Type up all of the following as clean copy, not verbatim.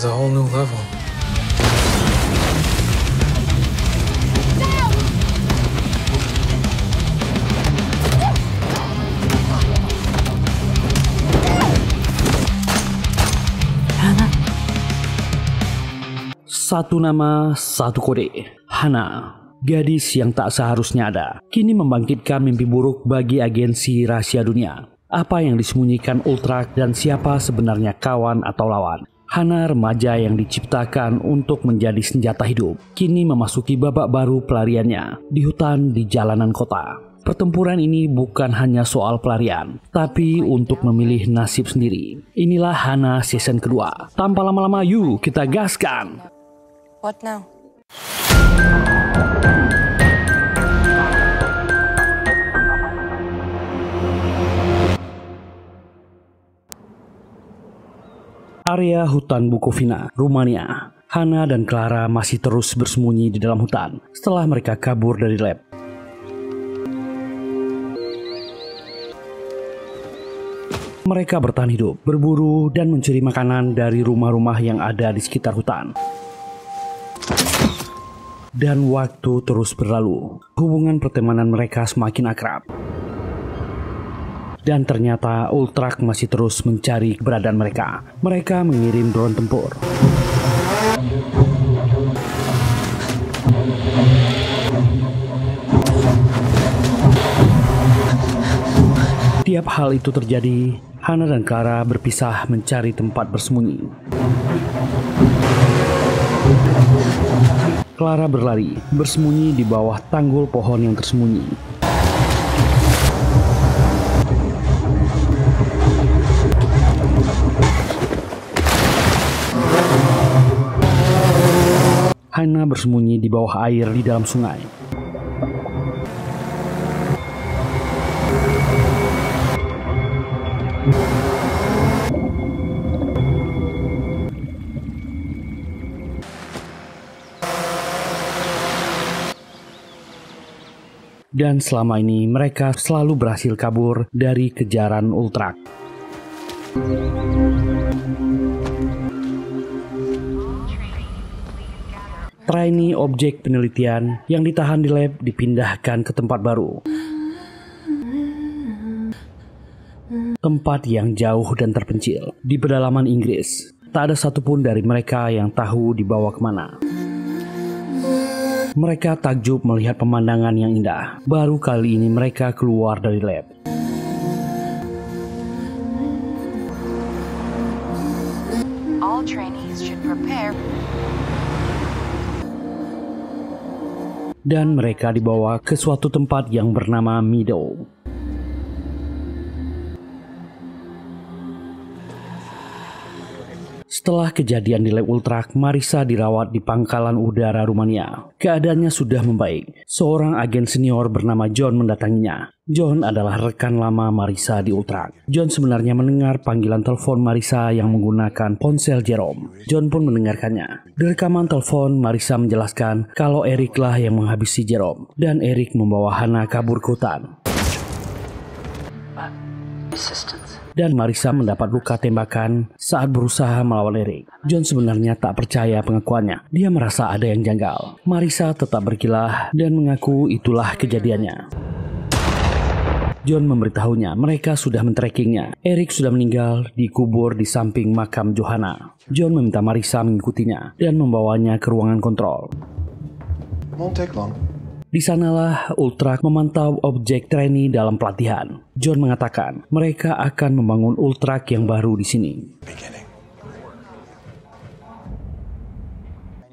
is a whole new level. Satu nama, satu kode. Hana, gadis yang tak seharusnya ada, kini membangkitkan mimpi buruk bagi agensi rahasia dunia. Apa yang disembunyikan Ultrak dan siapa sebenarnya kawan atau lawan? Hana, remaja yang diciptakan untuk menjadi senjata hidup, kini memasuki babak baru pelariannya di hutan di jalanan kota. Pertempuran ini bukan hanya soal pelarian, tapi untuk memilih nasib sendiri. Inilah Hana season kedua. Tanpa lama-lama, yuk kita gaskan! What now? Area hutan Bukovina, Rumania. Hana dan Clara masih terus bersembunyi di dalam hutan setelah mereka kabur dari lab. Mereka bertahan hidup, berburu, dan mencuri makanan dari rumah-rumah yang ada di sekitar hutan. Dan waktu terus berlalu. Hubungan pertemanan mereka semakin akrab. Dan ternyata Ultrak masih terus mencari keberadaan mereka. Mereka mengirim drone tempur. Tiap hal itu terjadi, Hana dan Clara berpisah mencari tempat bersembunyi. Clara berlari, bersembunyi di bawah tanggul pohon yang tersembunyi. Hana bersembunyi di bawah air di dalam sungai. Dan selama ini mereka selalu berhasil kabur dari kejaran Ultrak. Trainee objek penelitian yang ditahan di lab dipindahkan ke tempat baru. Tempat yang jauh dan terpencil di pedalaman Inggris. Tak ada satupun dari mereka yang tahu dibawa kemana. Mereka takjub melihat pemandangan yang indah. Baru kali ini mereka keluar dari lab. All trainees should prepare. Dan mereka dibawa ke suatu tempat yang bernama Meadow. Setelah kejadian di lab Ultrak, Marisa dirawat di pangkalan udara Rumania. Keadaannya sudah membaik. Seorang agen senior bernama John mendatanginya. John adalah rekan lama Marisa di Ultrak. John sebenarnya mendengar panggilan telepon Marisa yang menggunakan ponsel Jerome. John pun mendengarkannya. Di rekaman telepon, Marisa menjelaskan kalau Eric lah yang menghabisi Jerome. Dan Eric membawa Hana kabur ke hutan. Dan Marisa mendapat luka tembakan saat berusaha melawan Eric. John sebenarnya tak percaya pengakuannya. Dia merasa ada yang janggal. Marisa tetap berkilah dan mengaku itulah kejadiannya. John memberitahunya mereka sudah men-trackingnya. Eric sudah meninggal dikubur di samping makam Johanna. John meminta Marisa mengikutinya dan membawanya ke ruangan kontrol. Won't take long. Di sanalah Ultrak memantau objek trainee dalam pelatihan. John mengatakan mereka akan membangun Ultrak yang baru di sini.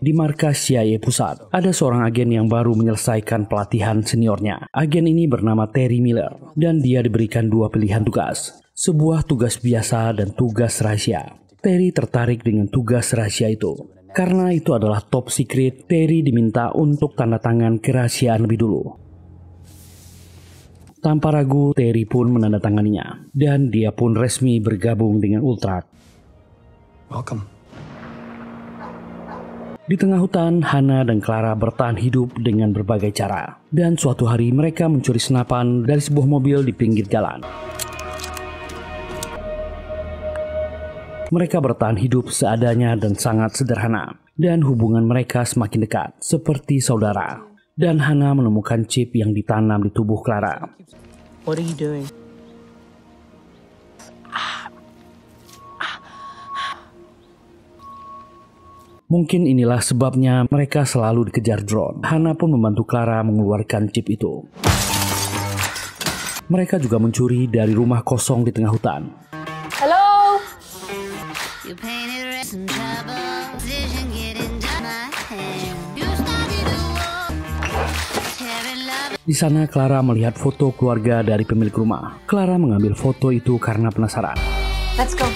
Di markas CIA pusat, ada seorang agen yang baru menyelesaikan pelatihan seniornya. Agen ini bernama Terry Miller, dan dia diberikan dua pilihan tugas. Sebuah tugas biasa dan tugas rahasia. Terry tertarik dengan tugas rahasia itu. Karena itu adalah top secret, Terry diminta untuk tanda tangan kerahasiaan lebih dulu. Tanpa ragu, Terry pun menandatanganinya. Dan dia pun resmi bergabung dengan Ultrak. Welcome. Di tengah hutan, Hana dan Clara bertahan hidup dengan berbagai cara. Dan suatu hari mereka mencuri senapan dari sebuah mobil di pinggir jalan. Mereka bertahan hidup seadanya dan sangat sederhana. Dan hubungan mereka semakin dekat, seperti saudara. Dan Hannah menemukan chip yang ditanam di tubuh Clara. What are you doing? Mungkin inilah sebabnya mereka selalu dikejar drone. Hannah pun membantu Clara mengeluarkan chip itu. Mereka juga mencuri dari rumah kosong di tengah hutan. Hello? You painted red and trouble, vision getting down my hand. You started to walk, tearing love. Di sana Clara melihat foto keluarga dari pemilik rumah. Clara mengambil foto itu karena penasaran. Let's go.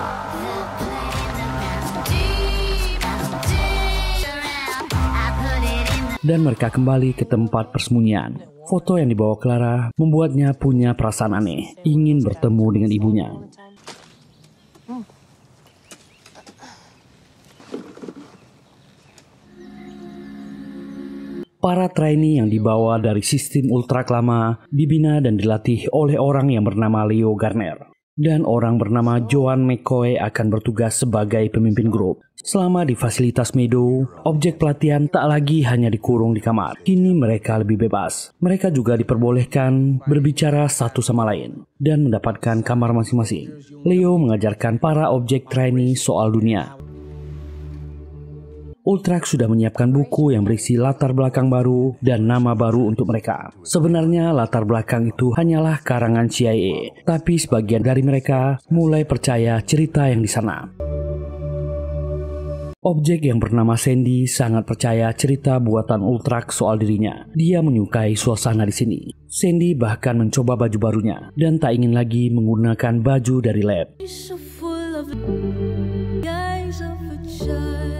Dan mereka kembali ke tempat persembunyian. Foto yang dibawa Clara membuatnya punya perasaan aneh, ingin bertemu dengan ibunya. Para trainee yang dibawa dari sistem Ultrak lama dibina dan dilatih oleh orang yang bernama Leo Garner. Dan orang bernama Joan McCoy akan bertugas sebagai pemimpin grup. Selama di fasilitas Meadow, objek pelatihan tak lagi hanya dikurung di kamar. Kini mereka lebih bebas. Mereka juga diperbolehkan berbicara satu sama lain dan mendapatkan kamar masing-masing. Leo mengajarkan para objek trainee soal dunia. Ultrak sudah menyiapkan buku yang berisi latar belakang baru dan nama baru untuk mereka. Sebenarnya latar belakang itu hanyalah karangan CIA, tapi sebagian dari mereka mulai percaya cerita yang di sana. Objek yang bernama Sandy sangat percaya cerita buatan Ultrak soal dirinya. Dia menyukai suasana di sini. Sandy bahkan mencoba baju barunya dan tak ingin lagi menggunakan baju dari lab. So full of guys of a child.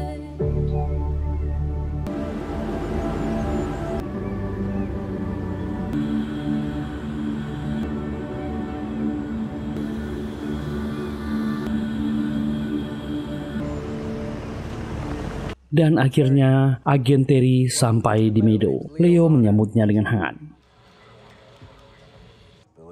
Dan akhirnya agen Terry sampai di Meadow. Leo menyambutnya dengan hangat.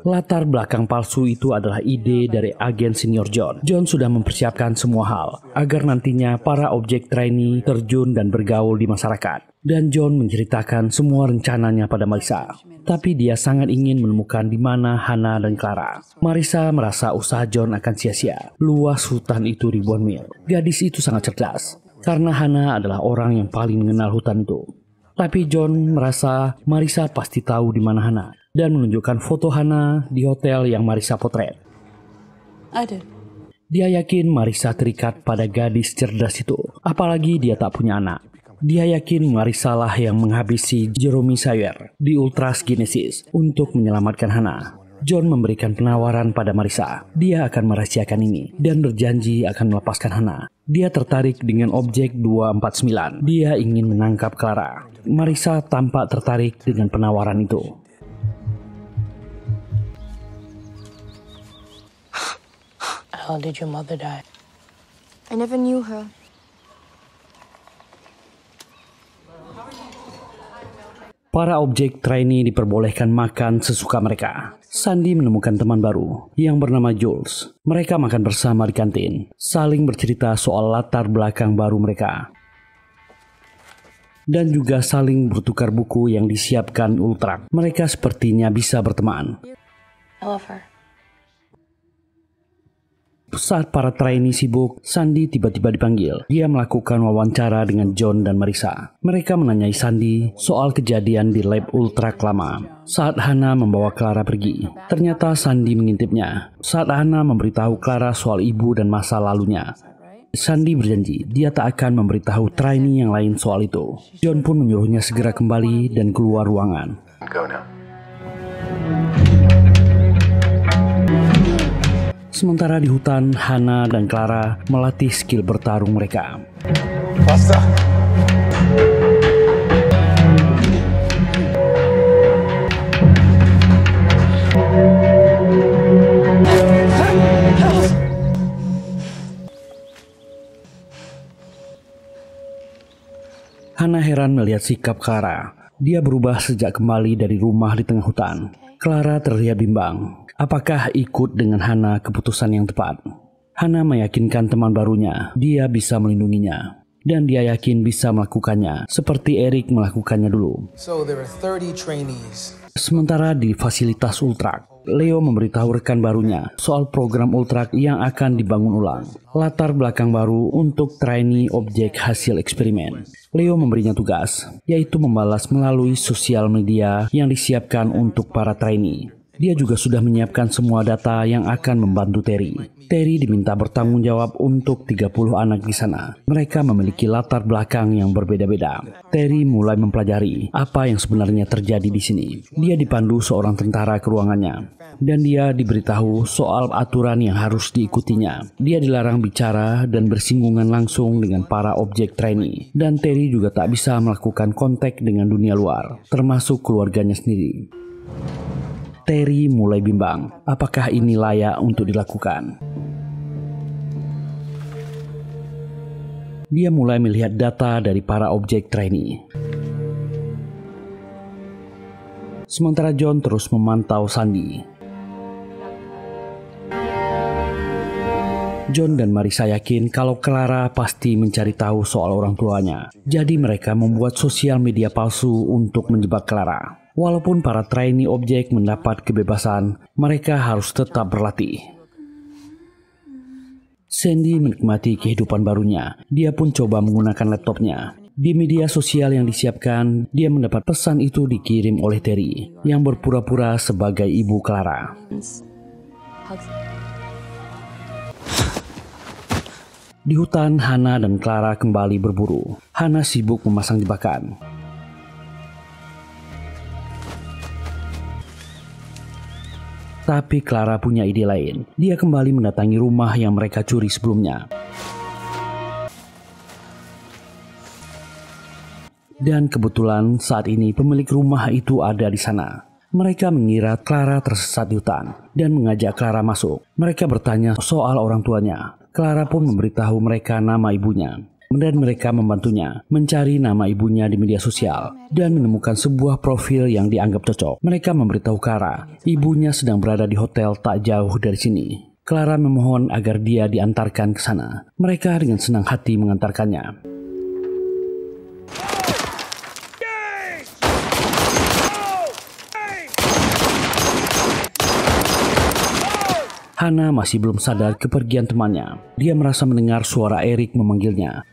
Latar belakang palsu itu adalah ide dari agen senior John. John sudah mempersiapkan semua hal agar nantinya para objek trainee terjun dan bergaul di masyarakat. Dan John menceritakan semua rencananya pada Marissa. Tapi dia sangat ingin menemukan di mana Hannah dan Clara. Marissa merasa usaha John akan sia-sia. Luas hutan itu ribuan mil. Gadis itu sangat cerdas. Karena Hannah adalah orang yang paling mengenal hutan itu. Tapi John merasa Marissa pasti tahu di mana Hannah dan menunjukkan foto Hannah di hotel yang Marissa potret. I did. Dia yakin Marissa terikat pada gadis cerdas itu, apalagi dia tak punya anak. Dia yakin Marissa lah yang menghabisi Jeremy Sawyer di Ultras Genesis untuk menyelamatkan Hannah. John memberikan penawaran pada Marissa. Dia akan merahasiakan ini dan berjanji akan melepaskan Hannah. Dia tertarik dengan objek 249. Dia ingin menangkap Clara. Marissa tampak tertarik dengan penawaran itu. How did your mother die? I never knew her. Para objek trainee diperbolehkan makan sesuka mereka. Sandy menemukan teman baru yang bernama Jules. Mereka makan bersama di kantin, saling bercerita soal latar belakang baru mereka. Dan juga saling bertukar buku yang disiapkan Ultrak. Mereka sepertinya bisa berteman. I love her. Saat para trainee sibuk, Sandy tiba-tiba dipanggil. Dia melakukan wawancara dengan John dan Marissa. Mereka menanyai Sandy soal kejadian di lab Ultrak lama. Saat Hannah membawa Clara pergi, ternyata Sandy mengintipnya. Saat Hannah memberitahu Clara soal ibu dan masa lalunya, Sandy berjanji dia tak akan memberitahu trainee yang lain soal itu. John pun menyuruhnya segera kembali dan keluar ruangan. Go now. Sementara di hutan, Hannah dan Clara melatih skill bertarung mereka. Basta. Hannah heran melihat sikap Clara. Dia berubah sejak kembali dari rumah di tengah hutan. Clara terlihat bimbang. Apakah ikut dengan Hannah keputusan yang tepat? Hana meyakinkan teman barunya dia bisa melindunginya. Dan dia yakin bisa melakukannya seperti Eric melakukannya dulu. So there are 30 trainees. Sementara di fasilitas Ultrak, Leo memberitahu rekan barunya soal program Ultrak yang akan dibangun ulang. Latar belakang baru untuk trainee objek hasil eksperimen. Leo memberinya tugas, yaitu membalas melalui sosial media yang disiapkan untuk para trainee. Dia juga sudah menyiapkan semua data yang akan membantu Terry. Terry diminta bertanggung jawab untuk 30 anak di sana. Mereka memiliki latar belakang yang berbeda-beda. Terry mulai mempelajari apa yang sebenarnya terjadi di sini. Dia dipandu seorang tentara ke ruangannya. Dan dia diberitahu soal aturan yang harus diikutinya. Dia dilarang bicara dan bersinggungan langsung dengan para objek trainee. Dan Terry juga tak bisa melakukan kontak dengan dunia luar, termasuk keluarganya sendiri. Terry mulai bimbang, apakah ini layak untuk dilakukan? Dia mulai melihat data dari para objek trainee. Sementara John terus memantau Sandy. John dan Marissa yakin kalau Clara pasti mencari tahu soal orang tuanya. Jadi mereka membuat sosial media palsu untuk menjebak Clara. Walaupun para trainee objek mendapat kebebasan, mereka harus tetap berlatih. Sandy menikmati kehidupan barunya. Dia pun coba menggunakan laptopnya. Di media sosial yang disiapkan, dia mendapat pesan itu dikirim oleh Terry, yang berpura-pura sebagai ibu Clara. Di hutan, Hana dan Clara kembali berburu. Hana sibuk memasang jebakan. Tapi Clara punya ide lain. Dia kembali mendatangi rumah yang mereka curi sebelumnya. Dan kebetulan saat ini pemilik rumah itu ada di sana. Mereka mengira Clara tersesat di hutan dan mengajak Clara masuk. Mereka bertanya soal orang tuanya. Clara pun memberitahu mereka nama ibunya. Dan mereka membantunya mencari nama ibunya di media sosial dan menemukan sebuah profil yang dianggap cocok. Mereka memberitahu Clara, ibunya sedang berada di hotel tak jauh dari sini. Clara memohon agar dia diantarkan ke sana. Mereka dengan senang hati mengantarkannya. Hana masih belum sadar kepergian temannya. Dia merasa mendengar suara Eric memanggilnya.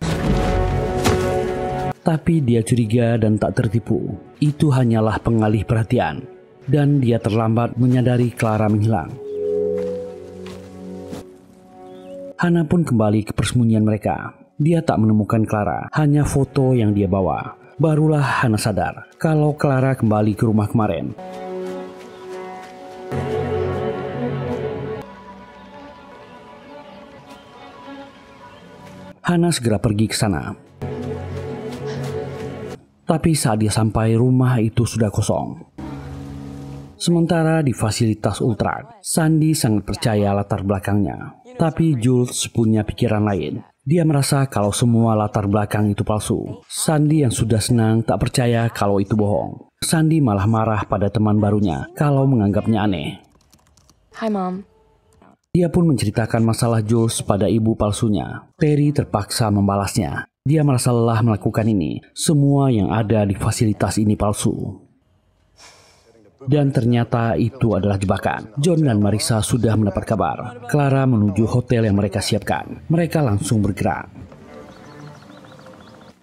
Tapi dia curiga dan tak tertipu. Itu hanyalah pengalih perhatian. Dan dia terlambat menyadari Clara menghilang. Hana pun kembali ke persembunyian mereka. Dia tak menemukan Clara, hanya foto yang dia bawa. Barulah Hana sadar kalau Clara kembali ke rumah kemarin. Hana segera pergi ke sana. Tapi saat dia sampai, rumah itu sudah kosong. Sementara di fasilitas Ultrak, Sandy sangat percaya latar belakangnya. Tapi Jules punya pikiran lain. Dia merasa kalau semua latar belakang itu palsu. Sandy yang sudah senang tak percaya kalau itu bohong. Sandy malah marah pada teman barunya kalau menganggapnya aneh. Hi, Mom. Dia pun menceritakan masalah Jules pada ibu palsunya. Terry terpaksa membalasnya. Dia merasa lelah melakukan ini. Semua yang ada di fasilitas ini palsu. Dan ternyata itu adalah jebakan. John dan Marissa sudah mendapat kabar. Clara menuju hotel yang mereka siapkan. Mereka langsung bergerak.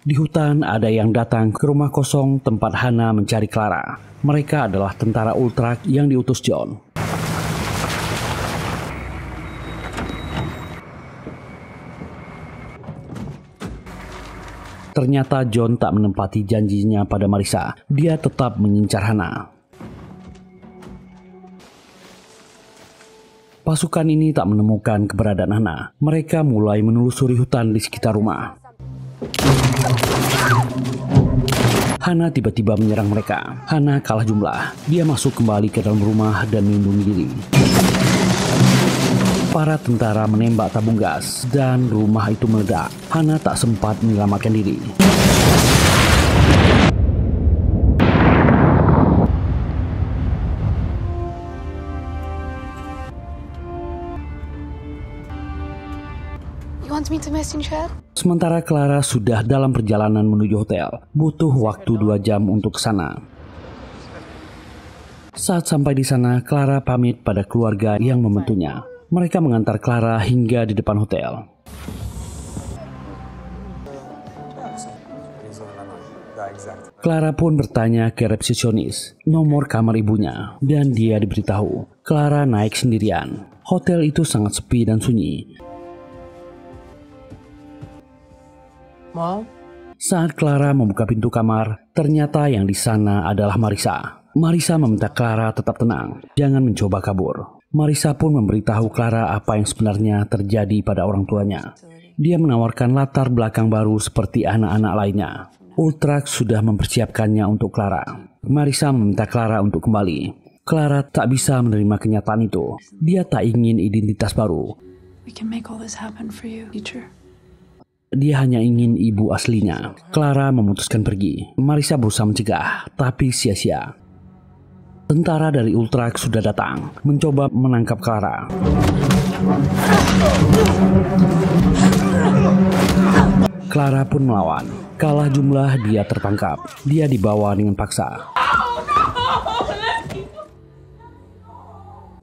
Di hutan ada yang datang ke rumah kosong tempat Hana mencari Clara. Mereka adalah tentara Ultrak yang diutus John. Ternyata John tak menempati janjinya pada Marissa. Dia tetap mengincar Hana. Pasukan ini tak menemukan keberadaan Hana. Mereka mulai menelusuri hutan di sekitar rumah. Hana tiba-tiba menyerang mereka. Hana kalah jumlah. Dia masuk kembali ke dalam rumah dan melindungi diri. Para tentara menembak tabung gas dan rumah itu meledak. Hana tak sempat menyelamatkan diri. me to message chat? Sementara Clara sudah dalam perjalanan menuju hotel, butuh waktu 2 jam untuk ke sana. Saat sampai di sana, Clara pamit pada keluarga yang membantunya. Mereka mengantar Clara hingga di depan hotel. Clara pun bertanya ke resepsionis nomor kamar ibunya dan dia diberitahu Clara naik sendirian. Hotel itu sangat sepi dan sunyi. Mom? Saat Clara membuka pintu kamar, ternyata yang di sana adalah Marissa. Marissa meminta Clara tetap tenang, jangan mencoba kabur. Marissa pun memberitahu Clara apa yang sebenarnya terjadi pada orang tuanya. Dia menawarkan latar belakang baru seperti anak-anak lainnya. Ultrak sudah mempersiapkannya untuk Clara. Marissa meminta Clara untuk kembali. Clara tak bisa menerima kenyataan itu. Dia tak ingin identitas baru. We can make all this happen for you, teacher. Dia hanya ingin ibu aslinya. Clara memutuskan pergi. Marissa berusaha mencegah, tapi sia-sia. Tentara dari Ultrak sudah datang, mencoba menangkap Clara. Clara pun melawan. Kalah jumlah, dia tertangkap. Dia dibawa dengan paksa.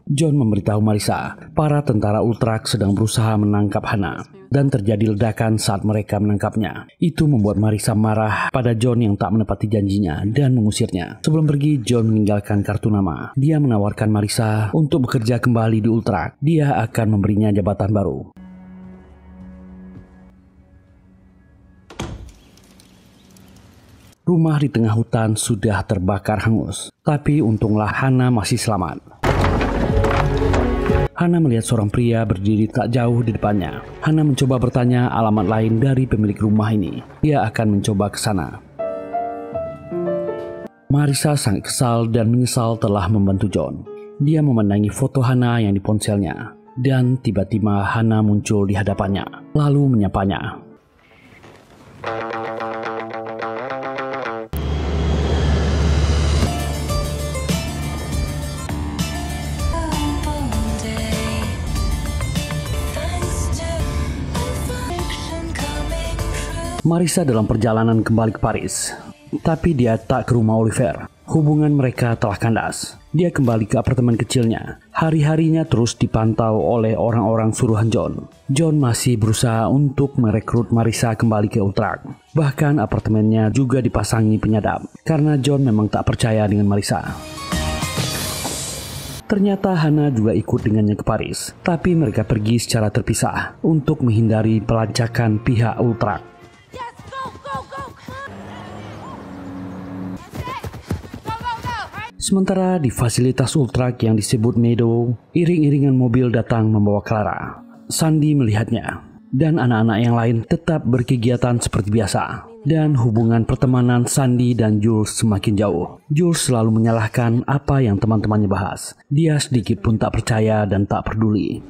John memberitahu Marissa, para tentara Ultrak sedang berusaha menangkap Hannah, dan terjadi ledakan saat mereka menangkapnya. Itu membuat Marissa marah pada John yang tak menepati janjinya dan mengusirnya. Sebelum pergi, John meninggalkan kartu nama. Dia menawarkan Marissa untuk bekerja kembali di Ultrak. Dia akan memberinya jabatan baru. Rumah di tengah hutan sudah terbakar hangus, tapi untunglah Hannah masih selamat. Hannah melihat seorang pria berdiri tak jauh di depannya. Hannah mencoba bertanya alamat lain dari pemilik rumah ini. Dia akan mencoba ke sana. Marissa sangat kesal dan menyesal telah membantu John. Dia memandangi foto Hannah yang di ponselnya. Dan tiba-tiba Hannah muncul di hadapannya, lalu menyapanya. Marissa dalam perjalanan kembali ke Paris, tapi dia tak ke rumah Oliver. Hubungan mereka telah kandas. Dia kembali ke apartemen kecilnya. Hari-harinya terus dipantau oleh orang-orang suruhan John. John masih berusaha untuk merekrut Marissa kembali ke Ultrak. Bahkan apartemennya juga dipasangi penyadap, karena John memang tak percaya dengan Marissa. Ternyata Hannah juga ikut dengannya ke Paris, tapi mereka pergi secara terpisah untuk menghindari pelacakan pihak Ultrak. Sementara di fasilitas Ultrak yang disebut Meadow, iring-iringan mobil datang membawa Clara. Sandy melihatnya, dan anak-anak yang lain tetap berkegiatan seperti biasa. Dan hubungan pertemanan Sandy dan Jules semakin jauh. Jules selalu menyalahkan apa yang teman-temannya bahas. Dia sedikit pun tak percaya dan tak peduli.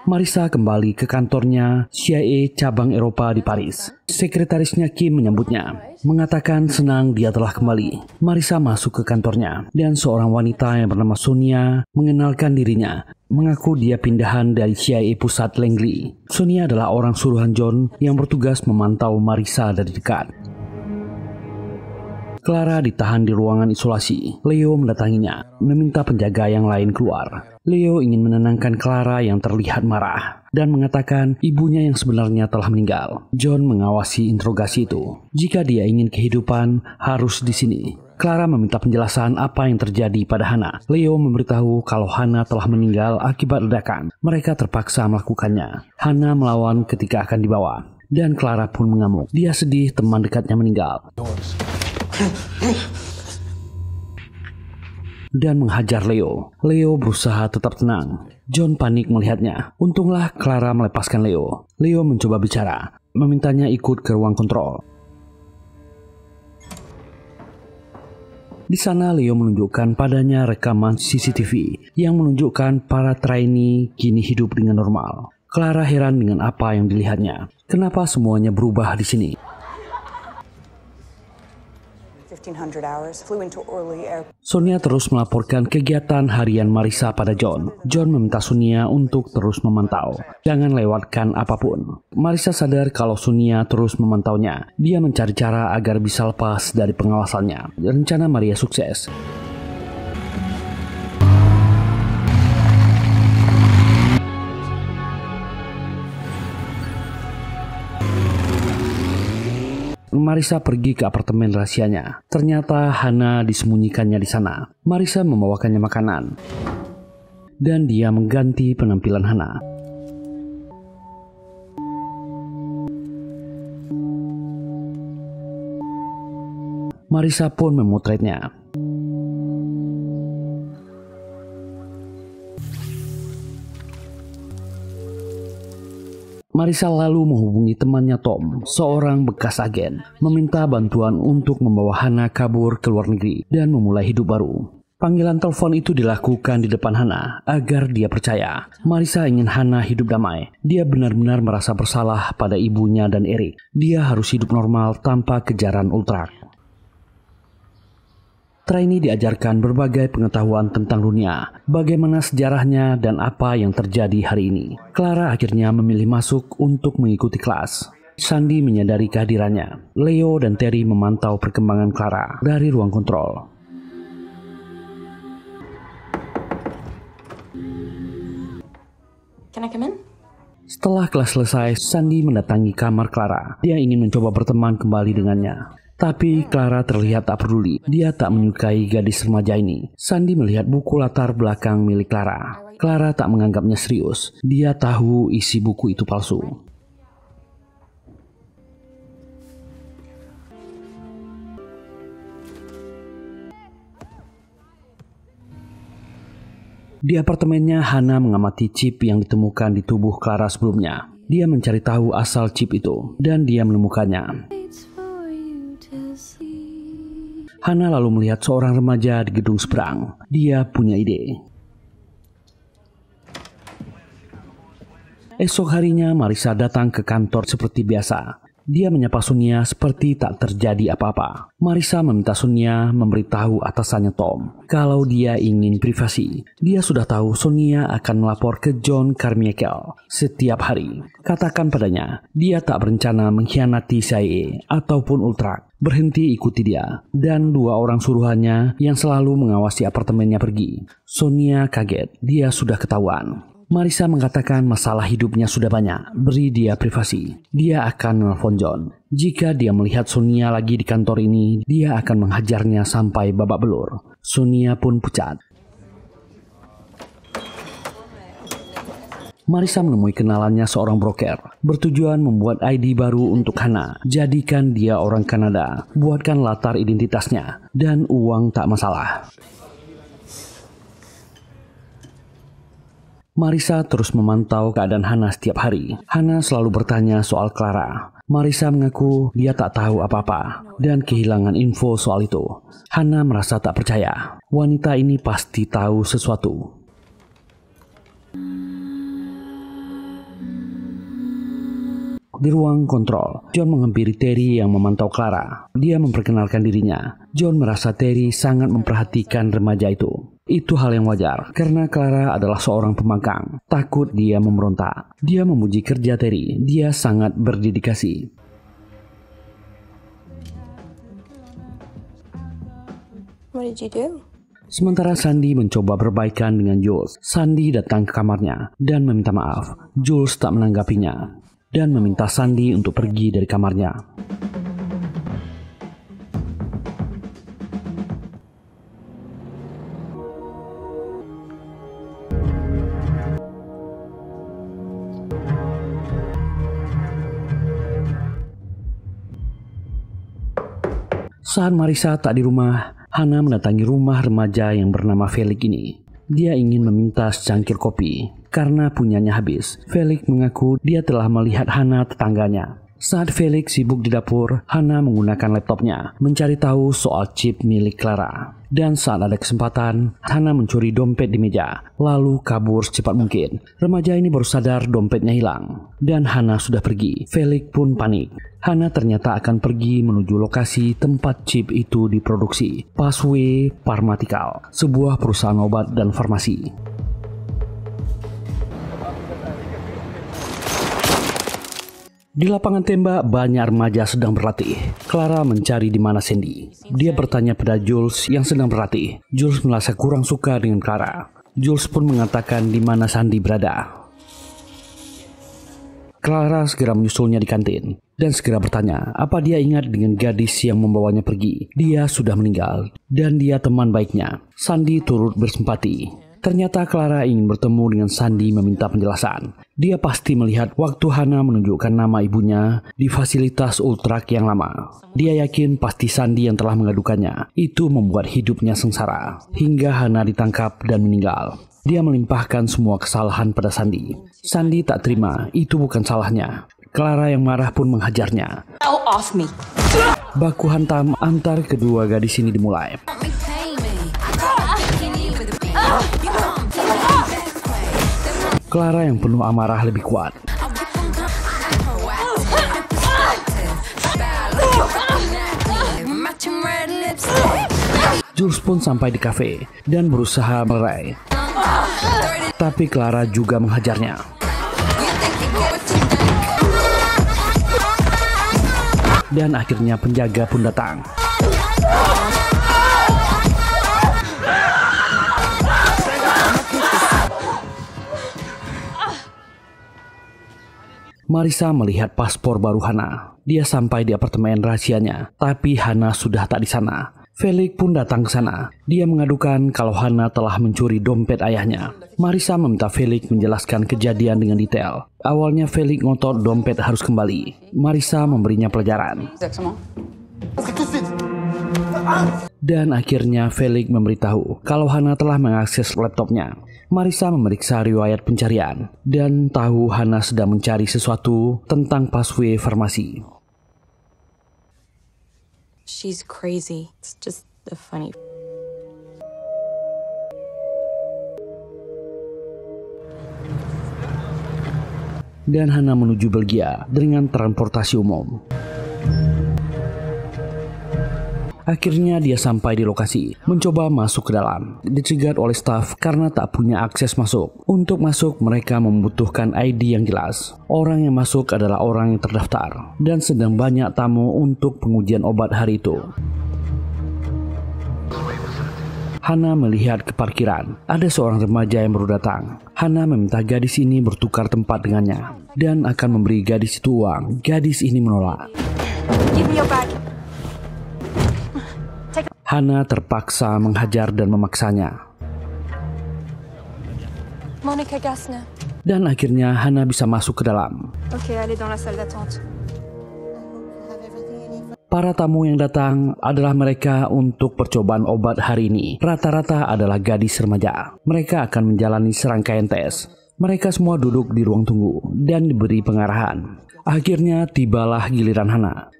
Marissa kembali ke kantornya CIA cabang Eropa di Paris. Sekretarisnya Kim menyambutnya, mengatakan senang dia telah kembali. Marissa masuk ke kantornya, dan seorang wanita yang bernama Sonia mengenalkan dirinya, mengaku dia pindahan dari CIA pusat Langley. Sonia adalah orang suruhan John yang bertugas memantau Marissa dari dekat. Clara ditahan di ruangan isolasi. Leo mendatanginya, meminta penjaga yang lain keluar. Leo ingin menenangkan Clara yang terlihat marah dan mengatakan ibunya yang sebenarnya telah meninggal. John mengawasi interogasi itu. Jika dia ingin kehidupan, harus di sini. Clara meminta penjelasan apa yang terjadi pada Hannah. Leo memberitahu kalau Hannah telah meninggal akibat ledakan. Mereka terpaksa melakukannya. Hannah melawan ketika akan dibawa. Dan Clara pun mengamuk. Dia sedih teman dekatnya meninggal. Dan menghajar Leo. Leo berusaha tetap tenang. John panik melihatnya. Untunglah Clara melepaskan Leo. Leo mencoba bicara, memintanya ikut ke ruang kontrol. Di sana Leo menunjukkan padanya rekaman CCTV yang menunjukkan para trainee kini hidup dengan normal. Clara heran dengan apa yang dilihatnya. Kenapa semuanya berubah di sini? 1,500 hours, flew into Orly Airport. Sonia terus melaporkan kegiatan harian Marisa pada John. John meminta Sonia untuk terus memantau. Jangan lewatkan apapun. Marisa sadar kalau Sonia terus memantaunya. Dia mencari cara agar bisa lepas dari pengawasannya. Rencana Maria sukses. Marisa pergi ke apartemen rahasianya. Ternyata Hana disembunyikannya di sana. Marisa membawakannya makanan. Dan dia mengganti penampilan Hana. Marisa pun memotretnya. Marisa lalu menghubungi temannya Tom, seorang bekas agen, meminta bantuan untuk membawa Hana kabur ke luar negeri dan memulai hidup baru. Panggilan telepon itu dilakukan di depan Hana agar dia percaya. Marisa ingin Hana hidup damai. Dia benar-benar merasa bersalah pada ibunya dan Eric. Dia harus hidup normal tanpa kejaran Ultrak. Trainee diajarkan berbagai pengetahuan tentang dunia, bagaimana sejarahnya dan apa yang terjadi hari ini. Clara akhirnya memilih masuk untuk mengikuti kelas. Sandy menyadari kehadirannya. Leo dan Terry memantau perkembangan Clara dari ruang kontrol. Can I come in? Setelah kelas selesai, Sandy mendatangi kamar Clara. Dia ingin mencoba berteman kembali dengannya. Tapi Clara terlihat tak peduli. Dia tak menyukai gadis remaja ini. Sandy melihat buku latar belakang milik Clara. Clara tak menganggapnya serius. Dia tahu isi buku itu palsu. Di apartemennya, Hana mengamati chip yang ditemukan di tubuh Clara sebelumnya. Dia mencari tahu asal chip itu, dan dia menemukannya. Hana lalu melihat seorang remaja di gedung seberang. Dia punya ide. Esok harinya Marisa datang ke kantor seperti biasa. Dia menyapa Sonia seperti tak terjadi apa-apa. Marisa meminta Sonia memberitahu atasannya Tom kalau dia ingin privasi. Dia sudah tahu Sonia akan melapor ke John Carmichael setiap hari. Katakan padanya, dia tak berencana mengkhianati CIA ataupun Ultrak. Berhenti ikuti dia. Dan dua orang suruhannya yang selalu mengawasi apartemennya pergi. Sonia kaget, dia sudah ketahuan. Marisa mengatakan masalah hidupnya sudah banyak, beri dia privasi. Dia akan menelpon John. Jika dia melihat Sonia lagi di kantor ini, dia akan menghajarnya sampai babak belur. Sonia pun pucat. Marisa menemui kenalannya seorang broker, bertujuan membuat ID baru untuk Hana. Jadikan dia orang Kanada, buatkan latar identitasnya, dan uang tak masalah. Marisa terus memantau keadaan Hana setiap hari. Hana selalu bertanya soal Clara. Marisa mengaku dia tak tahu apa-apa dan kehilangan info soal itu. Hana merasa tak percaya. Wanita ini pasti tahu sesuatu. Di ruang kontrol, John menghampiri Terry yang memantau Clara. Dia memperkenalkan dirinya. John merasa Terry sangat memperhatikan remaja itu. Itu hal yang wajar, karena Clara adalah seorang pembangkang. Takut dia memberontak. Dia memuji kerja Terry. Dia sangat berdedikasi. What did you do? Sementara Sandy mencoba berbaikan dengan Jules. Sandy datang ke kamarnya dan meminta maaf. Jules tak menanggapinya dan meminta Sandy untuk pergi dari kamarnya. Saat Marisa tak di rumah, Hana mendatangi rumah remaja yang bernama Felix ini. Dia ingin meminta secangkir kopi karena punyanya habis. Felix mengaku dia telah melihat Hana tetangganya. Saat Felix sibuk di dapur, Hana menggunakan laptopnya mencari tahu soal chip milik Clara. Dan saat ada kesempatan, Hana mencuri dompet di meja, lalu kabur secepat mungkin. Remaja ini baru sadar dompetnya hilang, dan Hana sudah pergi. Felix pun panik. Hana ternyata akan pergi menuju lokasi tempat chip itu diproduksi, Pathway Pharmaceutical, sebuah perusahaan obat dan farmasi. Di lapangan tembak, banyak remaja sedang berlatih. Clara mencari di mana Sandy. Dia bertanya pada Jules yang sedang berlatih. Jules merasa kurang suka dengan Clara. Jules pun mengatakan di mana Sandy berada. Clara segera menyusulnya di kantin dan segera bertanya apa dia ingat dengan gadis yang membawanya pergi. Dia sudah meninggal dan dia teman baiknya. Sandy turut bersimpati. Ternyata Clara ingin bertemu dengan Sandy meminta penjelasan. Dia pasti melihat waktu Hana menunjukkan nama ibunya di fasilitas Ultrak yang lama. Dia yakin pasti Sandy yang telah mengadukannya. Itu membuat hidupnya sengsara hingga Hana ditangkap dan meninggal. Dia melimpahkan semua kesalahan pada Sandy. Sandy tak terima, itu bukan salahnya. Clara yang marah pun menghajarnya. Baku hantam antar kedua gadis ini dimulai. Clara yang penuh amarah lebih kuat. Jules pun sampai di kafe dan berusaha melerai. Tapi Clara juga menghajarnya. Dan akhirnya penjaga pun datang. Marissa melihat paspor baru Hana. Dia sampai di apartemen rahasianya, tapi Hana sudah tak di sana. Felix pun datang ke sana. Dia mengadukan kalau Hana telah mencuri dompet ayahnya. Marissa meminta Felix menjelaskan kejadian dengan detail. Awalnya Felix ngotot dompet harus kembali. Marissa memberinya pelajaran. Dan akhirnya Felix memberitahu kalau Hana telah mengakses laptopnya. Marissa memeriksa riwayat pencarian dan tahu Hana sedang mencari sesuatu tentang Pathway Farmasi. She's crazy. It's just a funny. Dan Hana menuju Belgia dengan transportasi umum. Akhirnya dia sampai di lokasi, mencoba masuk ke dalam. Dicegat oleh staf karena tak punya akses masuk. Untuk masuk mereka membutuhkan ID yang jelas. Orang yang masuk adalah orang yang terdaftar dan sedang banyak tamu untuk pengujian obat hari itu. Hana melihat ke parkiran. Ada seorang remaja yang baru datang. Hana meminta gadis ini bertukar tempat dengannya dan akan memberi gadis itu uang. Gadis ini menolak. Give me your bag. Hana terpaksa menghajar dan memaksanya. Monica Gassner. Dan akhirnya Hana bisa masuk ke dalam. Ok, allez dans la salle d'attente. Para tamu yang datang adalah mereka untuk percobaan obat hari ini. Rata-rata adalah gadis remaja. Mereka akan menjalani serangkaian tes. Mereka semua duduk di ruang tunggu dan diberi pengarahan. Akhirnya tibalah giliran Hana.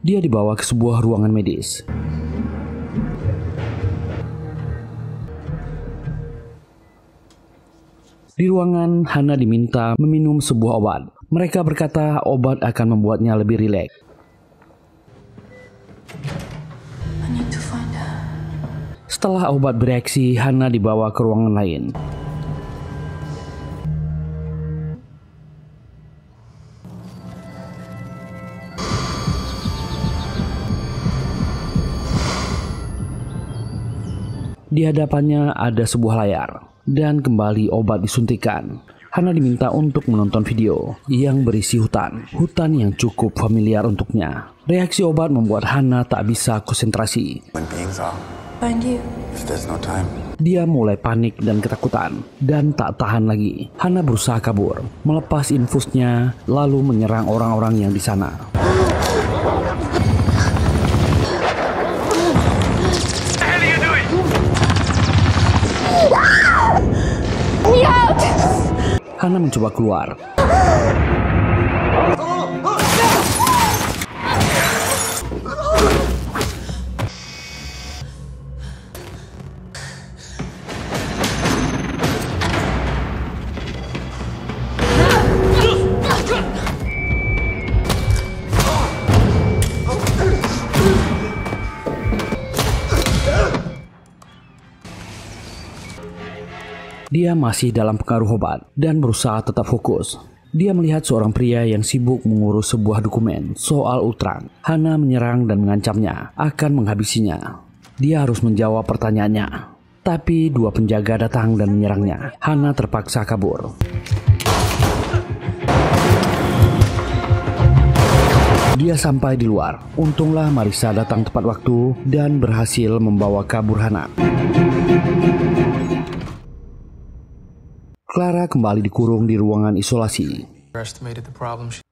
Dia dibawa ke sebuah ruangan medis. Di ruangan, Hana diminta meminum sebuah obat. Mereka berkata obat akan membuatnya lebih rileks. Setelah obat bereaksi, Hana dibawa ke ruangan lain. Di hadapannya ada sebuah layar, dan kembali obat disuntikan. Hana diminta untuk menonton video yang berisi hutan yang cukup familiar untuknya. Reaksi obat membuat Hana tak bisa konsentrasi. Find you. Dia mulai panik dan ketakutan, dan tak tahan lagi. Hana berusaha kabur, melepas infusnya, lalu menyerang orang-orang yang di sana. Hana mencoba keluar. Dia masih dalam pengaruh obat dan berusaha tetap fokus. Dia melihat seorang pria yang sibuk mengurus sebuah dokumen soal Ultron. Hana menyerang dan mengancamnya akan menghabisinya. Dia harus menjawab pertanyaannya. Tapi dua penjaga datang dan menyerangnya. Hana terpaksa kabur. Dia sampai di luar. Untunglah Marisa datang tepat waktu dan berhasil membawa kabur Hana. Clara kembali dikurung di ruangan isolasi.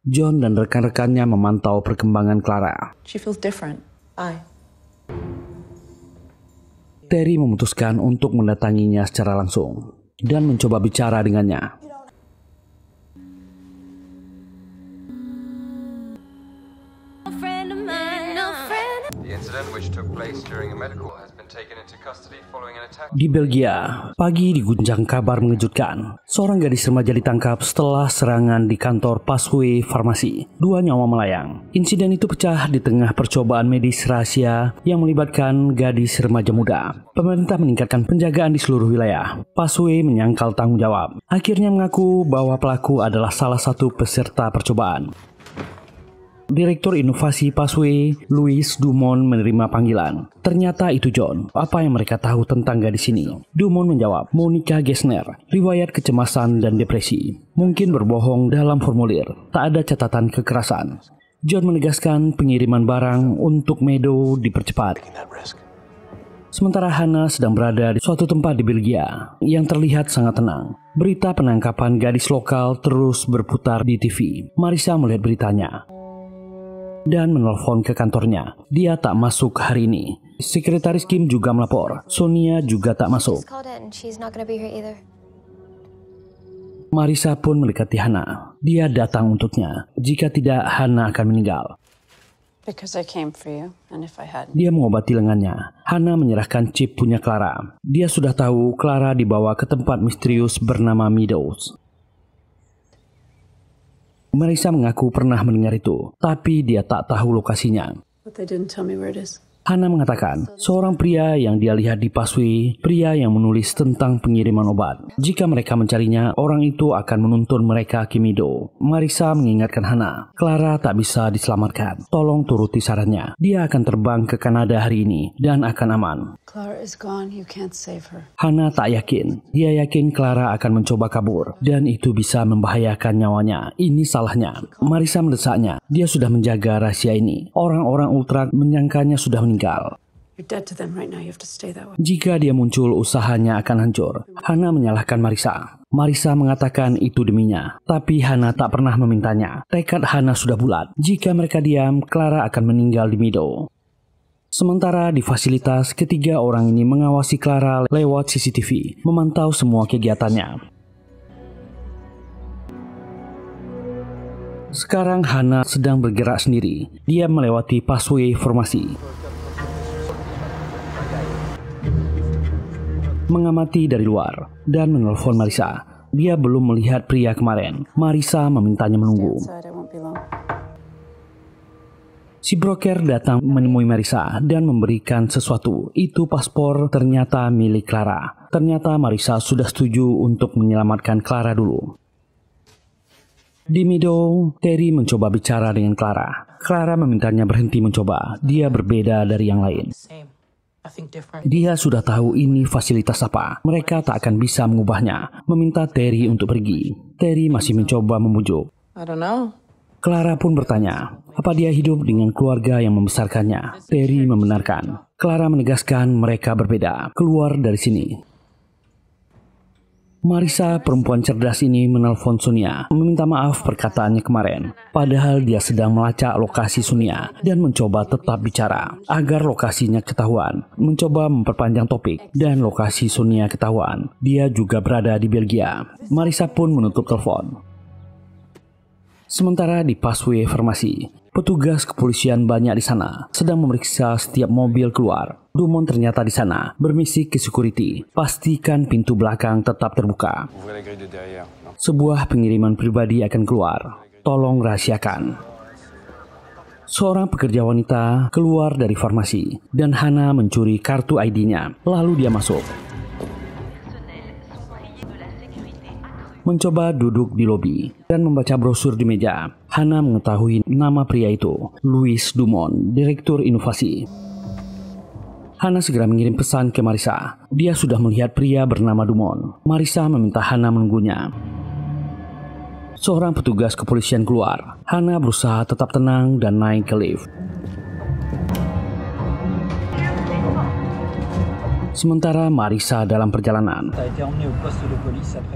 John dan rekan-rekannya memantau perkembangan Clara. She feels different. Terry memutuskan untuk mendatanginya secara langsung dan mencoba bicara dengannya. Di Belgia, pagi diguncang kabar mengejutkan. Seorang gadis remaja ditangkap setelah serangan di kantor Passway Farmasi. 2 nyawa melayang. Insiden itu pecah di tengah percobaan medis rahasia yang melibatkan gadis remaja muda. Pemerintah meningkatkan penjagaan di seluruh wilayah. Passway menyangkal tanggung jawab. Akhirnya mengaku bahwa pelaku adalah salah satu peserta percobaan. Direktur Inovasi Passway, Louis Dumont, menerima panggilan. Ternyata itu John. Apa yang mereka tahu tentang gadis ini? Dumont menjawab, Monica Gessner, riwayat kecemasan dan depresi. Mungkin berbohong dalam formulir. Tak ada catatan kekerasan. John menegaskan pengiriman barang untuk Meadow dipercepat. Sementara Hana sedang berada di suatu tempat di Belgia yang terlihat sangat tenang. Berita penangkapan gadis lokal terus berputar di TV. Marisa melihat beritanya dan menelpon ke kantornya. Dia tak masuk hari ini. Sekretaris Kim juga melapor. Sonia juga tak masuk. Marisa pun mendekati Hana. Dia datang untuknya. Jika tidak, Hana akan meninggal. Dia mengobati lengannya. Hana menyerahkan chip punya Clara. Dia sudah tahu Clara dibawa ke tempat misterius bernama Meadows. Marisa mengaku pernah mendengar itu, tapi dia tak tahu lokasinya. Hana mengatakan, seorang pria yang dia lihat di Passway, pria yang menulis tentang pengiriman obat. Jika mereka mencarinya, orang itu akan menuntun mereka ke Meadow. Marisa mengingatkan Hana, Clara tak bisa diselamatkan. Tolong turuti sarannya. Dia akan terbang ke Kanada hari ini dan akan aman. Hana tak yakin. Dia yakin Clara akan mencoba kabur dan itu bisa membahayakan nyawanya. Ini salahnya. Marisa mendesaknya. Dia sudah menjaga rahasia ini. Orang-orang Ultron menyangkanya sudah meninggal. Jika dia muncul, usahanya akan hancur. Hana menyalahkan Marisa. Marisa mengatakan itu deminya, tapi Hana tak pernah memintanya. Tekad Hana sudah bulat. Jika mereka diam, Clara akan meninggal di Meadow. Sementara di fasilitas, ketiga orang ini mengawasi Clara lewat CCTV, memantau semua kegiatannya. Sekarang Hana sedang bergerak sendiri. Dia melewati Passway Farmasi, mengamati dari luar, dan menelpon Marisa. Dia belum melihat pria kemarin. Marisa memintanya menunggu. Si broker datang menemui Marisa dan memberikan sesuatu. Itu paspor ternyata milik Clara. Ternyata Marisa sudah setuju untuk menyelamatkan Clara dulu. Di Meadow, Terry mencoba bicara dengan Clara. Clara memintanya berhenti mencoba. Dia berbeda dari yang lain. Dia sudah tahu ini fasilitas apa. Mereka tak akan bisa mengubahnya. Meminta Terry untuk pergi. Terry masih mencoba membujuk. Clara pun bertanya, apa dia hidup dengan keluarga yang membesarkannya? Terry membenarkan. Clara menegaskan mereka berbeda. Keluar dari sini. Marisa, perempuan cerdas ini, menelpon Sonia, meminta maaf perkataannya kemarin. Padahal dia sedang melacak lokasi Sonia dan mencoba tetap bicara agar lokasinya ketahuan. Mencoba memperpanjang topik dan lokasi Sonia ketahuan. Dia juga berada di Belgia. Marisa pun menutup telepon. Sementara di Passway Farmasi, petugas kepolisian banyak di sana, sedang memeriksa setiap mobil keluar. Dumont ternyata di sana, berbisik ke security, pastikan pintu belakang tetap terbuka. Sebuah pengiriman pribadi akan keluar, tolong rahasiakan. Seorang pekerja wanita keluar dari farmasi, dan Hana mencuri kartu ID-nya, lalu dia masuk. Mencoba duduk di lobi dan membaca brosur di meja. Hana mengetahui nama pria itu, Louis Dumont, Direktur Inovasi. Hana segera mengirim pesan ke Marisa. Dia sudah melihat pria bernama Dumont. Marisa meminta Hana menunggunya. Seorang petugas kepolisian keluar. Hana berusaha tetap tenang dan naik ke lift. Sementara Marisa dalam perjalanan,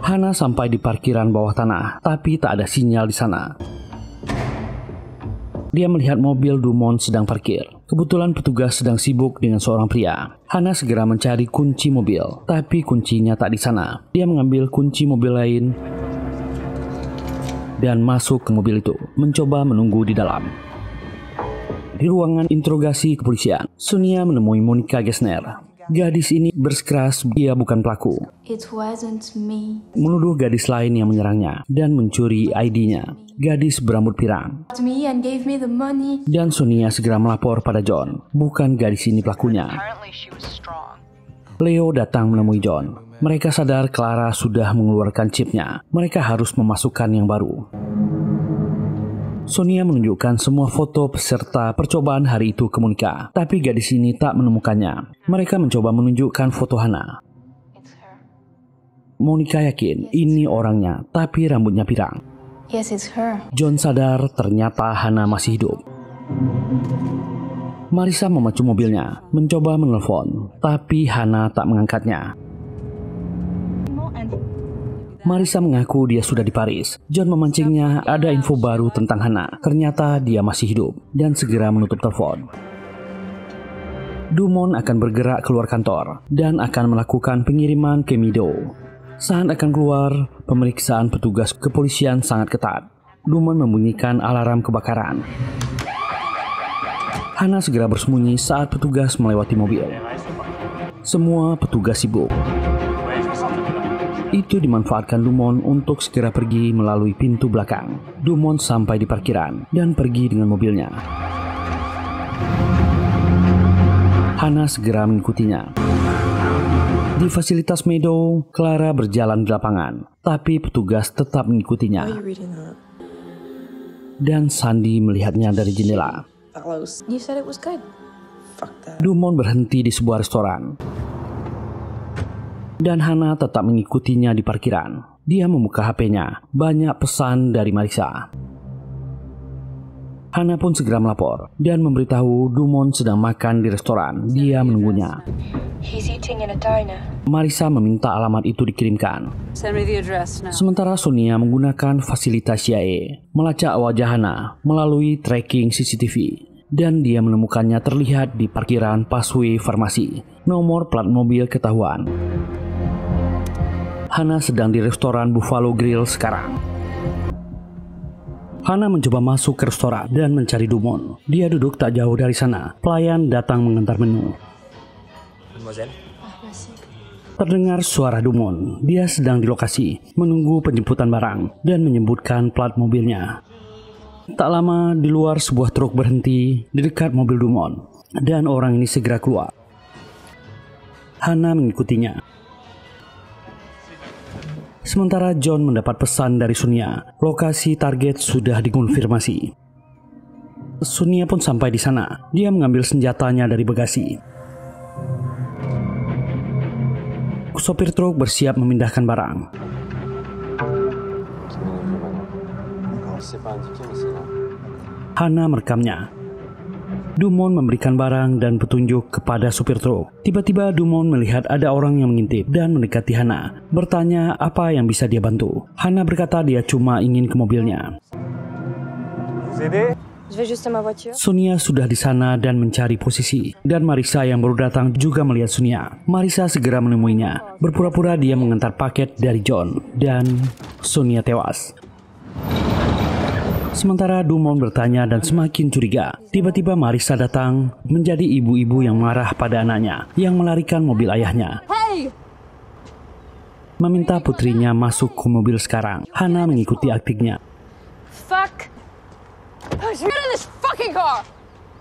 Hana sampai di parkiran bawah tanah, tapi tak ada sinyal di sana. Dia melihat mobil Dumont sedang parkir. Kebetulan petugas sedang sibuk dengan seorang pria. Hana segera mencari kunci mobil, tapi kuncinya tak di sana. Dia mengambil kunci mobil lain dan masuk ke mobil itu, mencoba menunggu di dalam. Di ruangan interogasi kepolisian, Sonia menemui Monica Gessner. Gadis ini bersikeras dia bukan pelaku. It wasn't me. Menuduh gadis lain yang menyerangnya dan mencuri ID-nya. Gadis berambut pirang. Me and gave me the money. Dan Sonia segera melapor pada John. Bukan gadis ini pelakunya. Leo datang menemui John. Mereka sadar Clara sudah mengeluarkan chipnya. Mereka harus memasukkan yang baru. Sonia menunjukkan semua foto peserta percobaan hari itu ke Monica, tapi gadis ini tak menemukannya. Mereka mencoba menunjukkan foto Hana. Monica yakin ini orangnya, tapi rambutnya pirang. Yes, it's her. John sadar ternyata Hana masih hidup. Marisa memacu mobilnya, mencoba menelpon, tapi Hana tak mengangkatnya. Marisa mengaku dia sudah di Paris. John memancingnya ada info baru tentang Hana. Ternyata dia masih hidup dan segera menutup telepon. Dumont akan bergerak keluar kantor dan akan melakukan pengiriman ke Meadow. Saat akan keluar, pemeriksaan petugas kepolisian sangat ketat. Dumont membunyikan alarm kebakaran. Hana segera bersembunyi saat petugas melewati mobil. Semua petugas sibuk. Itu dimanfaatkan Dumont untuk segera pergi melalui pintu belakang. Dumont sampai di parkiran dan pergi dengan mobilnya. Hana segera mengikutinya. Di fasilitas Meadow, Clara berjalan di lapangan, tapi petugas tetap mengikutinya. Dan Sandy melihatnya dari jendela. You said it was good. Fuck that. Dumont berhenti di sebuah restoran. Dan Hana tetap mengikutinya di parkiran. Dia membuka HP-nya. Banyak pesan dari Marisa. Hana pun segera melapor dan memberitahu Dumont sedang makan di restoran. Dia menunggunya. He's eating in a diner. Marisa meminta alamat itu dikirimkan. Send me the address now. Sementara Sonia menggunakan fasilitas CIA, melacak wajah Hana melalui tracking CCTV. Dan dia menemukannya terlihat di parkiran Passway Farmasi. Nomor plat mobil ketahuan. Hana sedang di restoran Buffalo Grill sekarang. Hana mencoba masuk ke restoran dan mencari Dumont. Dia duduk tak jauh dari sana. Pelayan datang mengantar menu. Terdengar suara Dumont. Dia sedang di lokasi, menunggu penjemputan barang dan menyebutkan plat mobilnya. Tak lama di luar sebuah truk berhenti di dekat mobil Dumont. Dan orang ini segera keluar. Hana mengikutinya. Sementara John mendapat pesan dari Sonia, lokasi target sudah dikonfirmasi. Sonia pun sampai di sana. Dia mengambil senjatanya dari bagasi. Sopir truk bersiap memindahkan barang. Hana merekamnya. Dumont memberikan barang dan petunjuk kepada supir truk. Tiba-tiba Dumont melihat ada orang yang mengintip dan mendekati Hana, bertanya apa yang bisa dia bantu. Hana berkata dia cuma ingin ke mobilnya. Sonia sudah di sana dan mencari posisi, dan Marisa yang baru datang juga melihat Sonia. Marisa segera menemuinya, berpura-pura dia mengantar paket dari John, dan Sonia tewas. Sementara Dumont bertanya dan semakin curiga. Tiba-tiba Marisa datang, menjadi ibu-ibu yang marah pada anaknya yang melarikan mobil ayahnya. Meminta putrinya masuk ke mobil sekarang. Hana mengikuti aktingnya. Fuck! Get in this fucking car!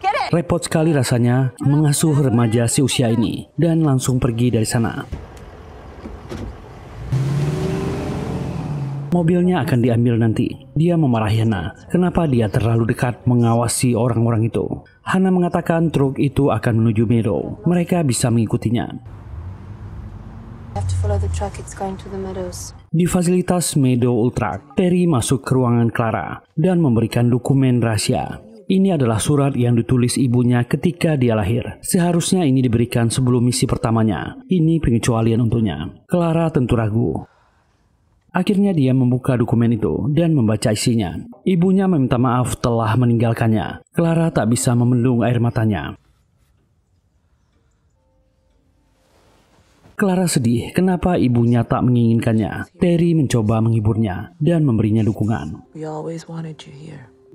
Get it! Repot sekali rasanya mengasuh remaja seusia ini dan langsung pergi dari sana. Mobilnya akan diambil nanti. Dia memarahi Hana. Kenapa dia terlalu dekat mengawasi orang-orang itu? Hana mengatakan truk itu akan menuju Meadow. Mereka bisa mengikutinya. Di fasilitas Meadow Ultra, Terry masuk ke ruangan Clara dan memberikan dokumen rahasia. Ini adalah surat yang ditulis ibunya ketika dia lahir. Seharusnya ini diberikan sebelum misi pertamanya. Ini pengecualian untuknya. Clara tentu ragu. Akhirnya dia membuka dokumen itu dan membaca isinya. Ibunya meminta maaf telah meninggalkannya. Clara tak bisa membendung air matanya. Clara sedih kenapa ibunya tak menginginkannya. Terry mencoba menghiburnya dan memberinya dukungan.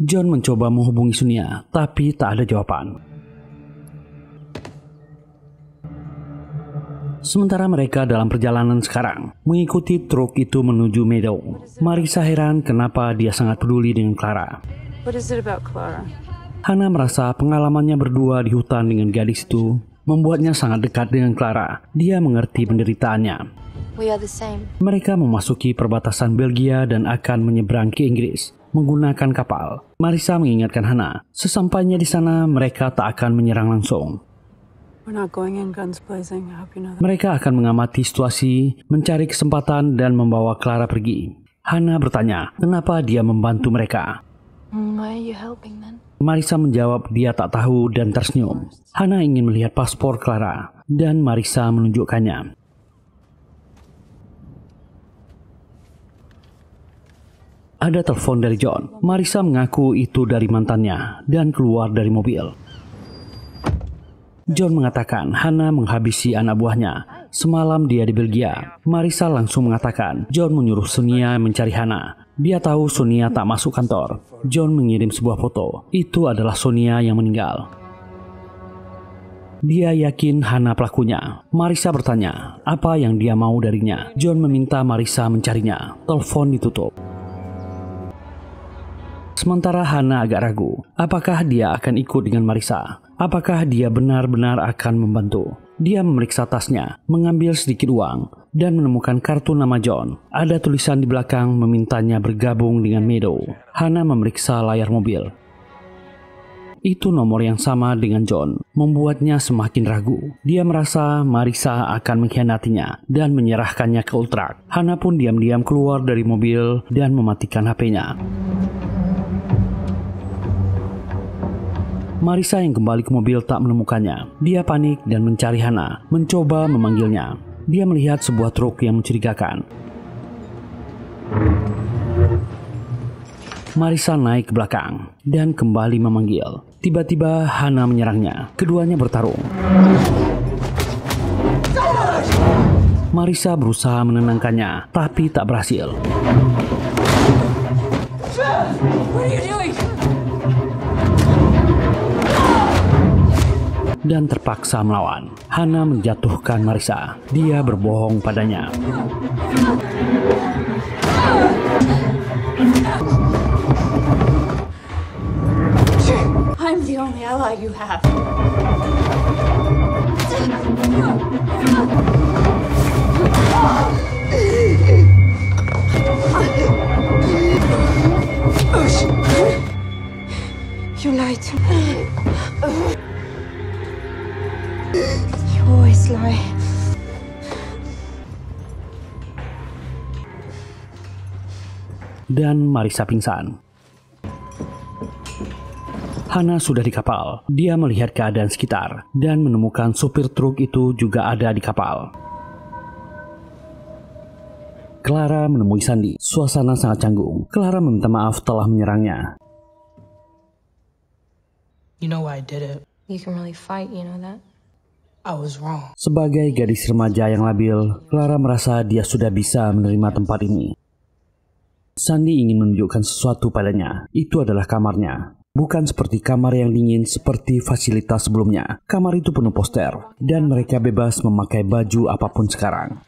John mencoba menghubungi Sonia, tapi tak ada jawaban. Sementara mereka dalam perjalanan sekarang, mengikuti truk itu menuju Meadow. Marisa heran kenapa dia sangat peduli dengan Clara. Hana merasa pengalamannya berdua di hutan dengan gadis itu membuatnya sangat dekat dengan Clara. Dia mengerti penderitaannya. Mereka memasuki perbatasan Belgia dan akan menyeberang ke Inggris menggunakan kapal. Marisa mengingatkan Hana, sesampainya di sana mereka tak akan menyerang langsung. Mereka akan mengamati situasi, mencari kesempatan dan membawa Clara pergi. Hana bertanya, kenapa dia membantu mereka? Marisa menjawab dia tak tahu dan tersenyum. Hana ingin melihat paspor Clara dan Marisa menunjukkannya. Ada telepon dari John. Marisa mengaku itu dari mantannya dan keluar dari mobil. John mengatakan Hana menghabisi anak buahnya. Semalam dia di Belgia. Marisa langsung mengatakan John menyuruh Sonia mencari Hana. Dia tahu Sonia tak masuk kantor. John mengirim sebuah foto. Itu adalah Sonia yang meninggal. Dia yakin Hana pelakunya. Marisa bertanya apa yang dia mau darinya. John meminta Marisa mencarinya. Telepon ditutup. Sementara Hana agak ragu, apakah dia akan ikut dengan Marisa? Apakah dia benar-benar akan membantu? Dia memeriksa tasnya, mengambil sedikit uang, dan menemukan kartu nama John. Ada tulisan di belakang memintanya bergabung dengan Meadow. Hana memeriksa layar mobil. Itu nomor yang sama dengan John, membuatnya semakin ragu. Dia merasa Marisa akan mengkhianatinya dan menyerahkannya ke Ultrak. Hana pun diam-diam keluar dari mobil dan mematikan HP-nya. Marisa yang kembali ke mobil tak menemukannya. Dia panik dan mencari Hana, mencoba memanggilnya. Dia melihat sebuah truk yang mencurigakan. Marisa naik ke belakang dan kembali memanggil. Tiba-tiba Hana menyerangnya. Keduanya bertarung. Marisa berusaha menenangkannya, tapi tak berhasil. Dan terpaksa melawan. Hana menjatuhkan Marisa. Dia berbohong padanya. I'm the only ally you have. You lied to me. You always lie. Dan Marisa pingsan. Hana sudah di kapal. Dia melihat keadaan sekitar dan menemukan sopir truk itu juga ada di kapal. Clara menemui Sandy. Suasana sangat canggung. Clara meminta maaf telah menyerangnya. You know why I did it. You can really fight, you know that? I was wrong. Sebagai gadis remaja yang labil, Clara merasa dia sudah bisa menerima tempat ini. Sandy ingin menunjukkan sesuatu padanya. Itu adalah kamarnya. Bukan seperti kamar yang dingin seperti fasilitas sebelumnya. Kamar itu penuh poster, dan mereka bebas memakai baju apapun sekarang.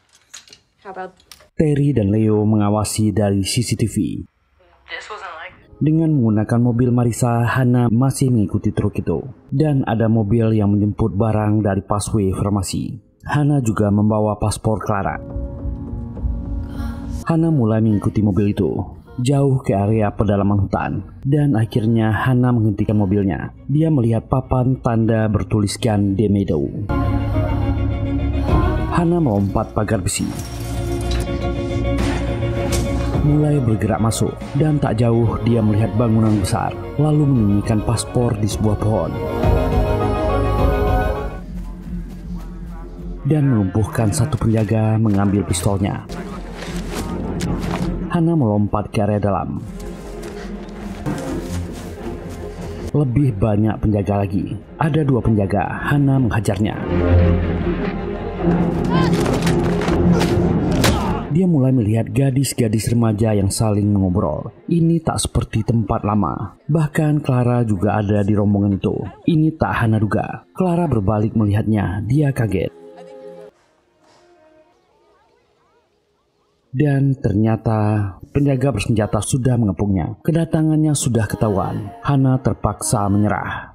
How about Terry dan Leo mengawasi dari CCTV. Dengan menggunakan mobil Marissa, Hana masih mengikuti truk itu. Dan ada mobil yang menjemput barang dari Passway Farmasi. Hana juga membawa paspor Clara. Hana mulai mengikuti mobil itu, jauh ke area pedalaman hutan. Dan akhirnya Hana menghentikan mobilnya. Dia melihat papan tanda bertuliskan The Meadow. Hana melompat pagar besi, mulai bergerak masuk, dan tak jauh dia melihat bangunan besar, lalu menyembunyikan paspor di sebuah pohon dan melumpuhkan satu penjaga mengambil pistolnya. Hana melompat ke area dalam. Lebih banyak penjaga lagi. Ada 2 penjaga. Hana menghajarnya. Dia mulai melihat gadis-gadis remaja yang saling mengobrol. Ini tak seperti tempat lama. Bahkan Clara juga ada di rombongan itu. Ini tak Hana duga. Clara berbalik melihatnya. Dia kaget. Dan ternyata penjaga bersenjata sudah mengepungnya. Kedatangannya sudah ketahuan. Hana terpaksa menyerah.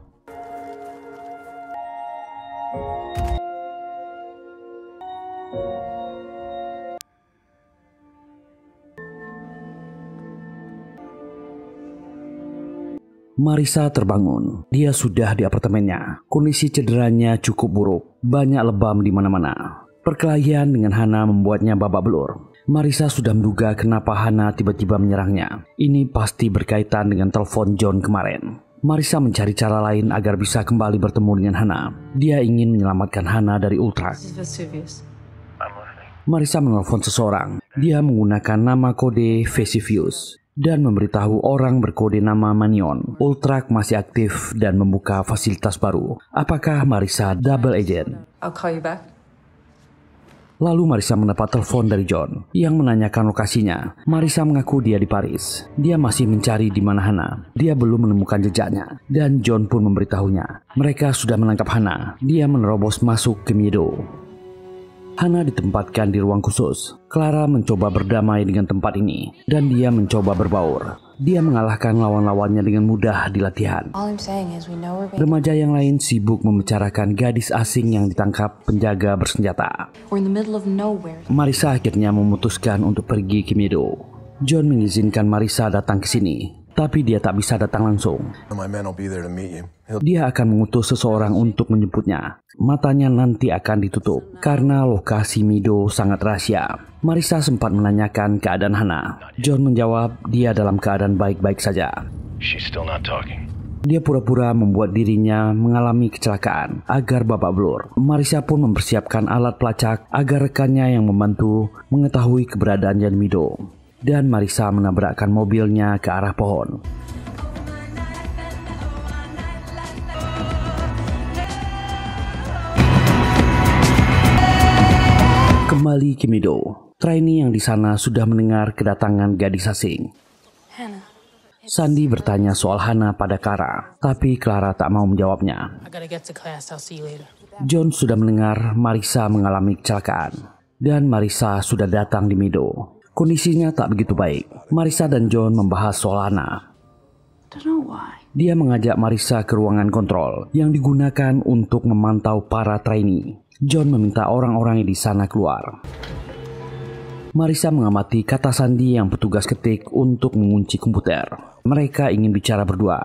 Marissa terbangun. Dia sudah di apartemennya. Kondisi cederanya cukup buruk. Banyak lebam di mana-mana. Perkelahian dengan Hana membuatnya babak belur. Marissa sudah menduga kenapa Hana tiba-tiba menyerangnya. Ini pasti berkaitan dengan telepon John kemarin. Marissa mencari cara lain agar bisa kembali bertemu dengan Hana. Dia ingin menyelamatkan Hana dari Ultrak. Marissa menelpon seseorang. Dia menggunakan nama kode Vesuvius dan memberitahu orang berkode nama Manion. Ultrak masih aktif dan membuka fasilitas baru. Apakah Marissa double agent? I'll call you back. Lalu Marissa mendapat telepon dari John yang menanyakan lokasinya. Marissa mengaku dia di Paris. Dia masih mencari di mana Hana. Dia belum menemukan jejaknya. Dan John pun memberitahunya. Mereka sudah menangkap Hana. Dia menerobos masuk ke Meadow. Hana ditempatkan di ruang khusus. Clara mencoba berdamai dengan tempat ini. Dan dia mencoba berbaur. Dia mengalahkan lawan-lawannya dengan mudah di latihan. All I'm saying is we know we're being... Remaja yang lain sibuk membicarakan gadis asing yang ditangkap penjaga bersenjata. We're in the middle of nowhere. Marissa akhirnya memutuskan untuk pergi ke Meadow. John mengizinkan Marissa datang ke sini, tapi dia tak bisa datang langsung. My man will be there to meet you. Dia akan mengutus seseorang untuk menjemputnya. Matanya nanti akan ditutup karena lokasi Meadow sangat rahasia. Marissa sempat menanyakan keadaan Hana. John menjawab dia dalam keadaan baik-baik saja. She's still not talking. Dia pura-pura membuat dirinya mengalami kecelakaan agar babak belur. Marissa pun mempersiapkan alat pelacak agar rekannya yang membantu mengetahui keberadaan Jan Meadow. Dan Marissa menabrakkan mobilnya ke arah pohon. Kembali ke Meadow. Trainee yang di sana sudah mendengar kedatangan gadis asing. Hannah. Sandy bertanya soal Hana pada Clara, tapi Clara tak mau menjawabnya. I gotta get to class. I'll see you later. John sudah mendengar Marissa mengalami kecelakaan, dan Marissa sudah datang di Meadow. Kondisinya tak begitu baik. Marissa dan John membahas soal Hana. Dia mengajak Marissa ke ruangan kontrol yang digunakan untuk memantau para trainee. John meminta orang-orang di sana keluar. Marissa mengamati kata Sandy yang petugas ketik untuk mengunci komputer. Mereka ingin bicara berdua.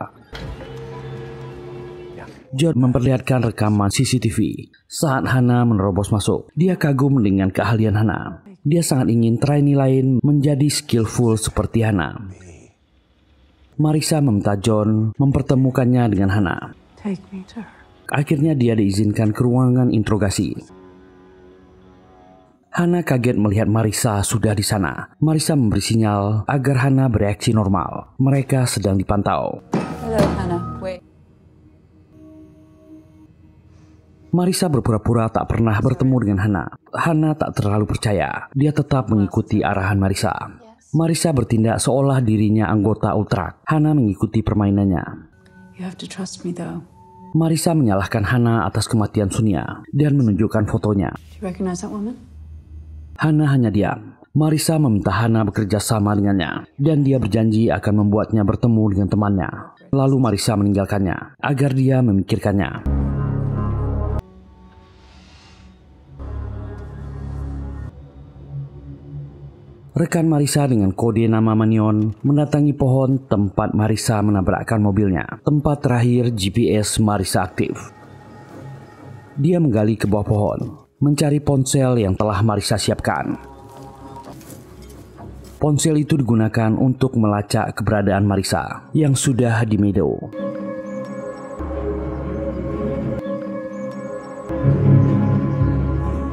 John memperlihatkan rekaman CCTV saat Hana menerobos masuk. Dia kagum dengan keahlian Hana. Dia sangat ingin trainee lain menjadi skillful seperti Hana. Marissa meminta John mempertemukannya dengan Hana. Take me to her. Akhirnya dia diizinkan ke ruangan interogasi. Hana kaget melihat Marissa sudah di sana. Marissa memberi sinyal agar Hana bereaksi normal. Mereka sedang dipantau. Hello, Hannah. Wait. Marissa berpura-pura tak pernah bertemu dengan Hana. Hana tak terlalu percaya. Dia tetap mengikuti arahan Marissa. Marissa bertindak seolah dirinya anggota Ultrak. Hana mengikuti permainannya. You have to trust me, though. Marissa menyalahkan Hana atas kematian Sunia dan menunjukkan fotonya. Do you recognize that woman? Hana hanya diam. Marissa meminta Hana bekerja sama dengannya dan dia berjanji akan membuatnya bertemu dengan temannya. Lalu Marissa meninggalkannya agar dia memikirkannya. Rekan Marissa dengan kode nama Manion mendatangi pohon tempat Marissa menabrakkan mobilnya. Tempat terakhir GPS Marissa aktif. Dia menggali ke bawah pohon, mencari ponsel yang telah Marissa siapkan. Ponsel itu digunakan untuk melacak keberadaan Marissa yang sudah di Meadow.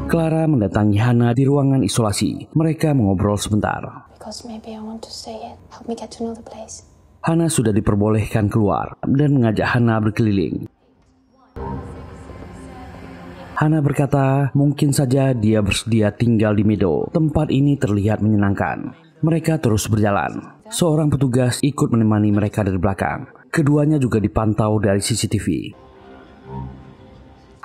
Clara mendatangi Hana di ruangan isolasi. Mereka mengobrol sebentar. Because maybe I want to say it. Help me get to know the place. Hana sudah diperbolehkan keluar dan mengajak Hana berkeliling. Hana berkata mungkin saja dia bersedia tinggal di Meadow. Tempat ini terlihat menyenangkan. Mereka terus berjalan. Seorang petugas ikut menemani mereka dari belakang. Keduanya juga dipantau dari CCTV.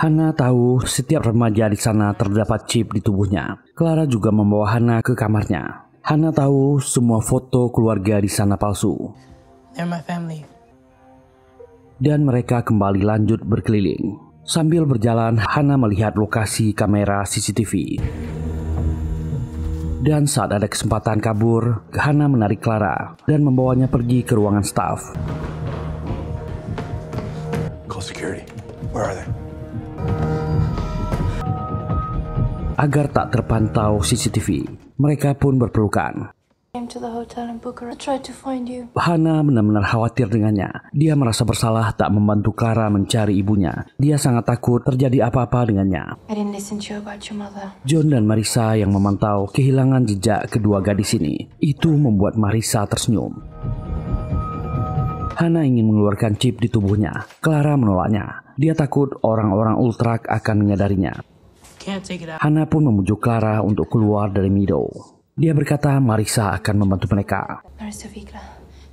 Hana tahu setiap remaja di sana terdapat chip di tubuhnya. Clara juga membawa Hana ke kamarnya. Hana tahu semua foto keluarga di sana palsu. They're my family. Dan mereka kembali lanjut berkeliling. Sambil berjalan, Hana melihat lokasi kamera CCTV. Dan saat ada kesempatan kabur, Hana menarik Clara dan membawanya pergi ke ruangan staf. Call security. Where are they? Agar tak terpantau CCTV, mereka pun berpelukan. Came to the hotel in Bucharest. I tried to find you. Hana benar-benar khawatir dengannya. Dia merasa bersalah tak membantu Clara mencari ibunya. Dia sangat takut terjadi apa-apa dengannya. I didn't listen to you about your mother. John dan Marissa yang memantau kehilangan jejak kedua gadis ini. Itu membuat Marissa tersenyum. Hana ingin mengeluarkan chip di tubuhnya. Clara menolaknya. Dia takut orang-orang Ultrak akan menyadarinya. Can't take it out. Hana pun memujuk Clara untuk keluar dari Meadow. Dia berkata Marissa akan membantu mereka. Marissa Vigla.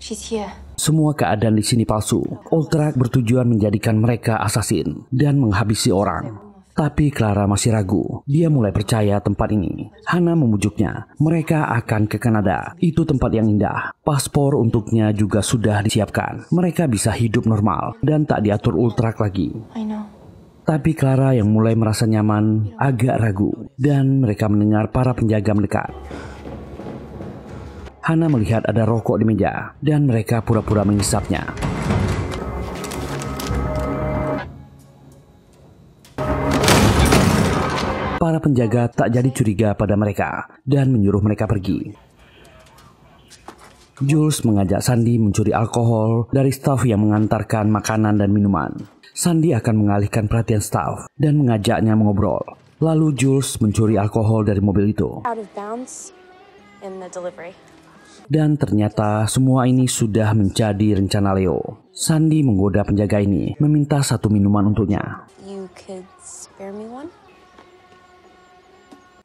She's here. Semua keadaan di sini palsu. Ultrak bertujuan menjadikan mereka asasin dan menghabisi orang. Tapi Clara masih ragu. Dia mulai percaya tempat ini. Hana memujuknya. Mereka akan ke Kanada. Itu tempat yang indah. Paspor untuknya juga sudah disiapkan. Mereka bisa hidup normal dan tak diatur Ultrak lagi. I know. Tapi Clara yang mulai merasa nyaman agak ragu dan mereka mendengar para penjaga mendekat. Hana melihat ada rokok di meja dan mereka pura-pura menghisapnya. Para penjaga tak jadi curiga pada mereka dan menyuruh mereka pergi. Jules mengajak Sandy mencuri alkohol dari staf yang mengantarkan makanan dan minuman. Sandy akan mengalihkan perhatian staf dan mengajaknya mengobrol. Lalu Jules mencuri alkohol dari mobil itu. Out of bounds in the delivery. Dan ternyata semua ini sudah menjadi rencana Leo. Sandy menggoda penjaga ini, meminta satu minuman untuknya. You could spare me one?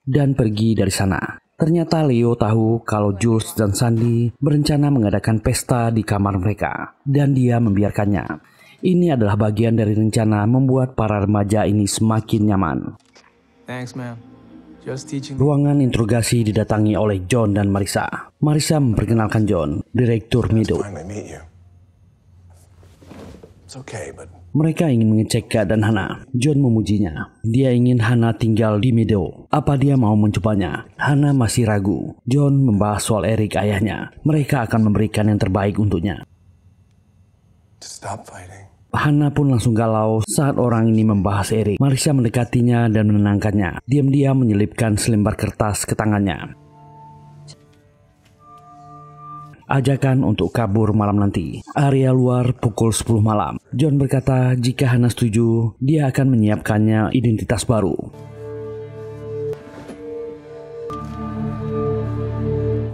Dan pergi dari sana. Ternyata Leo tahu kalau Jules dan Sandy berencana mengadakan pesta di kamar mereka. Dan dia membiarkannya. Ini adalah bagian dari rencana membuat para remaja ini semakin nyaman. Thanks, ma'am. Just teaching. Ruangan interogasi didatangi oleh John dan Marissa. Marissa memperkenalkan John, direktur Meadow. Finally meet you. It's okay, but Mereka ingin mengecek keadaan Hana. John memujinya. Dia ingin Hana tinggal di Meadow. Apa dia mau mencobanya? Hana masih ragu. John membahas soal Eric ayahnya. Mereka akan memberikan yang terbaik untuknya. stop fighting. Hana pun langsung galau saat orang ini membahas Eric. Marissa mendekatinya dan menenangkannya. Diam-diam menyelipkan selembar kertas ke tangannya. ajakan untuk kabur malam nanti. Area luar pukul 10 malam. John berkata jika Hana setuju, dia akan menyiapkannya identitas baru.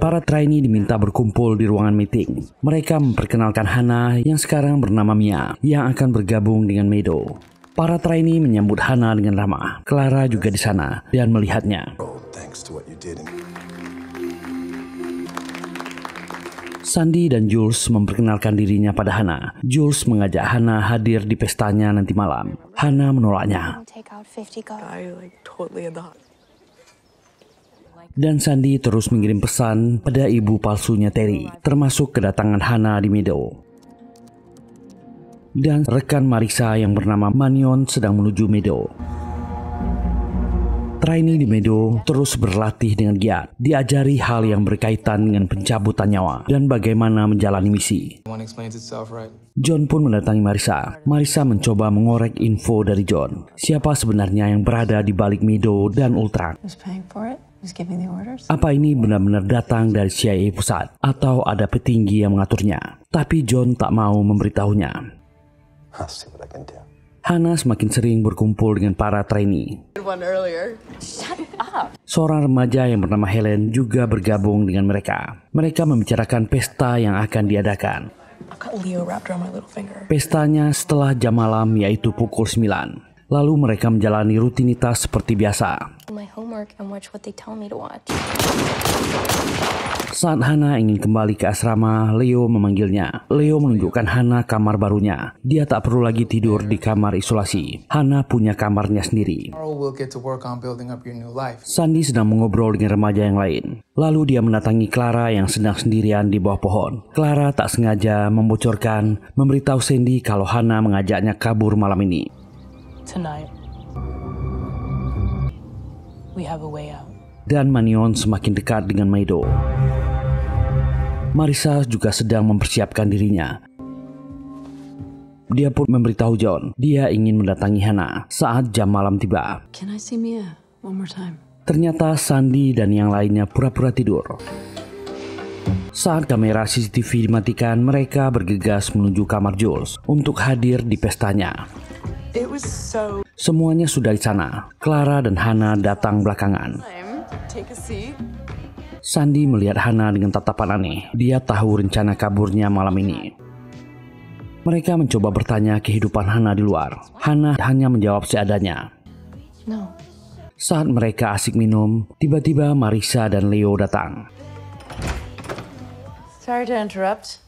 Para trainee diminta berkumpul di ruangan meeting. Mereka memperkenalkan Hana yang sekarang bernama Mia yang akan bergabung dengan Meadow. Para trainee menyambut Hana dengan ramah. Clara juga di sana dan melihatnya. Sandy dan Jules memperkenalkan dirinya pada Hana. Jules mengajak Hana hadir di pestanya nanti malam. Hana menolaknya. Dan Sandy terus mengirim pesan pada ibu palsunya Terry, termasuk kedatangan Hana di Meadow. Dan rekan Marissa yang bernama Manion sedang menuju Meadow. Trainee di Meadow terus berlatih dengan giat, diajari hal yang berkaitan dengan pencabutan nyawa dan bagaimana menjalani misi. John pun mendatangi Marissa. Marissa mencoba mengorek info dari John. Siapa sebenarnya yang berada di balik Meadow dan Ultrak? Apa ini benar-benar datang dari CIA pusat atau ada petinggi yang mengaturnya? Tapi John tak mau memberitahunya. Hana semakin sering berkumpul dengan para trainee. Seorang remaja yang bernama Helen juga bergabung dengan mereka. Mereka membicarakan pesta yang akan diadakan. Pestanya setelah jam malam, yaitu pukul 9. Lalu mereka menjalani rutinitas seperti biasa. Saat Hana ingin kembali ke asrama, Leo memanggilnya. Leo menunjukkan Hana kamar barunya. Dia tak perlu lagi tidur di kamar isolasi. Hana punya kamarnya sendiri. Sandy sedang mengobrol dengan remaja yang lain. Lalu dia mendatangi Clara yang sedang sendirian di bawah pohon. Clara tak sengaja memberitahu Sandy kalau Hana mengajaknya kabur malam ini. Tonight, we have a way out. Dan Manion semakin dekat dengan Meadow. Marissa juga sedang mempersiapkan dirinya. Dia pun memberitahu John, dia ingin mendatangi Hana saat jam malam tiba. Can I see Mia one more time? Ternyata Sandy dan yang lainnya pura-pura tidur. Saat kamera CCTV dimatikan, mereka bergegas menuju kamar Jules untuk hadir di pestanya. Semuanya sudah di sana. Clara dan Hana datang belakangan. Sandy melihat Hana dengan tatapan aneh. Dia tahu rencana kaburnya malam ini. Mereka mencoba bertanya kehidupan Hana di luar. Hana hanya menjawab seadanya. Saat mereka asik minum, tiba-tiba Marissa dan Leo datang. Sorry to interrupt.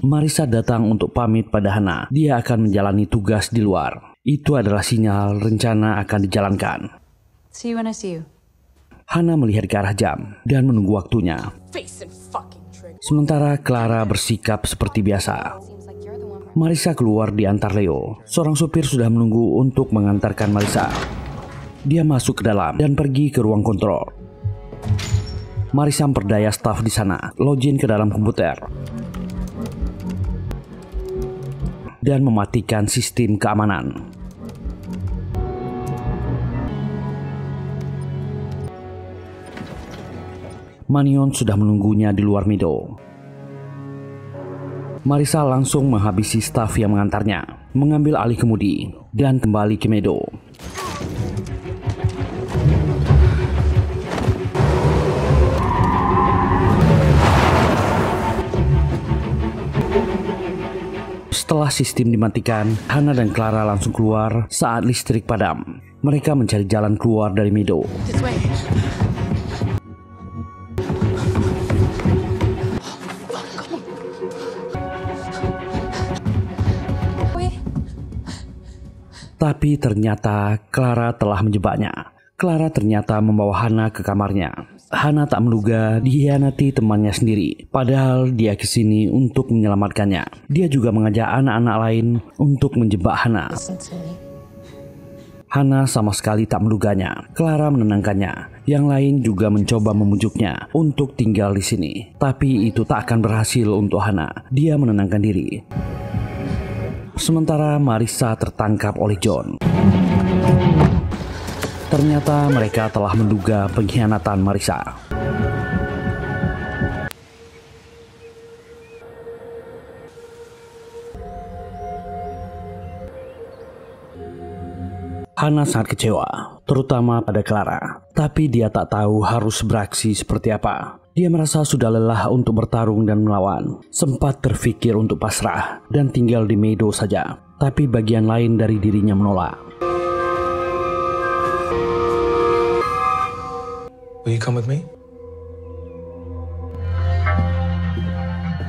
Marissa datang untuk pamit pada Hana. Dia akan menjalani tugas di luar. Itu adalah sinyal rencana akan dijalankan. See you when I see you. Hana melihat ke arah jam dan menunggu waktunya. Sementara Clara bersikap seperti biasa. Marissa keluar diantar Leo. Seorang supir sudah menunggu untuk mengantarkan Marissa. Dia masuk ke dalam dan pergi ke ruang kontrol. Marissa memperdaya staf di sana, login ke dalam komputer, dan mematikan sistem keamanan. Manion sudah menunggunya di luar Meadow. Marissa langsung menghabisi staf yang mengantarnya, mengambil alih kemudi, dan kembali ke Meadow. Setelah sistem dimatikan, Hana dan Clara langsung keluar saat listrik padam. Mereka mencari jalan keluar dari Meadow. Tapi ternyata Clara telah menjebaknya. Clara ternyata membawa Hana ke kamarnya. Hana tak menduga dikhianati temannya sendiri. Padahal dia kesini untuk menyelamatkannya. Dia juga mengajak anak-anak lain untuk menjebak Hana. Hana sama sekali tak menduganya. Clara menenangkannya. Yang lain juga mencoba memujuknya untuk tinggal di sini. Tapi itu tak akan berhasil untuk Hana. Dia menenangkan diri. Sementara Marissa tertangkap oleh John. Ternyata mereka telah menduga pengkhianatan Marissa. Hana sangat kecewa, terutama pada Clara. Tapi dia tak tahu harus beraksi seperti apa. Dia merasa sudah lelah untuk bertarung dan melawan. Sempat terfikir untuk pasrah dan tinggal di Meadow saja. Tapi bagian lain dari dirinya menolak. Will you come with me?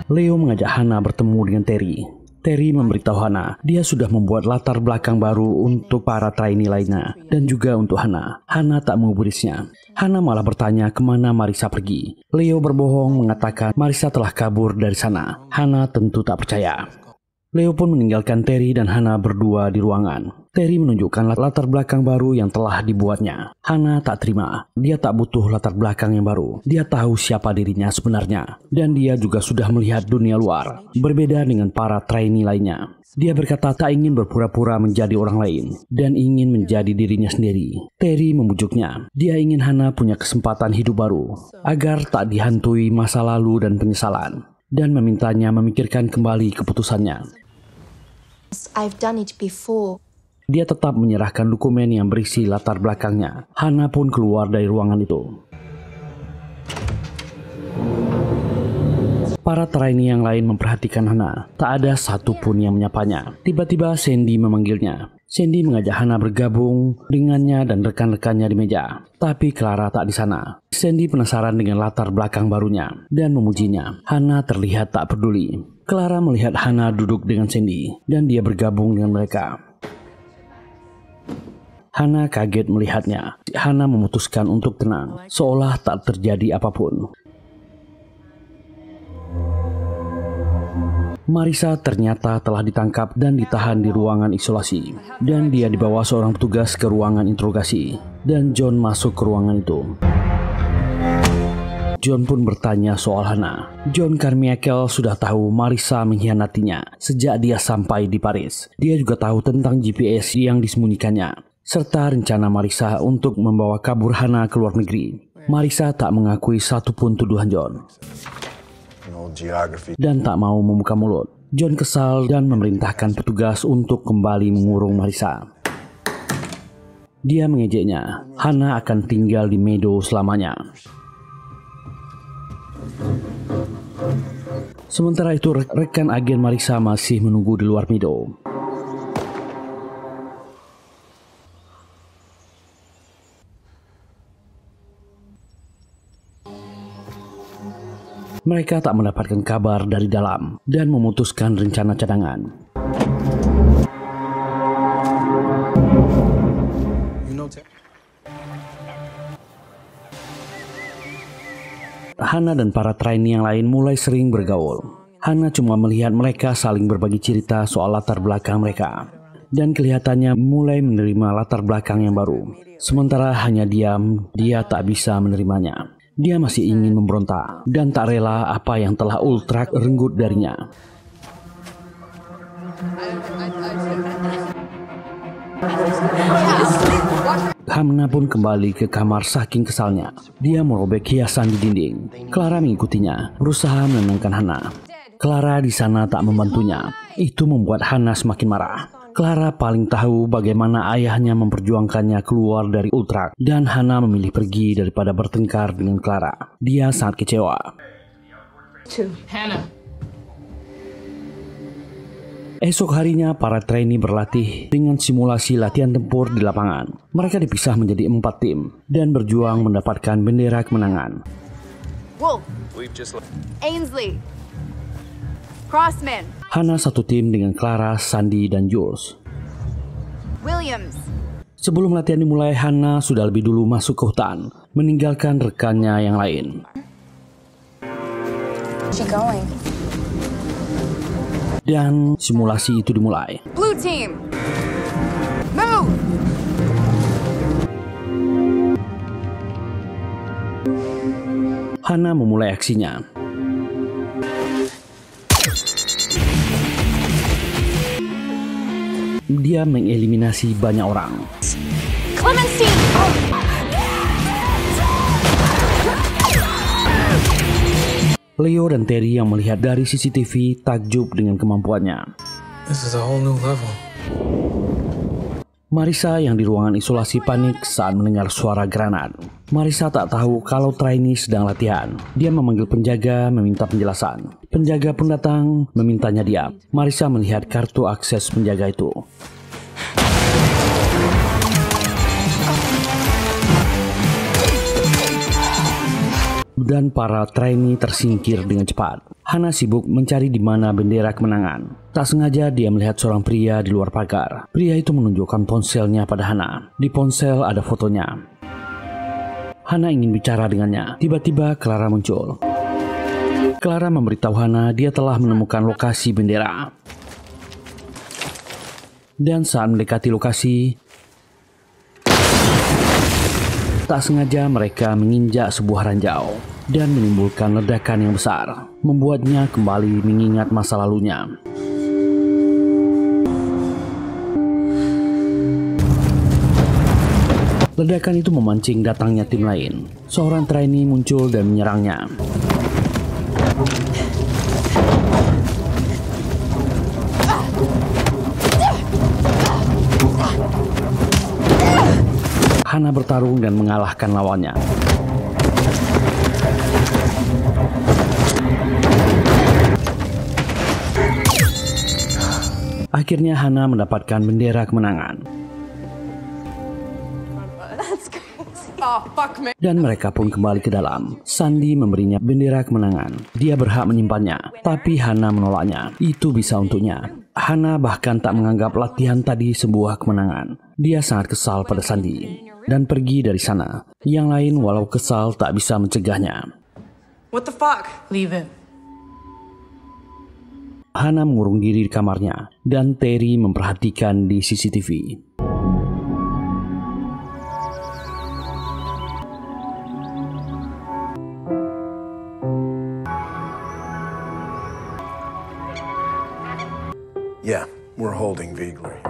Leo mengajak Hana bertemu dengan Terry. Terry memberitahu Hana dia sudah membuat latar belakang baru untuk para trainee lainnya dan juga untuk Hana. Hana tak mengubrisnya. Hana malah bertanya kemana Marissa pergi. Leo berbohong mengatakan Marissa telah kabur dari sana. Hana tentu tak percaya. Leo pun meninggalkan Terry dan Hana berdua di ruangan. Terry menunjukkan latar belakang baru yang telah dibuatnya. Hana tak terima. Dia tak butuh latar belakang yang baru. Dia tahu siapa dirinya sebenarnya. Dan dia juga sudah melihat dunia luar. Berbeda dengan para trainee lainnya. Dia berkata tak ingin berpura-pura menjadi orang lain. Dan ingin menjadi dirinya sendiri. Terry membujuknya. Dia ingin Hana punya kesempatan hidup baru. Agar tak dihantui masa lalu dan penyesalan. Dan memintanya memikirkan kembali keputusannya. I've done it before. Dia tetap menyerahkan dokumen yang berisi latar belakangnya. Hana pun keluar dari ruangan itu. Para trainee yang lain memperhatikan Hana. Tak ada satupun yang menyapanya. Tiba-tiba Sandy memanggilnya. Sandy mengajak Hana bergabung dengannya dan rekan-rekannya di meja. Tapi Clara tak di sana. Sandy penasaran dengan latar belakang barunya dan memujinya. Hana terlihat tak peduli. Clara melihat Hana duduk dengan Sandy dan dia bergabung dengan mereka. Hana kaget melihatnya. Hana memutuskan untuk tenang, seolah tak terjadi apapun. Marissa ternyata telah ditangkap dan ditahan di ruangan isolasi. Dan dia dibawa seorang petugas ke ruangan interogasi. Dan John masuk ke ruangan itu. John pun bertanya soal Hana. John Carmichael sudah tahu Marissa mengkhianatinya sejak dia sampai di Paris. Dia juga tahu tentang GPS yang disembunyikannya, serta rencana Marissa untuk membawa kabur Hana ke luar negeri. Marissa tak mengakui satupun tuduhan John. Dan tak mau membuka mulut. John kesal dan memerintahkan petugas untuk kembali mengurung Marissa. Dia mengejeknya. Hana akan tinggal di Meadow selamanya. Sementara itu rekan agen Marissa masih menunggu di luar Meadow. Mereka tak mendapatkan kabar dari dalam dan memutuskan rencana cadangan. Hana dan para trainee yang lain mulai sering bergaul. Hana cuma melihat mereka saling berbagi cerita soal latar belakang mereka. Dan kelihatannya mulai menerima latar belakang yang baru. Sementara hanya diam, dia tak bisa menerimanya. Dia masih ingin memberontak dan tak rela apa yang telah Ultrak renggut darinya. Hana pun kembali ke kamar saking kesalnya. Dia merobek hiasan di dinding. Clara mengikutinya, berusaha menenangkan Hana. Clara di sana tak membantunya. Itu membuat Hana semakin marah. Clara paling tahu bagaimana ayahnya memperjuangkannya keluar dari Ultrak dan Hana memilih pergi daripada bertengkar dengan Clara. Dia sangat kecewa. Hana. Esok harinya para trainee berlatih dengan simulasi latihan tempur di lapangan. Mereka dipisah menjadi 4 tim dan berjuang mendapatkan bendera kemenangan. Wolf. Ainsley. Crossman. Hana satu tim dengan Clara, Sandy, dan Jules. Williams. Sebelum latihan dimulai, Hana sudah lebih dulu masuk ke hutan, meninggalkan rekannya yang lain. Where's she going? Dan simulasi itu dimulai. Blue team. Move. Hana memulai aksinya. Dia mengeliminasi banyak orang. Clemency. Leo dan Terry yang melihat dari CCTV takjub dengan kemampuannya. This is a whole new level. Marissa yang di ruangan isolasi panik saat mendengar suara granat. Marissa tak tahu kalau trainee sedang latihan. Dia memanggil penjaga meminta penjelasan. Penjaga pun datang memintanya diam. Marissa melihat kartu akses penjaga itu. Dan para trainee tersingkir dengan cepat. Hana sibuk mencari di mana bendera kemenangan. Tak sengaja dia melihat seorang pria di luar pagar. Pria itu menunjukkan ponselnya pada Hana. Di ponsel ada fotonya. Hana ingin bicara dengannya. Tiba-tiba Clara muncul. Clara memberitahu Hana dia telah menemukan lokasi bendera. Dan saat mendekati lokasi, tak sengaja mereka menginjak sebuah ranjau dan menimbulkan ledakan yang besar, membuatnya kembali mengingat masa lalunya. Ledakan itu memancing datangnya tim lain. Seorang trainee muncul dan menyerangnya. Hana bertarung dan mengalahkan lawannya. Akhirnya Hana mendapatkan bendera kemenangan. Dan mereka pun kembali ke dalam. Sandy memberinya bendera kemenangan. Dia berhak menyimpannya, tapi Hana menolaknya. Itu bisa untuknya. Hana bahkan tak menganggap latihan tadi sebuah kemenangan. Dia sangat kesal pada Sandy dan pergi dari sana. Yang lain walau kesal tak bisa mencegahnya. What the fuck? Leave it. Hana mengurung diri di kamarnya dan Terry memperhatikan di CCTV. Yeah, we're holding Vigler.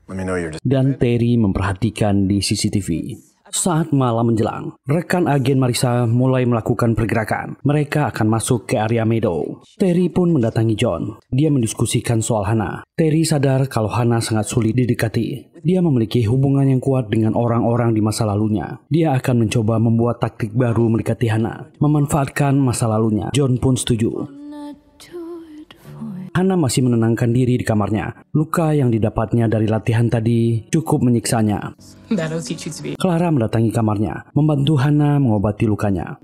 Let me know your decision. Dan Terry memperhatikan di CCTV. Saat malam menjelang, rekan agen Marissa mulai melakukan pergerakan. Mereka akan masuk ke area Meadow. Terry pun mendatangi John. Dia mendiskusikan soal Hana. Terry sadar kalau Hana sangat sulit didekati. Dia memiliki hubungan yang kuat dengan orang-orang di masa lalunya. Dia akan mencoba membuat taktik baru mendekati Hana, memanfaatkan masa lalunya. John pun setuju. Hana masih menenangkan diri di kamarnya. Luka yang didapatnya dari latihan tadi cukup menyiksanya. Clara mendatangi kamarnya, membantu Hana mengobati lukanya.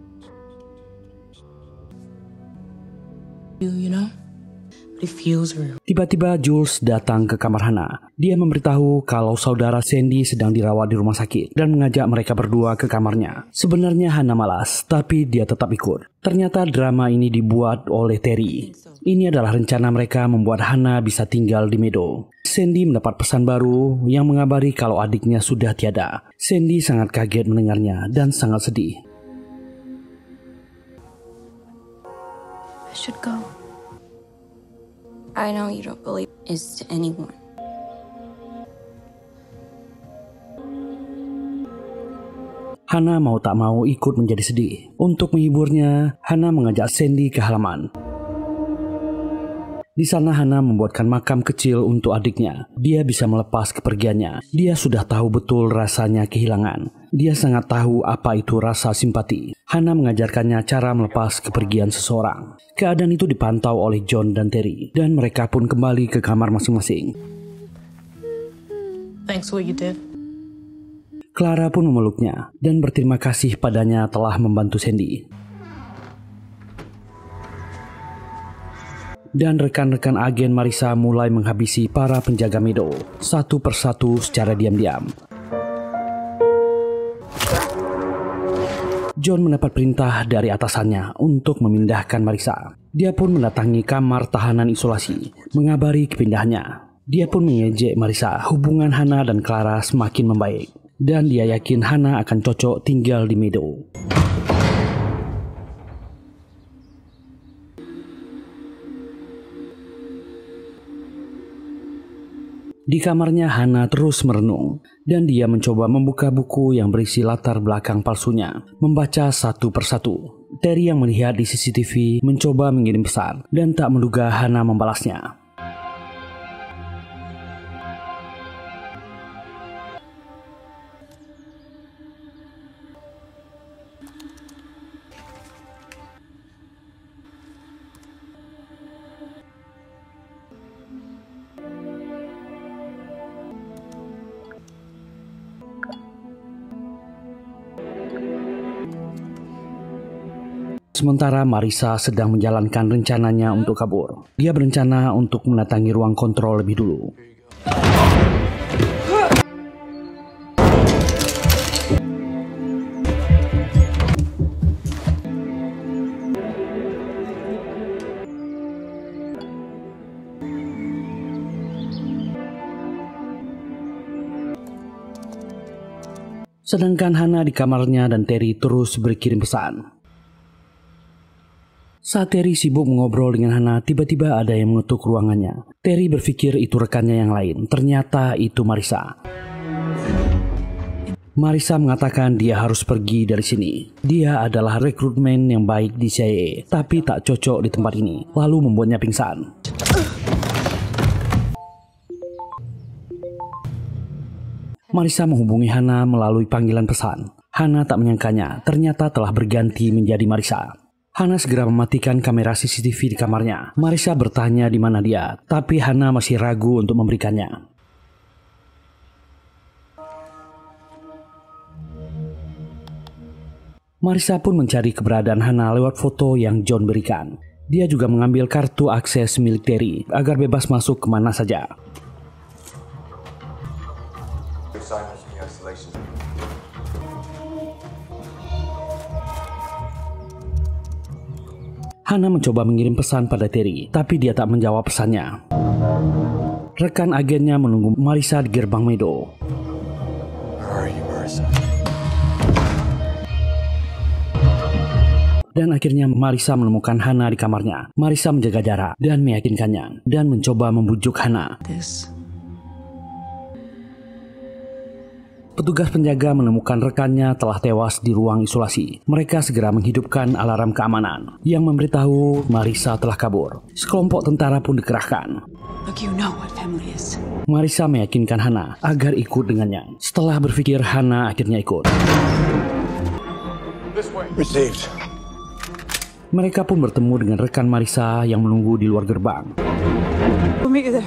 Tiba-tiba Jules datang ke kamar Hana. Dia memberitahu kalau saudara Sandy sedang dirawat di rumah sakit dan mengajak mereka berdua ke kamarnya. Sebenarnya Hana malas, tapi dia tetap ikut. Ternyata drama ini dibuat oleh Terry. Ini adalah rencana mereka membuat Hana bisa tinggal di Meadow. Sandy mendapat pesan baru yang mengabari kalau adiknya sudah tiada. Sandy sangat kaget mendengarnya dan sangat sedih. I should go. I know you don't believe this to anyone. Hana mau tak mau ikut menjadi sedih. Untuk menghiburnya, Hana mengajak Sandy ke halaman. Di sana Hana membuatkan makam kecil untuk adiknya. Dia bisa melepas kepergiannya. Dia sudah tahu betul rasanya kehilangan. Dia sangat tahu apa itu rasa simpati. Hana mengajarkannya cara melepas kepergian seseorang. Keadaan itu dipantau oleh John dan Terry. Dan mereka pun kembali ke kamar masing-masing. Thanks for what you did. Clara pun memeluknya dan berterima kasih padanya telah membantu Sandy. Dan rekan-rekan agen Marissa mulai menghabisi para penjaga Meadow satu persatu secara diam-diam. John mendapat perintah dari atasannya untuk memindahkan Marissa. Dia pun mendatangi kamar tahanan isolasi, mengabari kepindahannya. Dia pun mengejek Marissa. Hubungan Hana dan Clara semakin membaik. Dan dia yakin Hana akan cocok tinggal di Meadow. Di kamarnya Hana terus merenung dan dia mencoba membuka buku yang berisi latar belakang palsunya, membaca satu persatu. Terry yang melihat di CCTV mencoba mengirim pesan dan tak menduga Hana membalasnya. Sementara Marissa sedang menjalankan rencananya untuk kabur. Dia berencana untuk mendatangi ruang kontrol lebih dulu. Sedangkan Hannah di kamarnya dan Terry terus berkirim pesan. Saat Terry sibuk mengobrol dengan Hannah, tiba-tiba ada yang mengetuk ruangannya. Terry berpikir itu rekannya yang lain. Ternyata itu Marissa. Marissa mengatakan dia harus pergi dari sini. Dia adalah rekrutmen yang baik di CIA, tapi tak cocok di tempat ini, lalu membuatnya pingsan. Marissa menghubungi Hannah melalui panggilan pesan. Hannah tak menyangkanya, ternyata telah berganti menjadi Marissa. Hannah segera mematikan kamera CCTV di kamarnya. Marissa bertanya di mana dia, tapi Hannah masih ragu untuk memberikannya. Marissa pun mencari keberadaan Hannah lewat foto yang John berikan. Dia juga mengambil kartu akses milik Terry agar bebas masuk kemana saja. Hannah mencoba mengirim pesan pada Terry, tapi dia tak menjawab pesannya. Rekan agennya menunggu Marissa di gerbang Meadow. Dan akhirnya Marissa menemukan Hannah di kamarnya. Marissa menjaga jarak dan meyakinkannya dan mencoba membujuk Hannah. Petugas penjaga menemukan rekannya telah tewas di ruang isolasi. Mereka segera menghidupkan alarm keamanan yang memberitahu Marissa telah kabur. Sekelompok tentara pun dikerahkan. Look, you know what family is. Marissa meyakinkan Hannah agar ikut dengannya. Setelah berpikir, Hannah akhirnya ikut. Received. Mereka pun bertemu dengan rekan Marissa yang menunggu di luar gerbang. We'll meet you there.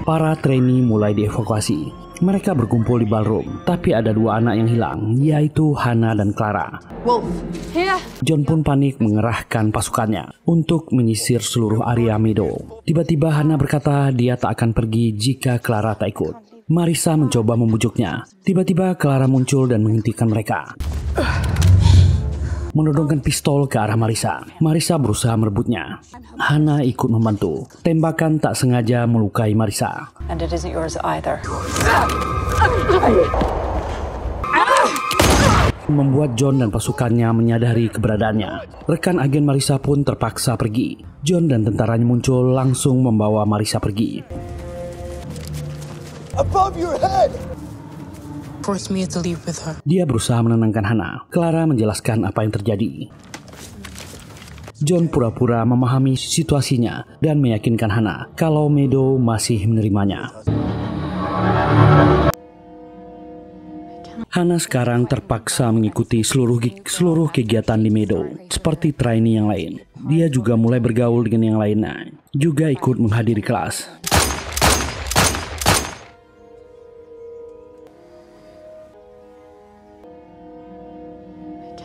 Para trainee mulai dievakuasi. Mereka berkumpul di ballroom, tapi ada dua anak yang hilang, yaitu Hannah dan Clara. Wolf, here. John pun panik mengerahkan pasukannya untuk menyisir seluruh area Meadow. Tiba-tiba Hannah berkata dia tak akan pergi jika Clara tak ikut. Marissa mencoba membujuknya. Tiba-tiba Clara muncul dan menghentikan mereka. Menodongkan pistol ke arah Marissa. Marissa berusaha merebutnya. Hannah ikut membantu. Tembakan tak sengaja melukai Marissa. And it isn't yours either. Membuat John dan pasukannya menyadari keberadaannya. Rekan agen Marissa pun terpaksa pergi. John dan tentaranya muncul langsung membawa Marissa pergi. Above your head! Forced me to leave with her. Dia berusaha menenangkan Hannah. Clara menjelaskan apa yang terjadi. John pura-pura memahami situasinya dan meyakinkan Hannah kalau Meadow masih menerimanya. Hannah sekarang terpaksa mengikuti seluruh kegiatan di Meadow, seperti trainee yang lain. Dia juga mulai bergaul dengan yang lainnya, juga ikut menghadiri kelas.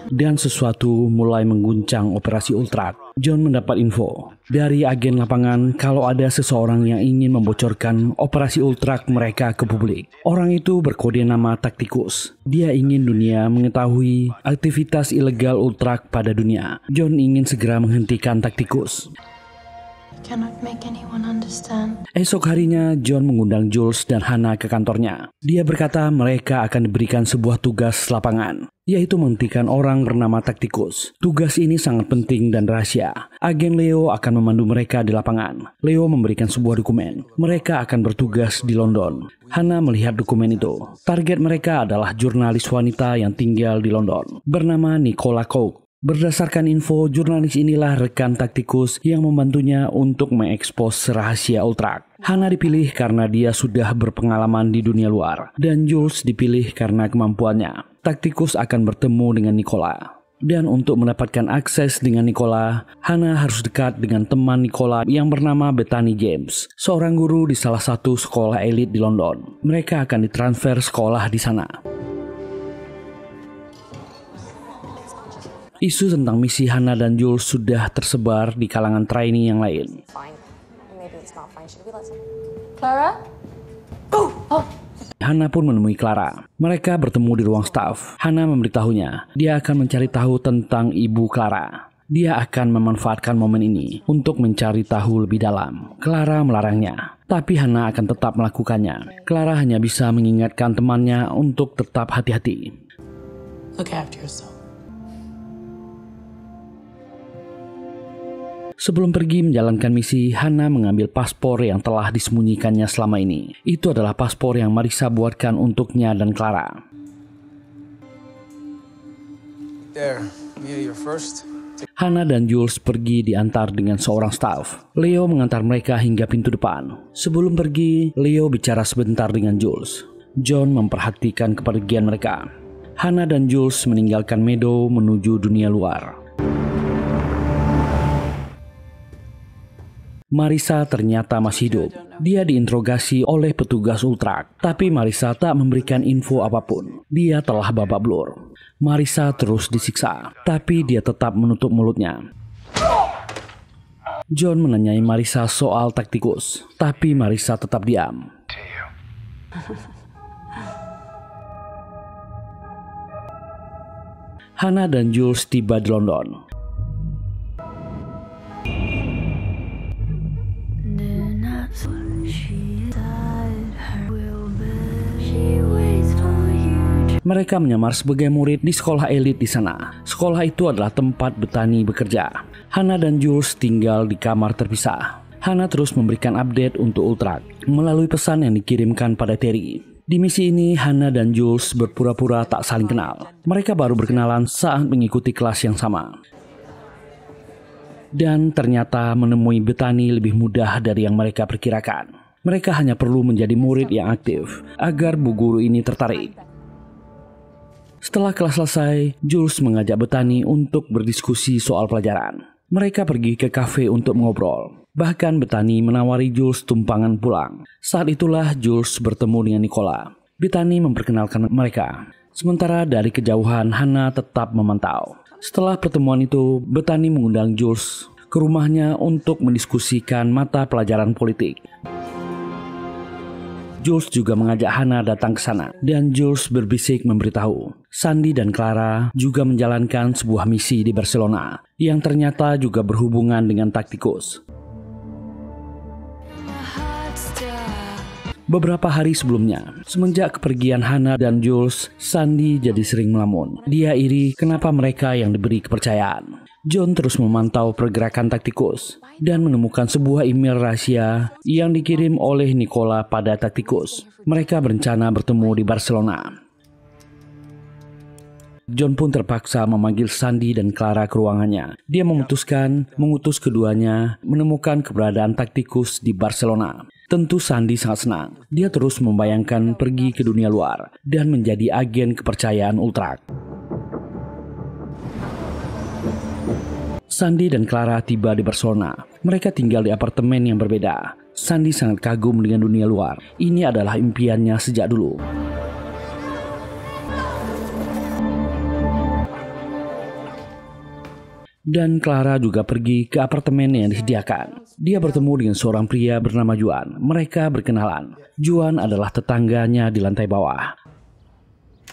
Dan sesuatu mulai mengguncang operasi Ultrak. John mendapat info dari agen lapangan kalau ada seseorang yang ingin membocorkan operasi Ultrak mereka ke publik. Orang itu berkode nama Tacticus. Dia ingin dunia mengetahui aktivitas ilegal Ultrak pada dunia. John ingin segera menghentikan Tacticus. Cannot make anyone understand. Esok harinya, John mengundang Jules dan Hannah ke kantornya. Dia berkata mereka akan diberikan sebuah tugas lapangan, yaitu menghentikan orang bernama Tacticus. Tugas ini sangat penting dan rahasia. Agen Leo akan memandu mereka di lapangan. Leo memberikan sebuah dokumen. Mereka akan bertugas di London. Hannah melihat dokumen itu. Target mereka adalah jurnalis wanita yang tinggal di London, bernama Nicola Coke. Berdasarkan info, jurnalis inilah rekan Tacticus yang membantunya untuk mengekspos rahasia Ultrak. Hannah dipilih karena dia sudah berpengalaman di dunia luar, dan Jules dipilih karena kemampuannya. Tacticus akan bertemu dengan Nicola. Dan untuk mendapatkan akses dengan Nicola, Hannah harus dekat dengan teman Nicola yang bernama Bethany James, seorang guru di salah satu sekolah elit di London. Mereka akan ditransfer sekolah di sana. Isu tentang misi Hannah dan Jules sudah tersebar di kalangan trainee yang lain. Clara? Hannah pun menemui Clara. Mereka bertemu di ruang staf. Hannah memberitahunya dia akan mencari tahu tentang ibu Clara. Dia akan memanfaatkan momen ini untuk mencari tahu lebih dalam. Clara melarangnya, tapi Hannah akan tetap melakukannya. Clara hanya bisa mengingatkan temannya untuk tetap hati-hati. Look after yourself. Sebelum pergi menjalankan misi, Hannah mengambil paspor yang telah disembunyikannya selama ini. Itu adalah paspor yang Marissa buatkan untuknya dan Clara. There, Mia, you're first. Hannah dan Jules pergi diantar dengan seorang staf. Leo mengantar mereka hingga pintu depan. Sebelum pergi, Leo bicara sebentar dengan Jules. John memperhatikan kepergian mereka. Hannah dan Jules meninggalkan Meadow menuju dunia luar. Marissa ternyata masih hidup. Dia diinterogasi oleh petugas Ultrak, tapi Marissa tak memberikan info apapun. Dia telah babak belur. Marissa terus disiksa, tapi dia tetap menutup mulutnya. John menanyai Marissa soal taktikus, tapi Marissa tetap diam. Hannah dan Jules tiba di London. Mereka menyamar sebagai murid di sekolah elit di sana. Sekolah itu adalah tempat Bethany bekerja. Hannah dan Jules tinggal di kamar terpisah. Hannah terus memberikan update untuk Ultrak melalui pesan yang dikirimkan pada Terry. Di misi ini, Hannah dan Jules berpura-pura tak saling kenal. Mereka baru berkenalan saat mengikuti kelas yang sama. Dan ternyata menemui Bethany lebih mudah dari yang mereka perkirakan. Mereka hanya perlu menjadi murid yang aktif agar bu guru ini tertarik. Setelah kelas selesai, Jules mengajak Bethany untuk berdiskusi soal pelajaran. Mereka pergi ke kafe untuk mengobrol. Bahkan Bethany menawari Jules tumpangan pulang. Saat itulah Jules bertemu dengan Nicola. Bethany memperkenalkan mereka. Sementara dari kejauhan, Hannah tetap memantau. Setelah pertemuan itu, Bethany mengundang Jules ke rumahnya untuk mendiskusikan mata pelajaran politik. Jules juga mengajak Hannah datang ke sana, dan Jules berbisik memberitahu Sandy dan Clara juga menjalankan sebuah misi di Barcelona yang ternyata juga berhubungan dengan taktikus. Beberapa hari sebelumnya, semenjak kepergian Hannah dan Jules, Sandy jadi sering melamun. Dia iri kenapa mereka yang diberi kepercayaan. John terus memantau pergerakan taktikus dan menemukan sebuah email rahasia yang dikirim oleh Nicola pada taktikus. Mereka berencana bertemu di Barcelona. John pun terpaksa memanggil Sandy dan Clara ke ruangannya. Dia memutuskan mengutus keduanya menemukan keberadaan taktikus di Barcelona. Tentu Sandy sangat senang. Dia terus membayangkan pergi ke dunia luar dan menjadi agen kepercayaan Ultrak. Sandy dan Clara tiba di Barcelona. Mereka tinggal di apartemen yang berbeda. Sandy sangat kagum dengan dunia luar. Ini adalah impiannya sejak dulu. Dan Clara juga pergi ke apartemen yang disediakan. Dia bertemu dengan seorang pria bernama Juan. Mereka berkenalan. Juan adalah tetangganya di lantai bawah.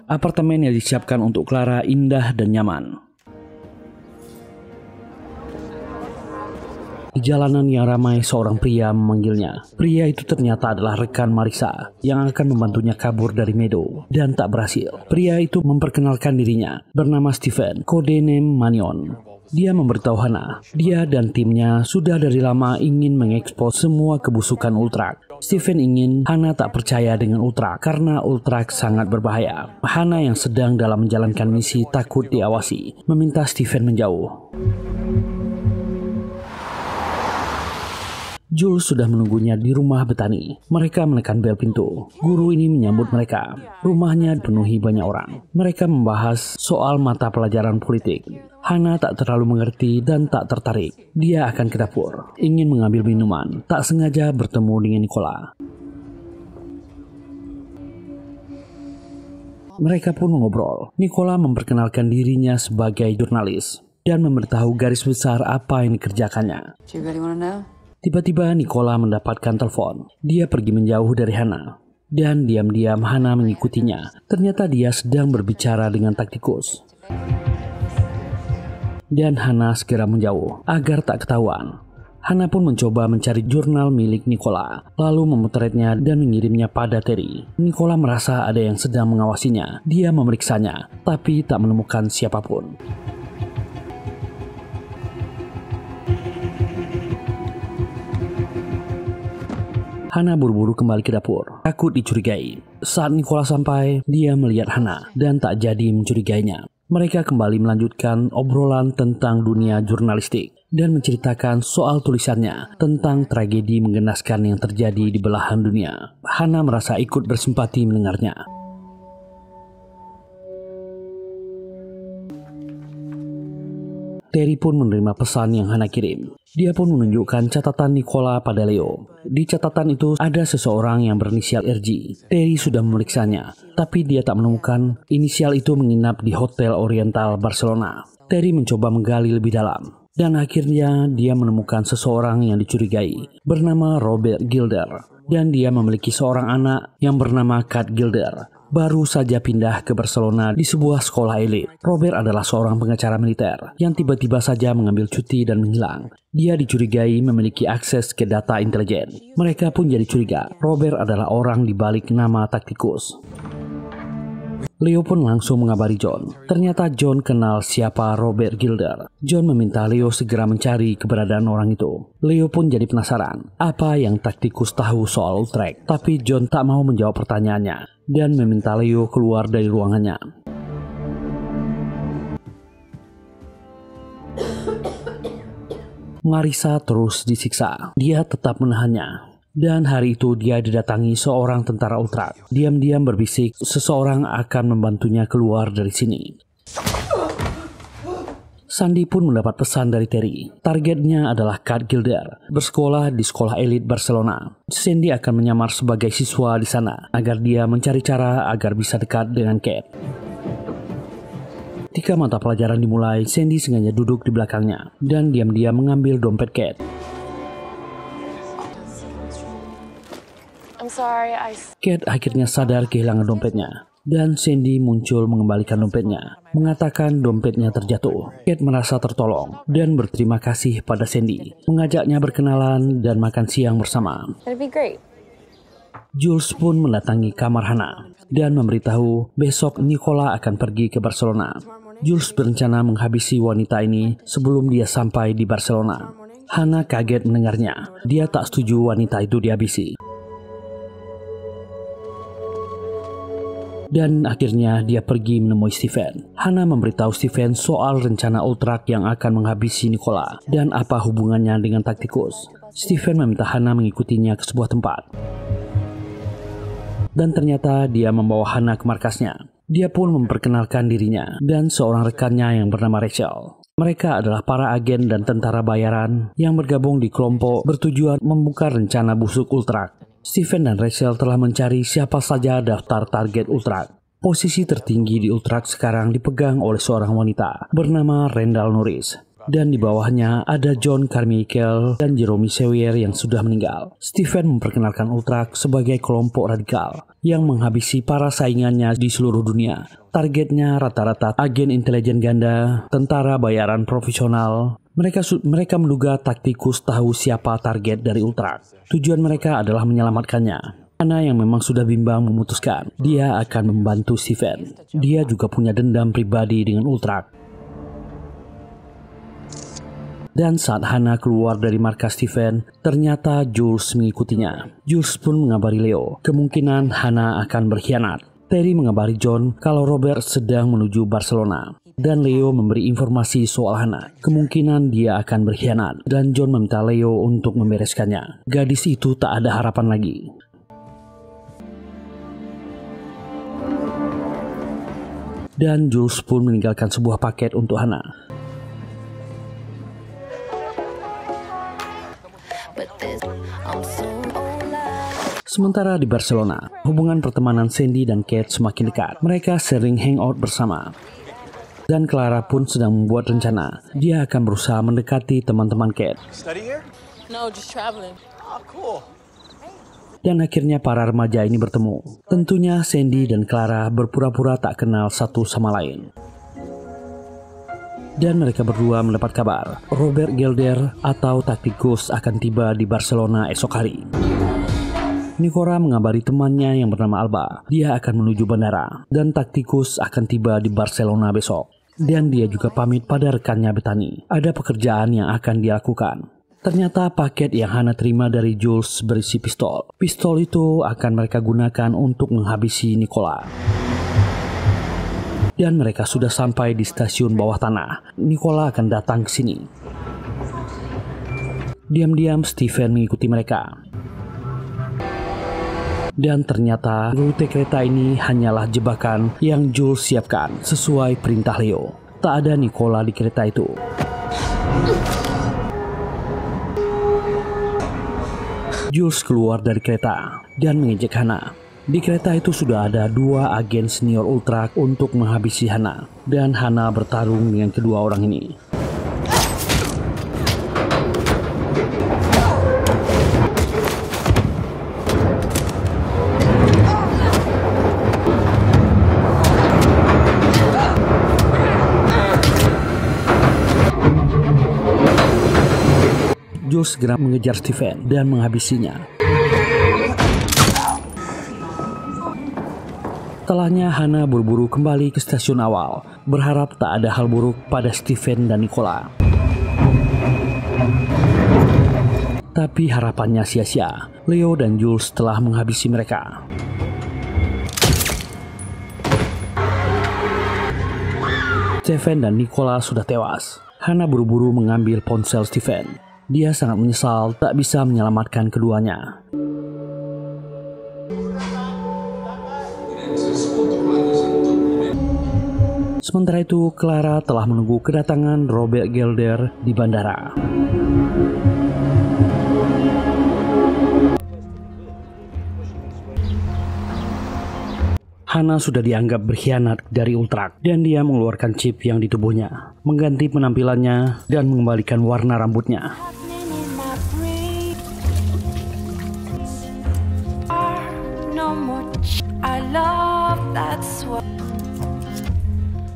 Apartemen yang disiapkan untuk Clara indah dan nyaman. Di jalanan yang ramai, seorang pria memanggilnya. Pria itu ternyata adalah rekan Marissa yang akan membantunya kabur dari Meadow dan tak berhasil. Pria itu memperkenalkan dirinya bernama Stephen, codename Manion. Dia memberitahu Hannah, dia dan timnya sudah dari lama ingin mengekspos semua kebusukan Ultrak. Stephen ingin Hannah tak percaya dengan Ultrak karena Ultrak sangat berbahaya. Hannah yang sedang dalam menjalankan misi takut diawasi, meminta Stephen menjauh. Jules sudah menunggunya di rumah Bethany. Mereka menekan bel pintu. Guru ini menyambut mereka. Rumahnya dipenuhi banyak orang. Mereka membahas soal mata pelajaran politik. Hannah tak terlalu mengerti dan tak tertarik. Dia akan ke dapur, ingin mengambil minuman. Tak sengaja bertemu dengan Nicola. Mereka pun mengobrol. Nicola memperkenalkan dirinya sebagai jurnalis dan memberitahu garis besar apa yang dikerjakannya. Do you really want to know? Tiba-tiba Nicola mendapatkan telepon. Dia pergi menjauh dari Hannah. Dan diam-diam Hannah mengikutinya. Ternyata dia sedang berbicara dengan taktikus. Dan Hannah segera menjauh agar tak ketahuan. Hannah pun mencoba mencari jurnal milik Nicola, lalu memotretnya dan mengirimnya pada Terry. Nicola merasa ada yang sedang mengawasinya. Dia memeriksanya, tapi tak menemukan siapapun. Hannah buru-buru kembali ke dapur, takut dicurigai. Saat Nicola sampai, dia melihat Hannah dan tak jadi mencurigainya. Mereka kembali melanjutkan obrolan tentang dunia jurnalistik dan menceritakan soal tulisannya tentang tragedi menggenaskan yang terjadi di belahan dunia. Hannah merasa ikut bersimpati mendengarnya. Terry pun menerima pesan yang Hannah kirim. Dia pun menunjukkan catatan Nicola pada Leo. Di catatan itu ada seseorang yang berinisial RG. Terry sudah memeriksanya, tapi dia tak menemukan inisial itu menginap di Hotel Oriental Barcelona. Terry mencoba menggali lebih dalam, dan akhirnya dia menemukan seseorang yang dicurigai, bernama Robert Gilder. Dan dia memiliki seorang anak yang bernama Kat Gilder. Baru saja pindah ke Barcelona di sebuah sekolah elit. Robert adalah seorang pengacara militer yang tiba-tiba saja mengambil cuti dan menghilang. Dia dicurigai memiliki akses ke data intelijen. Mereka pun jadi curiga. Robert adalah orang di balik nama taktikus. Leo pun langsung mengabari John. Ternyata John kenal siapa Robert Gilder. John meminta Leo segera mencari keberadaan orang itu. Leo pun jadi penasaran apa yang taktikus tahu soal Utrecht. Tapi John tak mau menjawab pertanyaannya dan meminta Leo keluar dari ruangannya. Marissa terus disiksa. Dia tetap menahannya. Dan hari itu dia didatangi seorang tentara Utrecht. Diam-diam berbisik seseorang akan membantunya keluar dari sini. Sandy pun mendapat pesan dari Terry. Targetnya adalah Kat Gilder, bersekolah di sekolah elit Barcelona. Sandy akan menyamar sebagai siswa di sana agar dia mencari cara agar bisa dekat dengan Kat. Ketika mata pelajaran dimulai, Sandy sengaja duduk di belakangnya dan diam-diam mengambil dompet Kat. Kat akhirnya sadar kehilangan dompetnya. Dan Sandy muncul mengembalikan dompetnya, mengatakan dompetnya terjatuh. Kat merasa tertolong dan berterima kasih pada Sandy, mengajaknya berkenalan dan makan siang bersama. Jules pun mendatangi kamar Hannah dan memberitahu besok Nicola akan pergi ke Barcelona. Jules berencana menghabisi wanita ini sebelum dia sampai di Barcelona. Hannah kaget mendengarnya. Dia tak setuju wanita itu dihabisi. Dan akhirnya dia pergi menemui Stephen. Hannah memberitahu Stephen soal rencana Utrecht yang akan menghabisi Nicola dan apa hubungannya dengan taktikus. Stephen meminta Hannah mengikutinya ke sebuah tempat. Dan ternyata dia membawa Hannah ke markasnya. Dia pun memperkenalkan dirinya dan seorang rekannya yang bernama Rachel. Mereka adalah para agen dan tentara bayaran yang bergabung di kelompok bertujuan membuka rencana busuk Utrecht. Stephen dan Rachel telah mencari siapa saja daftar target Utrecht. Posisi tertinggi di Utrecht sekarang dipegang oleh seorang wanita bernama Randall Norris. Dan di bawahnya ada John Carmichael dan Jerome Sawyer yang sudah meninggal. Stephen memperkenalkan Utrecht sebagai kelompok radikal yang menghabisi para saingannya di seluruh dunia. Targetnya rata-rata agen intelijen ganda, tentara bayaran profesional. Mereka menduga taktikus tahu siapa target dari Utrecht. Tujuan mereka adalah menyelamatkannya. Hannah yang memang sudah bimbang memutuskan dia akan membantu Stephen. Dia juga punya dendam pribadi dengan Utrecht. Dan saat Hannah keluar dari markas Stephen, ternyata Jules mengikutinya. Jules pun mengabari Leo, kemungkinan Hannah akan berkhianat. Terry mengabari John kalau Robert sedang menuju Barcelona. Dan Leo memberi informasi soal Hannah. Kemungkinan dia akan berkhianat. Dan John meminta Leo untuk membereskannya. Gadis itu tak ada harapan lagi. Dan Jules pun meninggalkan sebuah paket untuk Hannah. Sementara di Barcelona, hubungan pertemanan Sandy dan Kate semakin dekat. Mereka sering hangout bersama. Dan Clara pun sedang membuat rencana. Dia akan berusaha mendekati teman-teman Kate. Study here? No, just traveling. Oh, cool. Dan akhirnya para remaja ini bertemu. Tentunya Sandy dan Clara berpura-pura tak kenal satu sama lain. Dan mereka berdua mendapat kabar Robert Gelder atau Tacticus akan tiba di Barcelona esok hari. Nicola mengabari temannya yang bernama Alba. Dia akan menuju bandara dan Tacticus akan tiba di Barcelona besok. Dan dia juga pamit pada rekannya Bethany. Ada pekerjaan yang akan dia lakukan. Ternyata paket yang Hannah terima dari Jules berisi pistol. Pistol itu akan mereka gunakan untuk menghabisi Nicola. Dan mereka sudah sampai di stasiun bawah tanah. Nicola akan datang ke sini. Diam-diam Stephen mengikuti mereka. Dan ternyata rute kereta ini hanyalah jebakan yang Jules siapkan sesuai perintah Leo. Tak ada Nicola di kereta itu. Jules keluar dari kereta dan mengejek Hannah. Di kereta itu sudah ada 2 agen senior Ultra untuk menghabisi Hannah. Dan Hannah bertarung dengan kedua orang ini. Jules segera mengejar Stephen dan menghabisinya. Setelahnya Hannah buru-buru kembali ke stasiun awal, berharap tak ada hal buruk pada Stephen dan Nicola. Tapi harapannya sia-sia. Leo dan Jules telah menghabisi mereka. Stephen dan Nicola sudah tewas. Hannah buru-buru mengambil ponsel Stephen. Dia sangat menyesal tak bisa menyelamatkan keduanya. Sementara itu, Clara telah menunggu kedatangan Robert Gelder di bandara. Hannah sudah dianggap berkhianat dari Ultrak dan dia mengeluarkan chip yang di tubuhnya, mengganti penampilannya dan mengembalikan warna rambutnya.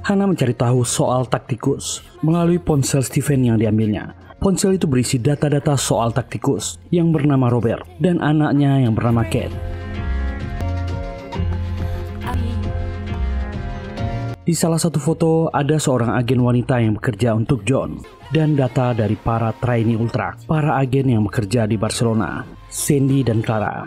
Hannah mencari tahu soal Tacticus melalui ponsel Stephen yang diambilnya. Ponsel itu berisi data-data soal Tacticus yang bernama Robert dan anaknya yang bernama Kate. Di salah satu foto ada seorang agen wanita yang bekerja untuk John dan data dari para trainee Ultra, para agen yang bekerja di Barcelona, Sandy dan Clara.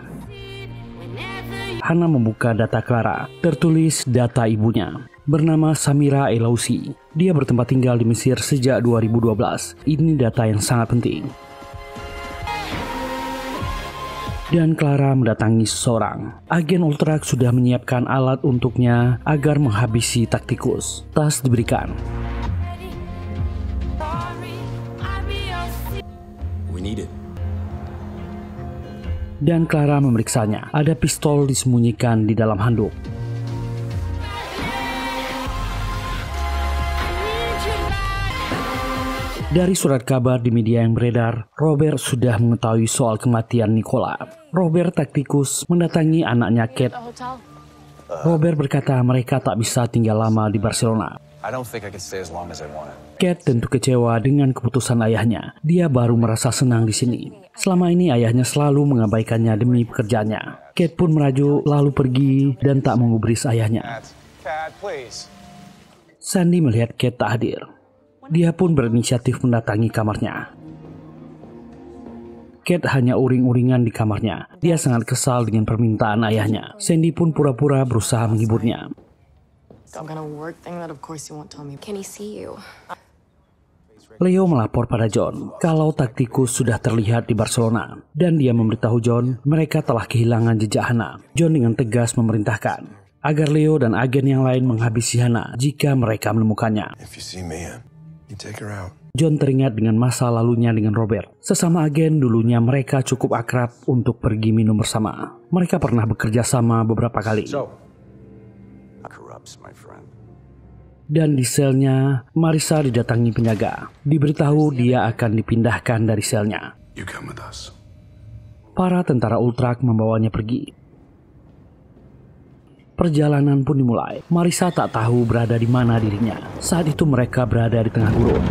Hannah membuka data Clara, tertulis data ibunya, bernama Samira Elausi. Dia bertempat tinggal di Mesir sejak 2012. Ini data yang sangat penting. Dan Clara mendatangi seseorang. Agen Ultrak sudah menyiapkan alat untuknya agar menghabisi Tacticus. Tas diberikan. We need it. Dan Clara memeriksanya. Ada pistol disembunyikan di dalam handuk. Dari surat kabar di media yang beredar, Robert sudah mengetahui soal kematian Nicola. Robert Tacticus mendatangi anaknya Kate. Robert berkata mereka tak bisa tinggal lama di Barcelona. Kate tentu kecewa dengan keputusan ayahnya. Dia baru merasa senang di sini. Selama ini ayahnya selalu mengabaikannya demi pekerjaannya. Kate pun meraju lalu pergi dan tak mengubris ayahnya. Sandy melihat Kate tak hadir. Dia pun berinisiatif mendatangi kamarnya. Kate hanya uring-uringan di kamarnya. Dia sangat kesal dengan permintaan ayahnya. Sandy pun pura-pura berusaha menghiburnya. Leo melapor pada John kalau Tacticus sudah terlihat di Barcelona. Dan dia memberitahu John mereka telah kehilangan jejak Hannah. John dengan tegas memerintahkan agar Leo dan agen yang lain menghabisi Hannah jika mereka menemukannya. If you see Mia, you take her out. John teringat dengan masa lalunya dengan Robert. Sesama agen, dulunya mereka cukup akrab untuk pergi minum bersama. Mereka pernah bekerja sama beberapa kali. Dan di selnya, Marisa didatangi penjaga. Diberitahu dia akan dipindahkan dari selnya. Para tentara Ultrak membawanya pergi. Perjalanan pun dimulai. Marisa tak tahu berada di mana dirinya. Saat itu mereka berada di tengah gurun.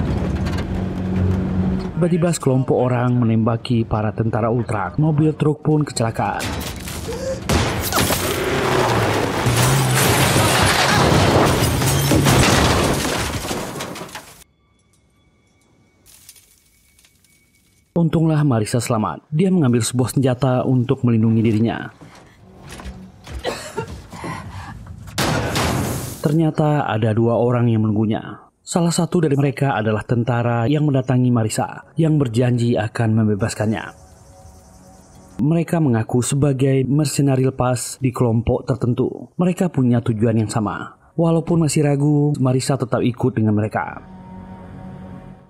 Tiba-tiba sekelompok orang menembaki para tentara Ultrak. Mobil truk pun kecelakaan. Untunglah Marisa selamat. Dia mengambil sebuah senjata untuk melindungi dirinya. Ternyata ada 2 orang yang menunggunya. Salah satu dari mereka adalah tentara yang mendatangi Marisa, yang berjanji akan membebaskannya. Mereka mengaku sebagai mercenari lepas di kelompok tertentu. Mereka punya tujuan yang sama. Walaupun masih ragu, Marisa tetap ikut dengan mereka.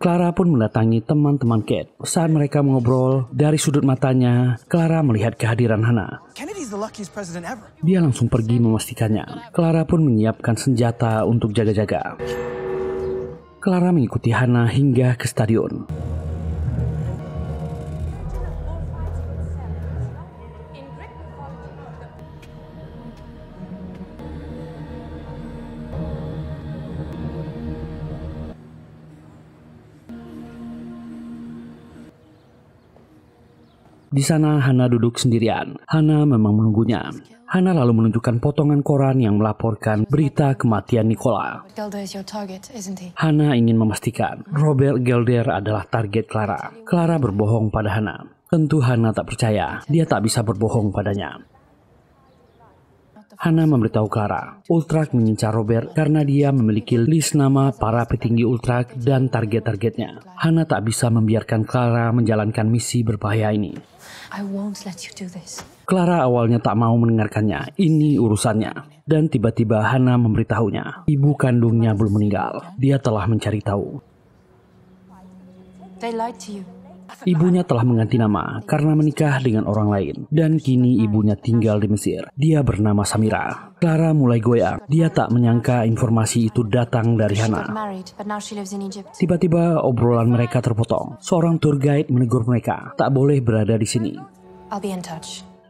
Clara pun mendatangi teman-teman Kate. Saat mereka mengobrol, dari sudut matanya, Clara melihat kehadiran Hannah. Dia langsung pergi memastikannya. Clara pun menyiapkan senjata untuk jaga-jaga. Clara mengikuti Hannah hingga ke stadion. Di sana Hannah duduk sendirian. Hannah memang menunggunya. Hannah lalu menunjukkan potongan koran yang melaporkan berita kematian Nicola. Hannah ingin memastikan Robert Gelder adalah target Clara. Clara berbohong pada Hannah. Tentu Hannah tak percaya. Dia tak bisa berbohong padanya. Hannah memberitahu Clara, Ultrak mengincar Robert karena dia memiliki list nama para petinggi Ultrak dan target-targetnya. Hannah tak bisa membiarkan Clara menjalankan misi berbahaya ini. Clara awalnya tak mau mendengarkannya, ini urusannya. Dan tiba-tiba Hannah memberitahunya, ibu kandungnya belum meninggal. Dia telah mencari tahu. Ibunya telah mengganti nama karena menikah dengan orang lain. Dan kini ibunya tinggal di Mesir. Dia bernama Samira. Clara mulai goyang. Dia tak menyangka informasi itu datang dari Hannah. Tiba-tiba obrolan mereka terpotong. Seorang tour guide menegur mereka. Tak boleh berada di sini.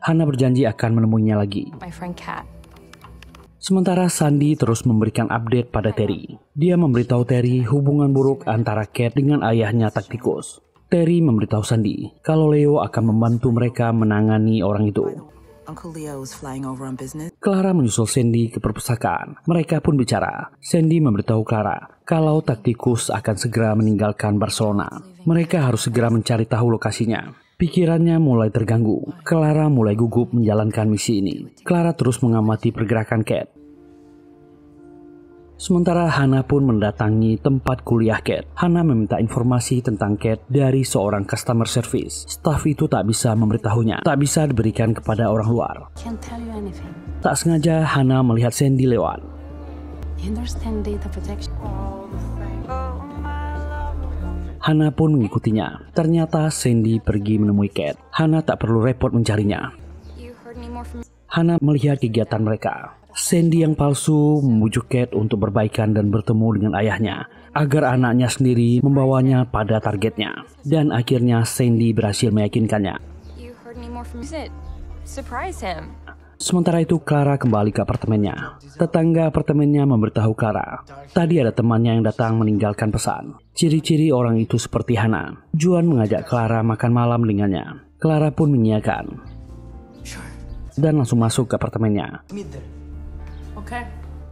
Hannah berjanji akan menemuinya lagi. Sementara Sandy terus memberikan update pada Terry. Dia memberitahu Terry hubungan buruk antara Kate dengan ayahnya Tacticus. Terry memberitahu Sandy kalau Leo akan membantu mereka menangani orang itu. Clara menyusul Sandy ke perpustakaan. Mereka pun bicara. Sandy memberitahu Clara kalau Tacticus akan segera meninggalkan Barcelona. Mereka harus segera mencari tahu lokasinya. Pikirannya mulai terganggu. Clara mulai gugup menjalankan misi ini. Clara terus mengamati pergerakan Kate. Sementara Hannah pun mendatangi tempat kuliah Kate. Hannah meminta informasi tentang Kate dari seorang customer service. Staf itu tak bisa memberitahunya, tak bisa diberikan kepada orang luar. Tak sengaja Hannah melihat Sandy lewat. Hannah pun mengikutinya. Ternyata Sandy pergi menemui Kate. Hannah tak perlu repot mencarinya. Hannah melihat kegiatan mereka. Sandy yang palsu membujuk Kate untuk berbaikan dan bertemu dengan ayahnya agar anaknya sendiri membawanya pada targetnya. Dan akhirnya Sandy berhasil meyakinkannya. Sementara itu Clara kembali ke apartemennya. Tetangga apartemennya memberitahu Clara, tadi ada temannya yang datang meninggalkan pesan. Ciri-ciri orang itu seperti Hannah. Juan mengajak Clara makan malam dengannya. Clara pun mengiyakan dan langsung masuk ke apartemennya.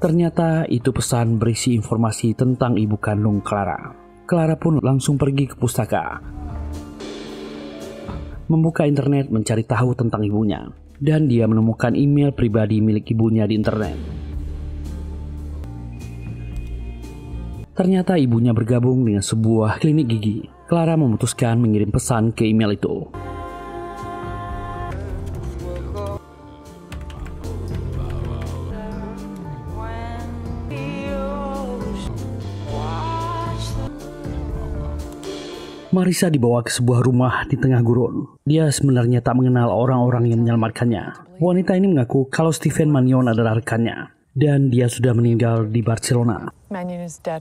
Ternyata itu pesan berisi informasi tentang ibu kandung Clara. Clara pun langsung pergi ke pustaka, membuka internet mencari tahu tentang ibunya. Dan dia menemukan email pribadi milik ibunya di internet. Ternyata ibunya bergabung dengan sebuah klinik gigi. Clara memutuskan mengirim pesan ke email itu. Marissa dibawa ke sebuah rumah di tengah gurun. Dia sebenarnya tak mengenal orang-orang yang menyelamatkannya. Wanita ini mengaku kalau Stephen Mannion adalah rekannya dan dia sudah meninggal di Barcelona. Mannion is dead.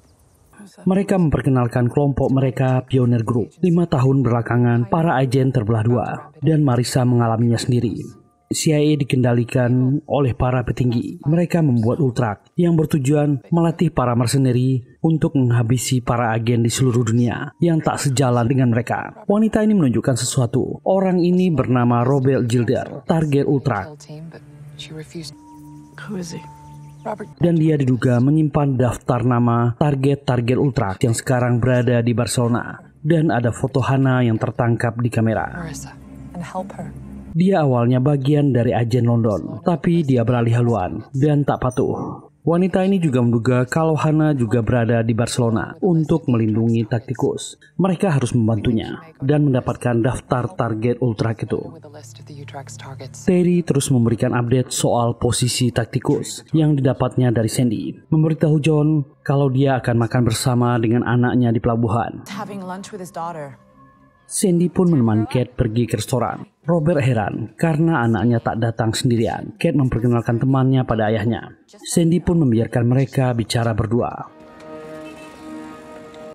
Mereka memperkenalkan kelompok mereka Pioneer Group. 5 tahun belakangan, para agen terbelah dua dan Marissa mengalaminya sendiri. CIA dikendalikan oleh para petinggi. Mereka membuat Ultrak yang bertujuan melatih para mercenary untuk menghabisi para agen di seluruh dunia yang tak sejalan dengan mereka. Wanita ini menunjukkan sesuatu. Orang ini bernama Robert Gilder, target Ultrak. Dan dia diduga menyimpan daftar nama target-target Ultrak yang sekarang berada di Barcelona. Dan ada foto Hannah yang tertangkap di kamera. Dia awalnya bagian dari agen London, tapi dia beralih haluan dan tak patuh. Wanita ini juga menduga kalau Hannah juga berada di Barcelona untuk melindungi Tacticus. Mereka harus membantunya dan mendapatkan daftar target Ultrak itu. Terry terus memberikan update soal posisi Tacticus yang didapatnya dari Sandy. Memberitahu John kalau dia akan makan bersama dengan anaknya di pelabuhan. Sandy pun menemani Kate pergi ke restoran. Robert heran karena anaknya tak datang sendirian. Kate memperkenalkan temannya pada ayahnya. Sandy pun membiarkan mereka bicara berdua.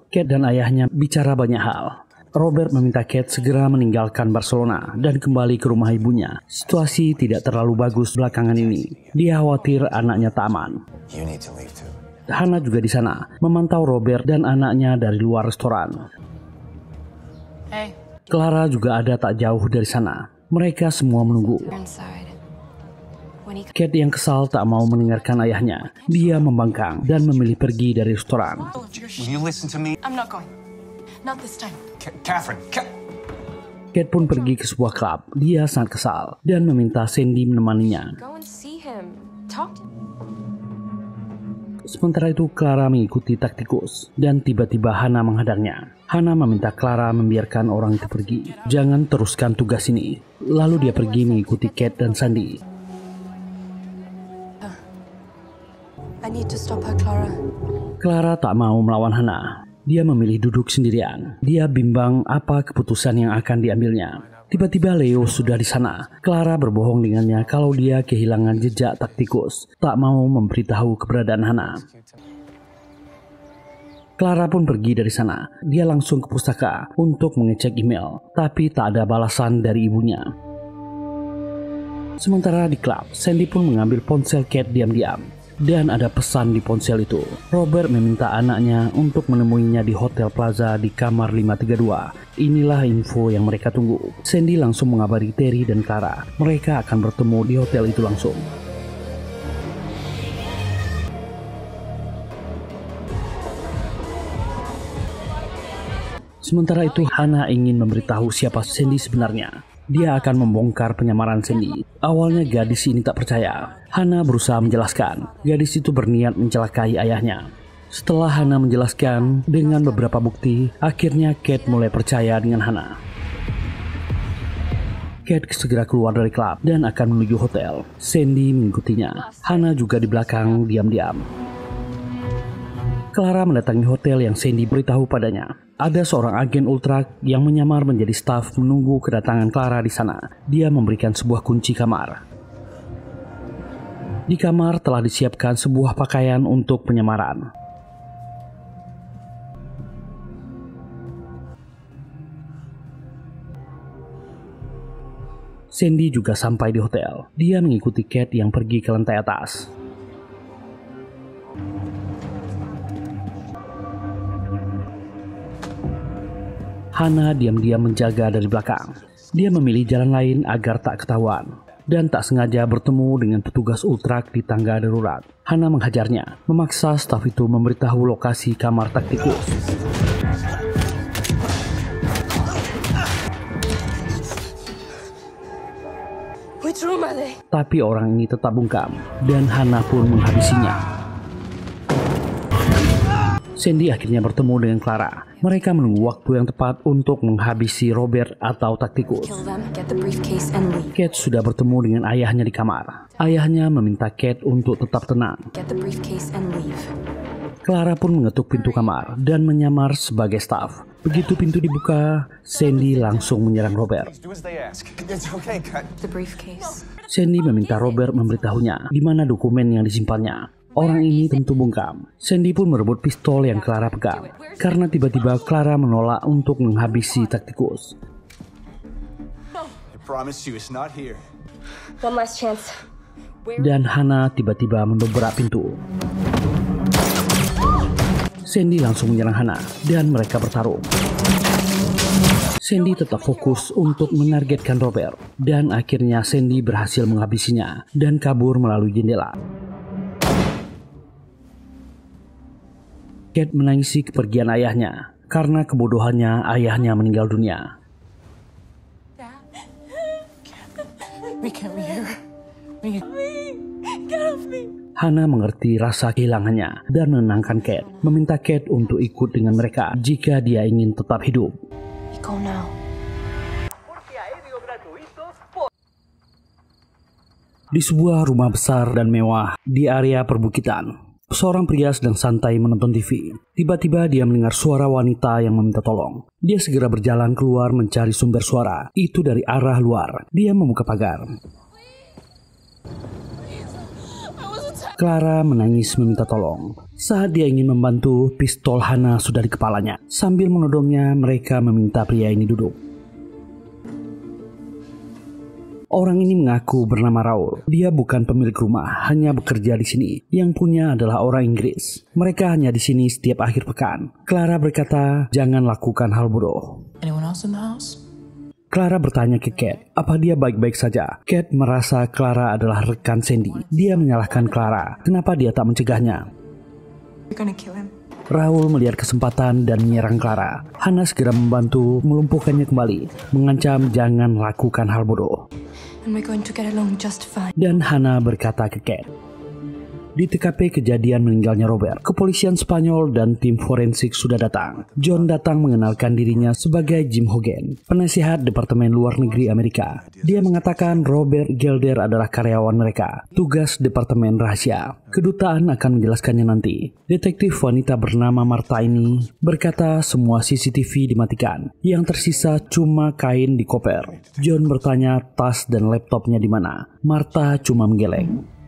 Kate dan ayahnya bicara banyak hal. Robert meminta Kate segera meninggalkan Barcelona dan kembali ke rumah ibunya. Situasi tidak terlalu bagus belakangan ini. Dia khawatir anaknya tak aman. Hannah juga di sana, memantau Robert dan anaknya dari luar restoran. Clara juga ada tak jauh dari sana. Mereka semua menunggu. Kate yang kesal tak mau mendengarkan ayahnya. Dia membangkang dan memilih pergi dari restoran. Kate pun pergi ke sebuah klub. Dia sangat kesal dan meminta Sandy menemaninya. Sementara itu Clara mengikuti Tacticus dan tiba-tiba Hannah menghadangnya. Hannah meminta Clara membiarkan orang itu pergi. Jangan teruskan tugas ini. Lalu dia pergi mengikuti Kate dan Sandy. Clara tak mau melawan Hannah. Dia memilih duduk sendirian. Dia bimbang apa keputusan yang akan diambilnya. Tiba-tiba Leo sudah di sana. Clara berbohong dengannya kalau dia kehilangan jejak Tacticus. Tak mau memberitahu keberadaan Hannah. Clara pun pergi dari sana. Dia langsung ke pustaka untuk mengecek email. Tapi tak ada balasan dari ibunya. Sementara di klub, Sandy pun mengambil ponsel Kate diam-diam. Dan ada pesan di ponsel itu. Robert meminta anaknya untuk menemuinya di Hotel Plaza di kamar 532. Inilah info yang mereka tunggu. Sandy langsung mengabari Terry dan Clara. Mereka akan bertemu di hotel itu langsung. Sementara itu Hannah ingin memberitahu siapa Sandy sebenarnya. Dia akan membongkar penyamaran Sandy. Awalnya gadis ini tak percaya. Hannah berusaha menjelaskan. Gadis itu berniat mencelakai ayahnya. Setelah Hannah menjelaskan dengan beberapa bukti, akhirnya Kate mulai percaya dengan Hannah. Kate segera keluar dari klub dan akan menuju hotel. Sandy mengikutinya. Hannah juga di belakang diam-diam. Clara mendatangi hotel yang Sandy beritahu padanya. Ada seorang agen Ultrak yang menyamar menjadi staf menunggu kedatangan Clara di sana. Dia memberikan sebuah kunci kamar. Di kamar telah disiapkan sebuah pakaian untuk penyamaran. Sandy juga sampai di hotel. Dia mengikuti Kate yang pergi ke lantai atas. Hannah diam-diam menjaga dari belakang. Dia memilih jalan lain agar tak ketahuan. Dan tak sengaja bertemu dengan petugas Ultrak di tangga darurat. Hannah menghajarnya, memaksa staf itu memberitahu lokasi kamar Tacticus. Tapi orang ini tetap bungkam, dan Hannah pun menghabisinya. Sandy akhirnya bertemu dengan Clara. Mereka menunggu waktu yang tepat untuk menghabisi Robert atau Tacticus. Kate sudah bertemu dengan ayahnya di kamar. Ayahnya meminta Kate untuk tetap tenang. Clara pun mengetuk pintu kamar dan menyamar sebagai staf. Begitu pintu dibuka, Sandy langsung menyerang Robert. The briefcase. Sandy meminta Robert memberitahunya di mana dokumen yang disimpannya. Orang ini tentu bungkam. Sandy pun merebut pistol yang Clara pegang. Karena tiba-tiba Clara menolak untuk menghabisi taktikus. One last chance. Dan Hannah tiba-tiba mendobrak pintu. Sandy langsung menyerang Hannah dan mereka bertarung. Sandy tetap fokus untuk menargetkan Robert. Dan akhirnya Sandy berhasil menghabisinya dan kabur melalui jendela. Kate menangisi kepergian ayahnya. Karena kebodohannya ayahnya meninggal dunia. We can't be here. Get off me. Hannah mengerti rasa kehilangannya dan menenangkan Kate. Meminta Kate untuk ikut dengan mereka jika dia ingin tetap hidup. We go now. Di sebuah rumah besar dan mewah di area perbukitan, seorang pria sedang santai menonton TV. Tiba-tiba dia mendengar suara wanita yang meminta tolong. Dia segera berjalan keluar mencari sumber suara. Itu dari arah luar. Dia membuka pagar. Clara menangis meminta tolong. Saat dia ingin membantu, pistol Hannah sudah di kepalanya. Sambil menodongnya, mereka meminta pria ini duduk. Orang ini mengaku bernama Raul. Dia bukan pemilik rumah, hanya bekerja di sini. Yang punya adalah orang Inggris. Mereka hanya di sini setiap akhir pekan. Clara berkata, jangan lakukan hal bodoh. Anyone else in the house? Clara bertanya ke Kate, apa dia baik-baik saja? Kate merasa Clara adalah rekan Sandy. Dia menyalahkan Clara. Kenapa dia tak mencegahnya? You're gonna kill him. Raul melihat kesempatan dan menyerang Clara. Hannah segera membantu melumpuhkannya kembali. Mengancam jangan lakukan hal bodoh. And we're going to get along just fine. Dan Hannah berkata ke Kate. Di TKP kejadian meninggalnya Robert, kepolisian Spanyol dan tim forensik sudah datang. John datang mengenalkan dirinya sebagai Jim Hogan, penasihat Departemen Luar Negeri Amerika. Dia mengatakan Robert Gelder adalah karyawan mereka, tugas Departemen Rahasia. Kedutaan akan menjelaskannya nanti. Detektif wanita bernama Martha ini berkata semua CCTV dimatikan. Yang tersisa cuma kain di koper. John bertanya tas dan laptopnya di mana. Martha cuma menggeleng.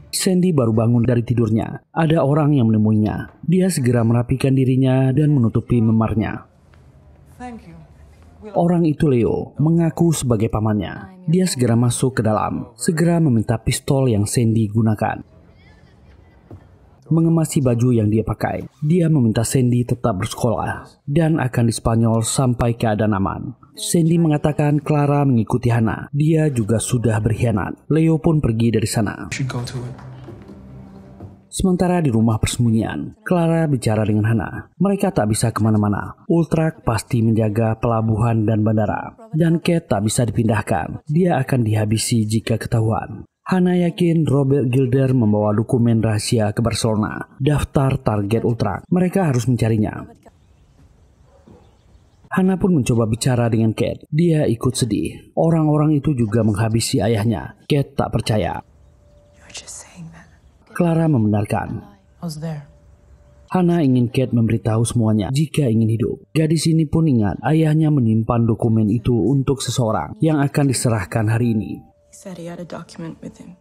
Sandy baru bangun dari tidurnya. Ada orang yang menemuinya. Dia segera merapikan dirinya dan menutupi memarnya. Orang itu Leo, mengaku sebagai pamannya. Dia segera masuk ke dalam, segera meminta pistol yang Sandy gunakan. Mengemasi baju yang dia pakai, dia meminta Sandy tetap bersekolah dan akan di Spanyol sampai keadaan aman. Sandy mengatakan Clara mengikuti Hannah. Dia juga sudah berkhianat. Leo pun pergi dari sana. Sementara di rumah persembunyian, Clara bicara dengan Hannah. Mereka tak bisa kemana-mana. Ultrak pasti menjaga pelabuhan dan bandara. Dan Kate tak bisa dipindahkan. Dia akan dihabisi jika ketahuan. Hannah yakin Robert Gelder membawa dokumen rahasia ke Barcelona. Daftar target Ultrak. Mereka harus mencarinya. Hannah pun mencoba bicara dengan Kate. Dia ikut sedih. Orang-orang itu juga menghabisi ayahnya. Kate tak percaya. Clara membenarkan. Hannah ingin Kate memberitahu semuanya jika ingin hidup. Gadis ini pun ingat ayahnya menyimpan dokumen itu untuk seseorang yang akan diserahkan hari ini.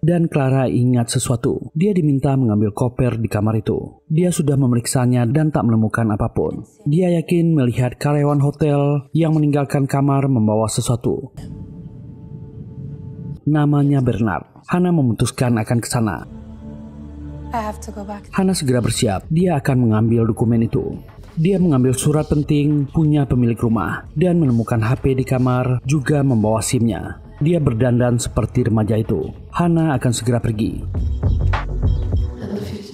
Dan Clara ingat sesuatu. Dia diminta mengambil koper di kamar itu. Dia sudah memeriksanya dan tak menemukan apapun. Dia yakin melihat karyawan hotel yang meninggalkan kamar membawa sesuatu. Namanya Bernard. Hannah memutuskan akan ke sana. Hannah segera bersiap. Dia akan mengambil dokumen itu. Dia mengambil surat penting punya pemilik rumah dan menemukan HP di kamar, juga membawa SIM-nya. Dia berdandan seperti remaja itu. Hannah akan segera pergi.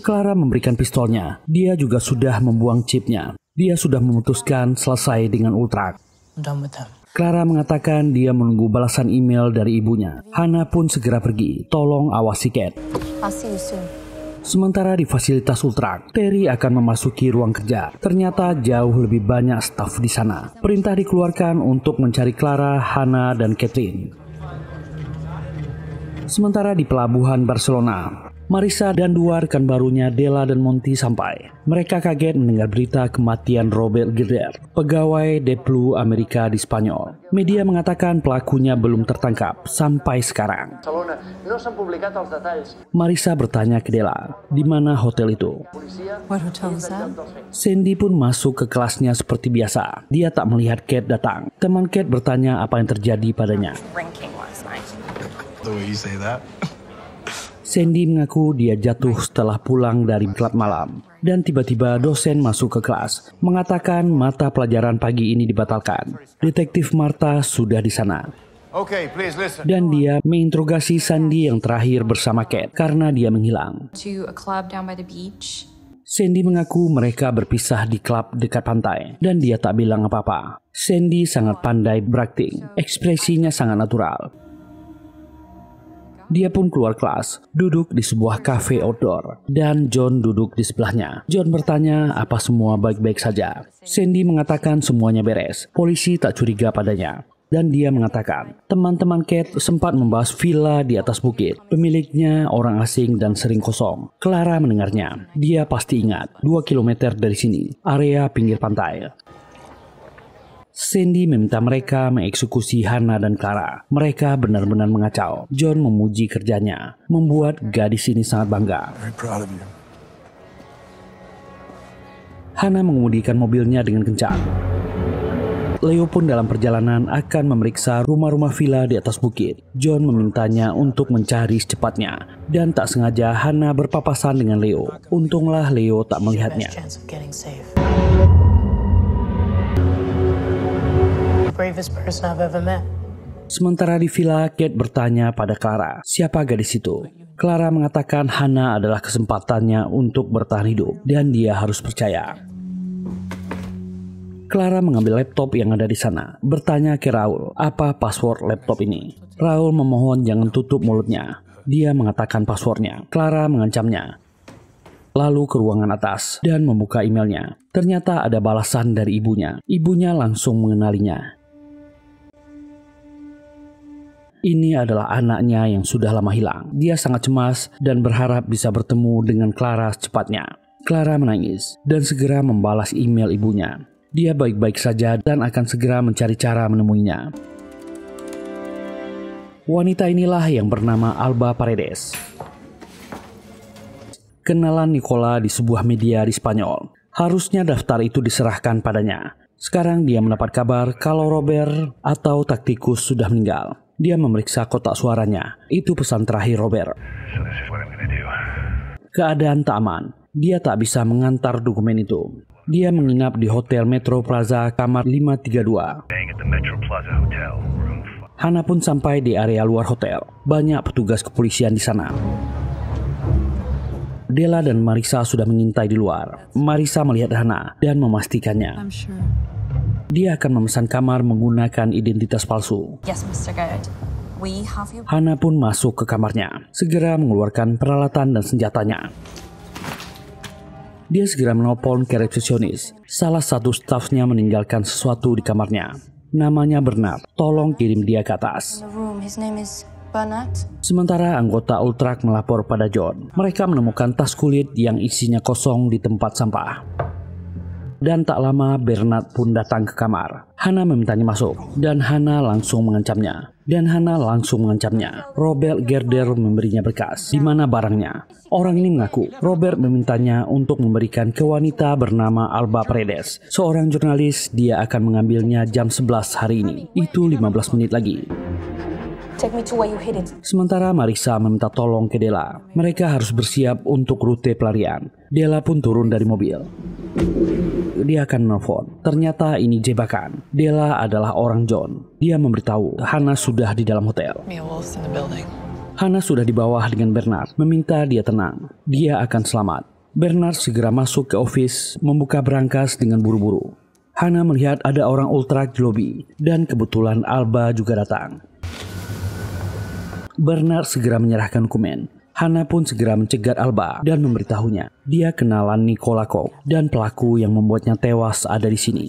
Clara memberikan pistolnya. Dia juga sudah membuang chipnya. Dia sudah memutuskan selesai dengan Ultrak. Clara mengatakan dia menunggu balasan email dari ibunya. Hannah pun segera pergi. Tolong awasi Kate. I'll see you soon. Sementara di fasilitas Ultrak, Terry akan memasuki ruang kerja. Ternyata jauh lebih banyak staf di sana. Perintah dikeluarkan untuk mencari Clara, Hannah, dan Catherine. Sementara di pelabuhan Barcelona, Marisa dan dua rekan barunya Della dan Monty sampai. Mereka kaget mendengar berita kematian Robert Girder, pegawai Deplu Amerika di Spanyol. Media mengatakan pelakunya belum tertangkap sampai sekarang. Marisa bertanya ke Della, di mana hotel itu? What hotel is that? Sandy pun masuk ke kelasnya seperti biasa. Dia tak melihat Kate datang. Teman Kate bertanya apa yang terjadi padanya. The way you say that. Sandy mengaku dia jatuh setelah pulang dari klub malam. Dan tiba-tiba dosen masuk ke kelas, mengatakan mata pelajaran pagi ini dibatalkan. Detektif Martha sudah di sana. Okay, please listen. Dan dia menginterogasi Sandy yang terakhir bersama Kate karena dia menghilang. To a club down by the beach. Sandy mengaku mereka berpisah di klub dekat pantai dan dia tak bilang apa-apa. Sandy sangat pandai berakting, ekspresinya sangat natural. Dia pun keluar kelas, duduk di sebuah cafe outdoor, dan John duduk di sebelahnya. John bertanya apa semua baik-baik saja. Sandy mengatakan semuanya beres, polisi tak curiga padanya. Dan dia mengatakan, teman-teman Kate sempat membahas villa di atas bukit. Pemiliknya orang asing dan sering kosong. Clara mendengarnya. Dia pasti ingat, 2 kilometer dari sini, area pinggir pantai. Sandy meminta mereka mengeksekusi Hannah dan Clara. Mereka benar-benar mengacau. John memuji kerjanya, membuat gadis ini sangat bangga. Very proud of you. Hannah mengemudikan mobilnya dengan kencang. Leo pun dalam perjalanan akan memeriksa rumah-rumah villa di atas bukit. John memintanya untuk mencari secepatnya. Dan tak sengaja Hannah berpapasan dengan Leo. Untunglah Leo tak melihatnya. Bravest person I've ever met. Sementara di villa, Kate bertanya pada Clara, siapa gadis itu? Clara mengatakan Hannah adalah kesempatannya untuk bertahan hidup dan dia harus percaya. Clara mengambil laptop yang ada di sana, bertanya ke Raul apa password laptop ini. Raul memohon jangan tutup mulutnya. Dia mengatakan passwordnya. Clara mengancamnya. Lalu ke ruangan atas dan membuka emailnya. Ternyata ada balasan dari ibunya. Ibunya langsung mengenalinya. Ini adalah anaknya yang sudah lama hilang. Dia sangat cemas dan berharap bisa bertemu dengan Clara secepatnya. Clara menangis dan segera membalas email ibunya. Dia baik-baik saja dan akan segera mencari cara menemuinya. Wanita inilah yang bernama Alba Paredes. Kenalan Nicola di sebuah media di Spanyol. Harusnya daftar itu diserahkan padanya. Sekarang dia mendapat kabar kalau Robert atau taktikus sudah meninggal. Dia memeriksa kotak suaranya. Itu pesan terakhir Robert. Keadaan tak aman. Dia tak bisa mengantar dokumen itu. Dia menginap di Hotel Metro Plaza kamar 532. Hannah pun sampai di area luar hotel. Banyak petugas kepolisian di sana. Della dan Marisa sudah mengintai di luar. Marisa melihat Hannah dan memastikannya. Dia akan memesan kamar menggunakan identitas palsu. Yes, Mr. Good. We have you. Hannah pun masuk ke kamarnya, segera mengeluarkan peralatan dan senjatanya. Dia segera menelpon ke resepsionis. Salah satu stafnya meninggalkan sesuatu di kamarnya. Namanya Bernard. Tolong kirim dia ke atas. His name is Bernard. Sementara anggota Ultrak melapor pada John. Mereka menemukan tas kulit yang isinya kosong di tempat sampah. Dan tak lama Bernard pun datang ke kamar. Hannah memintanya masuk dan Hannah langsung mengancamnya. Robert Girder memberinya berkas di mana barangnya. Orang ini mengaku Robert memintanya untuk memberikan ke wanita bernama Alba Paredes. Seorang jurnalis, dia akan mengambilnya jam 11 hari ini. Itu 15 menit lagi. Take me to where you hid it. Sementara Marisa meminta tolong ke Della. Mereka harus bersiap untuk rute pelarian. Della pun turun dari mobil. Dia akan menelpon. Ternyata ini jebakan. Della adalah orang John. Dia memberitahu Hannah sudah di dalam hotel. Hannah sudah di bawah dengan Bernard. Meminta dia tenang. Dia akan selamat. Bernard segera masuk ke office, membuka berangkas dengan buru-buru. Hannah melihat ada orang Ultrak di lobi. Dan kebetulan Alba juga datang. Bernard segera menyerahkan dokumen. Hannah pun segera mencegat Alba dan memberitahunya. Dia kenalan Nicola Koch dan pelaku yang membuatnya tewas ada di sini.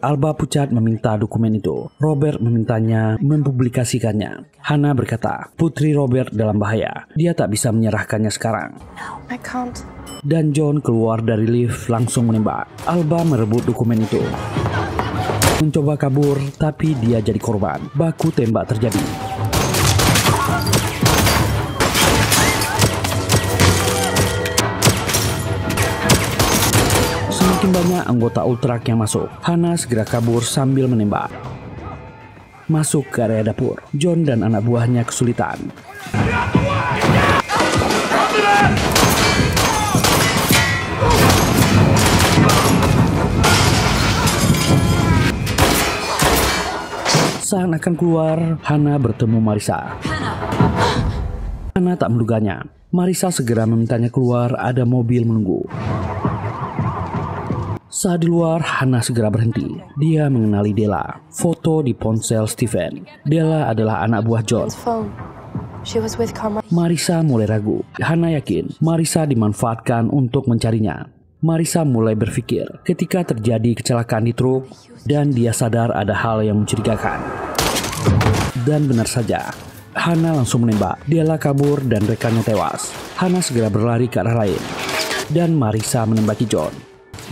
Alba pucat meminta dokumen itu. Robert memintanya mempublikasikannya. Hannah berkata, putri Robert dalam bahaya. Dia tak bisa menyerahkannya sekarang. No, I can't. Dan John keluar dari lift langsung menembak. Alba merebut dokumen itu. Mencoba kabur, tapi dia jadi korban. Baku tembak terjadi. Semakin banyak anggota Ultrak yang masuk. Hannah segera kabur sambil menembak. Masuk ke area dapur. John dan anak buahnya kesulitan. Saat akan keluar, Hannah bertemu Marissa. Hannah tak menduganya. Marissa segera memintanya keluar, ada mobil menunggu. Saat di luar, Hannah segera berhenti. Dia mengenali Della. Foto di ponsel Stephen. Della adalah anak buah John. Marissa mulai ragu. Hannah yakin Marissa dimanfaatkan untuk mencarinya. Marissa mulai berpikir ketika terjadi kecelakaan di truk dan dia sadar ada hal yang mencurigakan. Dan benar saja, Hannah langsung menembak. Della kabur dan rekannya tewas. Hannah segera berlari ke arah lain. Dan Marissa menembaki John.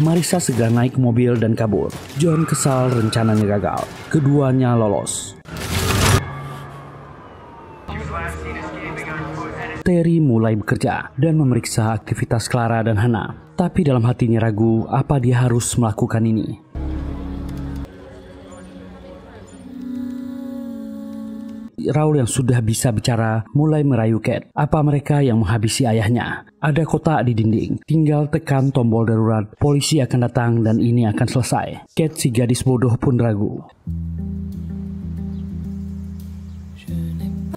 Marissa segera naik ke mobil dan kabur. John kesal rencananya gagal. Keduanya lolos. Terry mulai bekerja dan memeriksa aktivitas Clara dan Hannah. Tapi dalam hatinya ragu apa dia harus melakukan ini. Raul yang sudah bisa bicara mulai merayu Kate. Apa mereka yang menghabisi ayahnya? Ada kotak di dinding. Tinggal tekan tombol darurat. Polisi akan datang dan ini akan selesai. Kate si gadis bodoh pun ragu.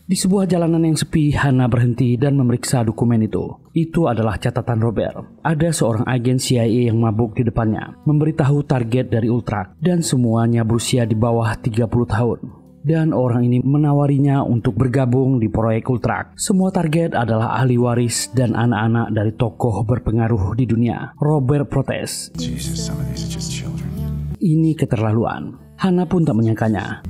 Di sebuah jalanan yang sepi, Hannah berhenti dan memeriksa dokumen itu. Itu adalah catatan Robert. Ada seorang agen CIA yang mabuk di depannya, memberitahu target dari Ultrak, dan semuanya berusia di bawah 30 tahun. Dan orang ini menawarinya untuk bergabung di proyek Ultrak. Semua target adalah ahli waris dan anak-anak dari tokoh berpengaruh di dunia. Robert protes. Ini keterlaluan. Hannah pun tak menyangkanya.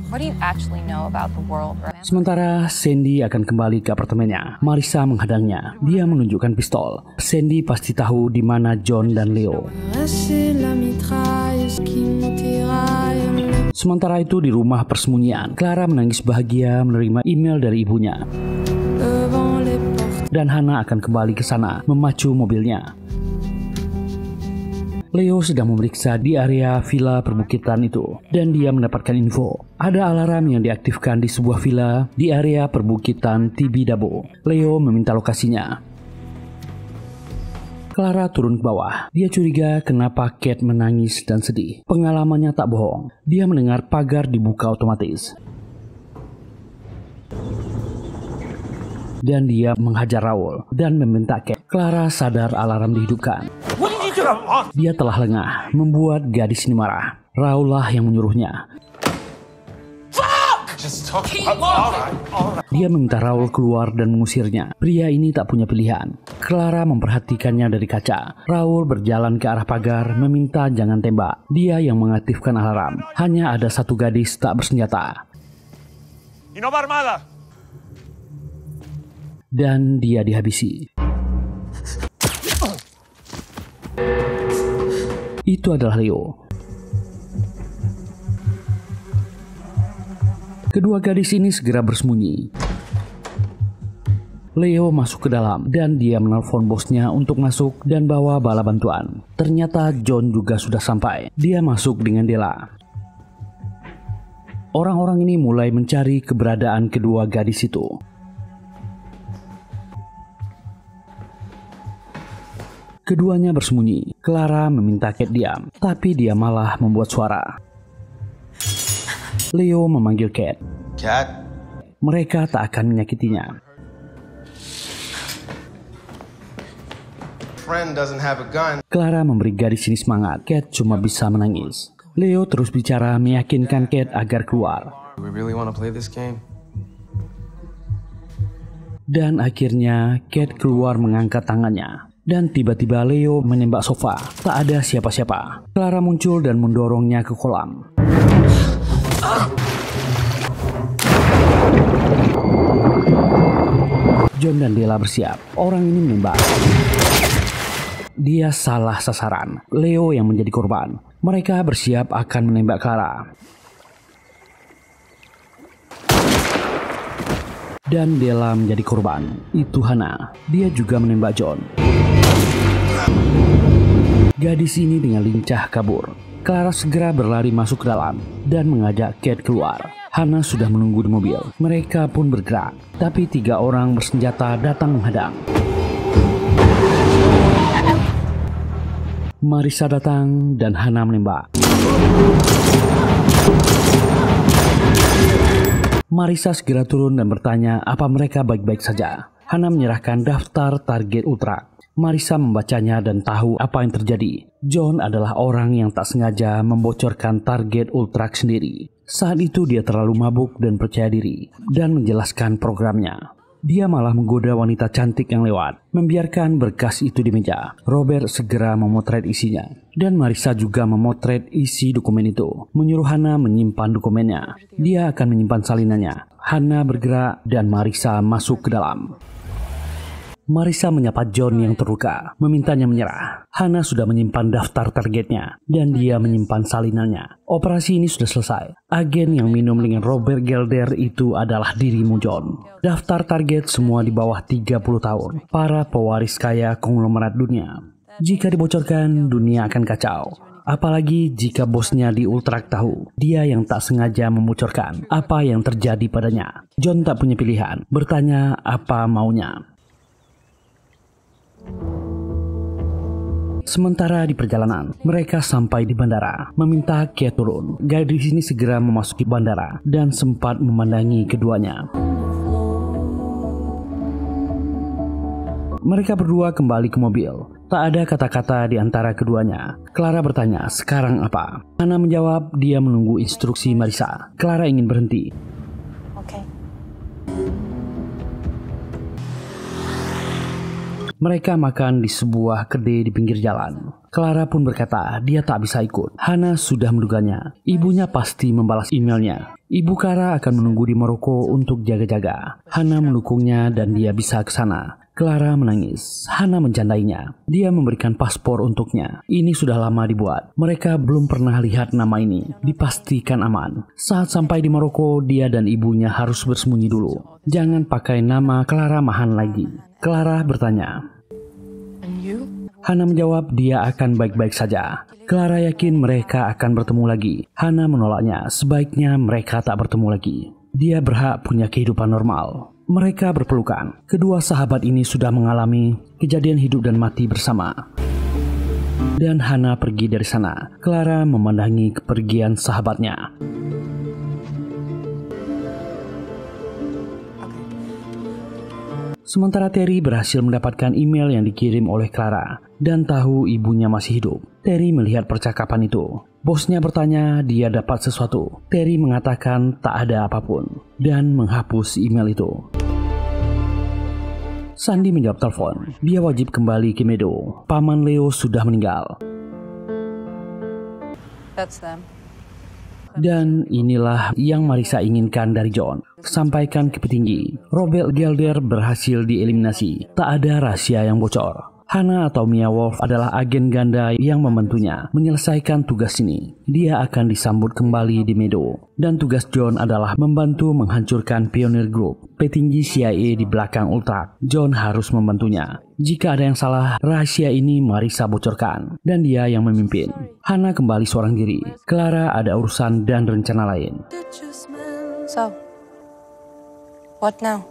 What do you actually know about the world, right? Sementara Sandy akan kembali ke apartemennya. Marissa menghadangnya. Dia menunjukkan pistol. Sandy pasti tahu di mana John dan Leo. Sementara itu di rumah persembunyian, Clara menangis bahagia menerima email dari ibunya. Dan Hannah akan kembali ke sana, memacu mobilnya. Leo sedang memeriksa di area villa perbukitan itu, dan dia mendapatkan info. Ada alarm yang diaktifkan di sebuah villa di area perbukitan Tibidabo. Leo meminta lokasinya. Clara turun ke bawah. Dia curiga kenapa Kate menangis dan sedih. Pengalamannya tak bohong. Dia mendengar pagar dibuka otomatis. Dan dia menghajar Raul dan membentak Kate. Clara sadar alarm dihidupkan. Dia telah lengah, membuat gadis ini marah. Raul lah yang menyuruhnya. Dia meminta Raul keluar dan mengusirnya. Pria ini tak punya pilihan. Clara memperhatikannya dari kaca. Raul berjalan ke arah pagar, meminta jangan tembak. Dia yang mengaktifkan alarm. Hanya ada satu gadis tak bersenjata. Dan dia dihabisi. Itu adalah Leo. Kedua gadis ini segera bersembunyi. Leo masuk ke dalam dan dia menelpon bosnya untuk masuk dan bawa bala bantuan. Ternyata John juga sudah sampai. Dia masuk dengan Della. Orang-orang ini mulai mencari keberadaan kedua gadis itu. Keduanya bersembunyi. Clara meminta Kate diam, tapi dia malah membuat suara. Leo memanggil Kate. Cat? Mereka tak akan menyakitinya. Friend doesn't have a gun. Clara memberi gadis ini semangat. Kate cuma bisa menangis. Leo terus bicara meyakinkan Kate agar keluar. We really want to play this game? Dan akhirnya Kate keluar mengangkat tangannya. Dan tiba-tiba Leo menembak sofa. Tak ada siapa-siapa. Clara muncul dan mendorongnya ke kolam. John dan Della bersiap. Orang ini menembak. Dia salah sasaran. Leo yang menjadi korban. Mereka bersiap akan menembak Clara. Dan Della menjadi korban. Itu Hannah. Dia juga menembak John. Gadis ini dengan lincah kabur. Clara segera berlari masuk ke dalam dan mengajak Kate keluar. Hannah sudah menunggu di mobil. Mereka pun bergerak, tapi 3 orang bersenjata datang menghadang. Marissa datang dan Hannah menembak. Marissa segera turun dan bertanya apa mereka baik-baik saja. Hannah menyerahkan daftar target Ultrak. Marissa membacanya dan tahu apa yang terjadi. John adalah orang yang tak sengaja membocorkan target Ultrak sendiri. Saat itu dia terlalu mabuk dan percaya diri dan menjelaskan programnya. Dia malah menggoda wanita cantik yang lewat, membiarkan berkas itu di meja. Robert segera memotret isinya dan Marissa juga memotret isi dokumen itu. Menyuruh Hannah menyimpan dokumennya. Dia akan menyimpan salinannya. Hannah bergerak dan Marissa masuk ke dalam. Marissa menyapa John yang terluka, memintanya menyerah. Hannah sudah menyimpan daftar targetnya, dan dia menyimpan salinannya. Operasi ini sudah selesai. Agen yang minum dengan Robert Gelder itu adalah dirimu, John. Daftar target semua di bawah 30 tahun. Para pewaris kaya konglomerat dunia. Jika dibocorkan, dunia akan kacau. Apalagi jika bosnya di Ultrak tahu, dia yang tak sengaja membocorkan apa yang terjadi padanya. John tak punya pilihan, bertanya apa maunya. Sementara di perjalanan, mereka sampai di bandara, meminta Kate turun. Gadis ini segera memasuki bandara dan sempat memandangi keduanya. Mereka berdua kembali ke mobil. Tak ada kata-kata di antara keduanya. Clara bertanya, sekarang apa? Hannah menjawab, dia menunggu instruksi Marissa. Clara ingin berhenti. Mereka makan di sebuah kedai di pinggir jalan. Clara pun berkata dia tak bisa ikut. Hannah sudah menduganya. Ibunya pasti membalas emailnya. Ibu Clara akan menunggu di Maroko untuk jaga-jaga. Hannah mendukungnya dan dia bisa ke sana. Clara menangis. Hannah menjandainya. Dia memberikan paspor untuknya. Ini sudah lama dibuat. Mereka belum pernah lihat nama ini. Dipastikan aman. Saat sampai di Maroko, dia dan ibunya harus bersembunyi dulu. Jangan pakai nama Clara Mahan lagi. Clara bertanya. Hannah menjawab dia akan baik-baik saja. Clara yakin mereka akan bertemu lagi. Hannah menolaknya. Sebaiknya mereka tak bertemu lagi. Dia berhak punya kehidupan normal. Mereka berpelukan. Kedua sahabat ini sudah mengalami kejadian hidup dan mati bersama. Dan Hannah pergi dari sana. Clara memandangi kepergian sahabatnya. Sementara Terry berhasil mendapatkan email yang dikirim oleh Clara dan tahu ibunya masih hidup. Terry melihat percakapan itu. Bosnya bertanya dia dapat sesuatu. Terry mengatakan tak ada apapun dan menghapus email itu. Sandy menjawab telepon. Dia wajib kembali ke Meadow. Paman Leo sudah meninggal. That's them. Dan inilah yang Marissa inginkan dari John. Sampaikan ke petinggi. Robert Gelder berhasil dieliminasi. Tak ada rahasia yang bocor. Hannah atau Mia Wolf adalah agen ganda yang membantunya menyelesaikan tugas ini. Dia akan disambut kembali di Meadow. Dan tugas John adalah membantu menghancurkan Pioneer Group, petinggi CIA di belakang Ultrak. John harus membantunya. Jika ada yang salah, rahasia ini Marissa bocorkan. Dan dia yang memimpin. Hannah kembali seorang diri. Clara ada urusan dan rencana lain. So, what now?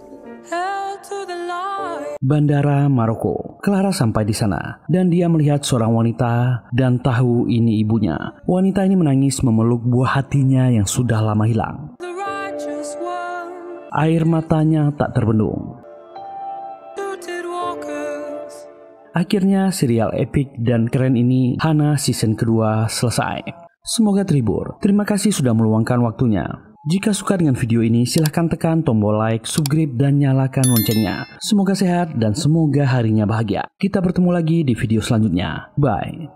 Bandara Maroko. Clara sampai di sana dan dia melihat seorang wanita dan tahu ini ibunya. Wanita ini menangis memeluk buah hatinya yang sudah lama hilang. Air matanya tak terbendung. Akhirnya serial epik dan keren ini, Hannah season kedua selesai. Semoga terhibur. Terima kasih sudah meluangkan waktunya. Jika suka dengan video ini, silahkan tekan tombol like, subscribe, dan nyalakan loncengnya. Semoga sehat dan semoga harinya bahagia. Kita bertemu lagi di video selanjutnya. Bye.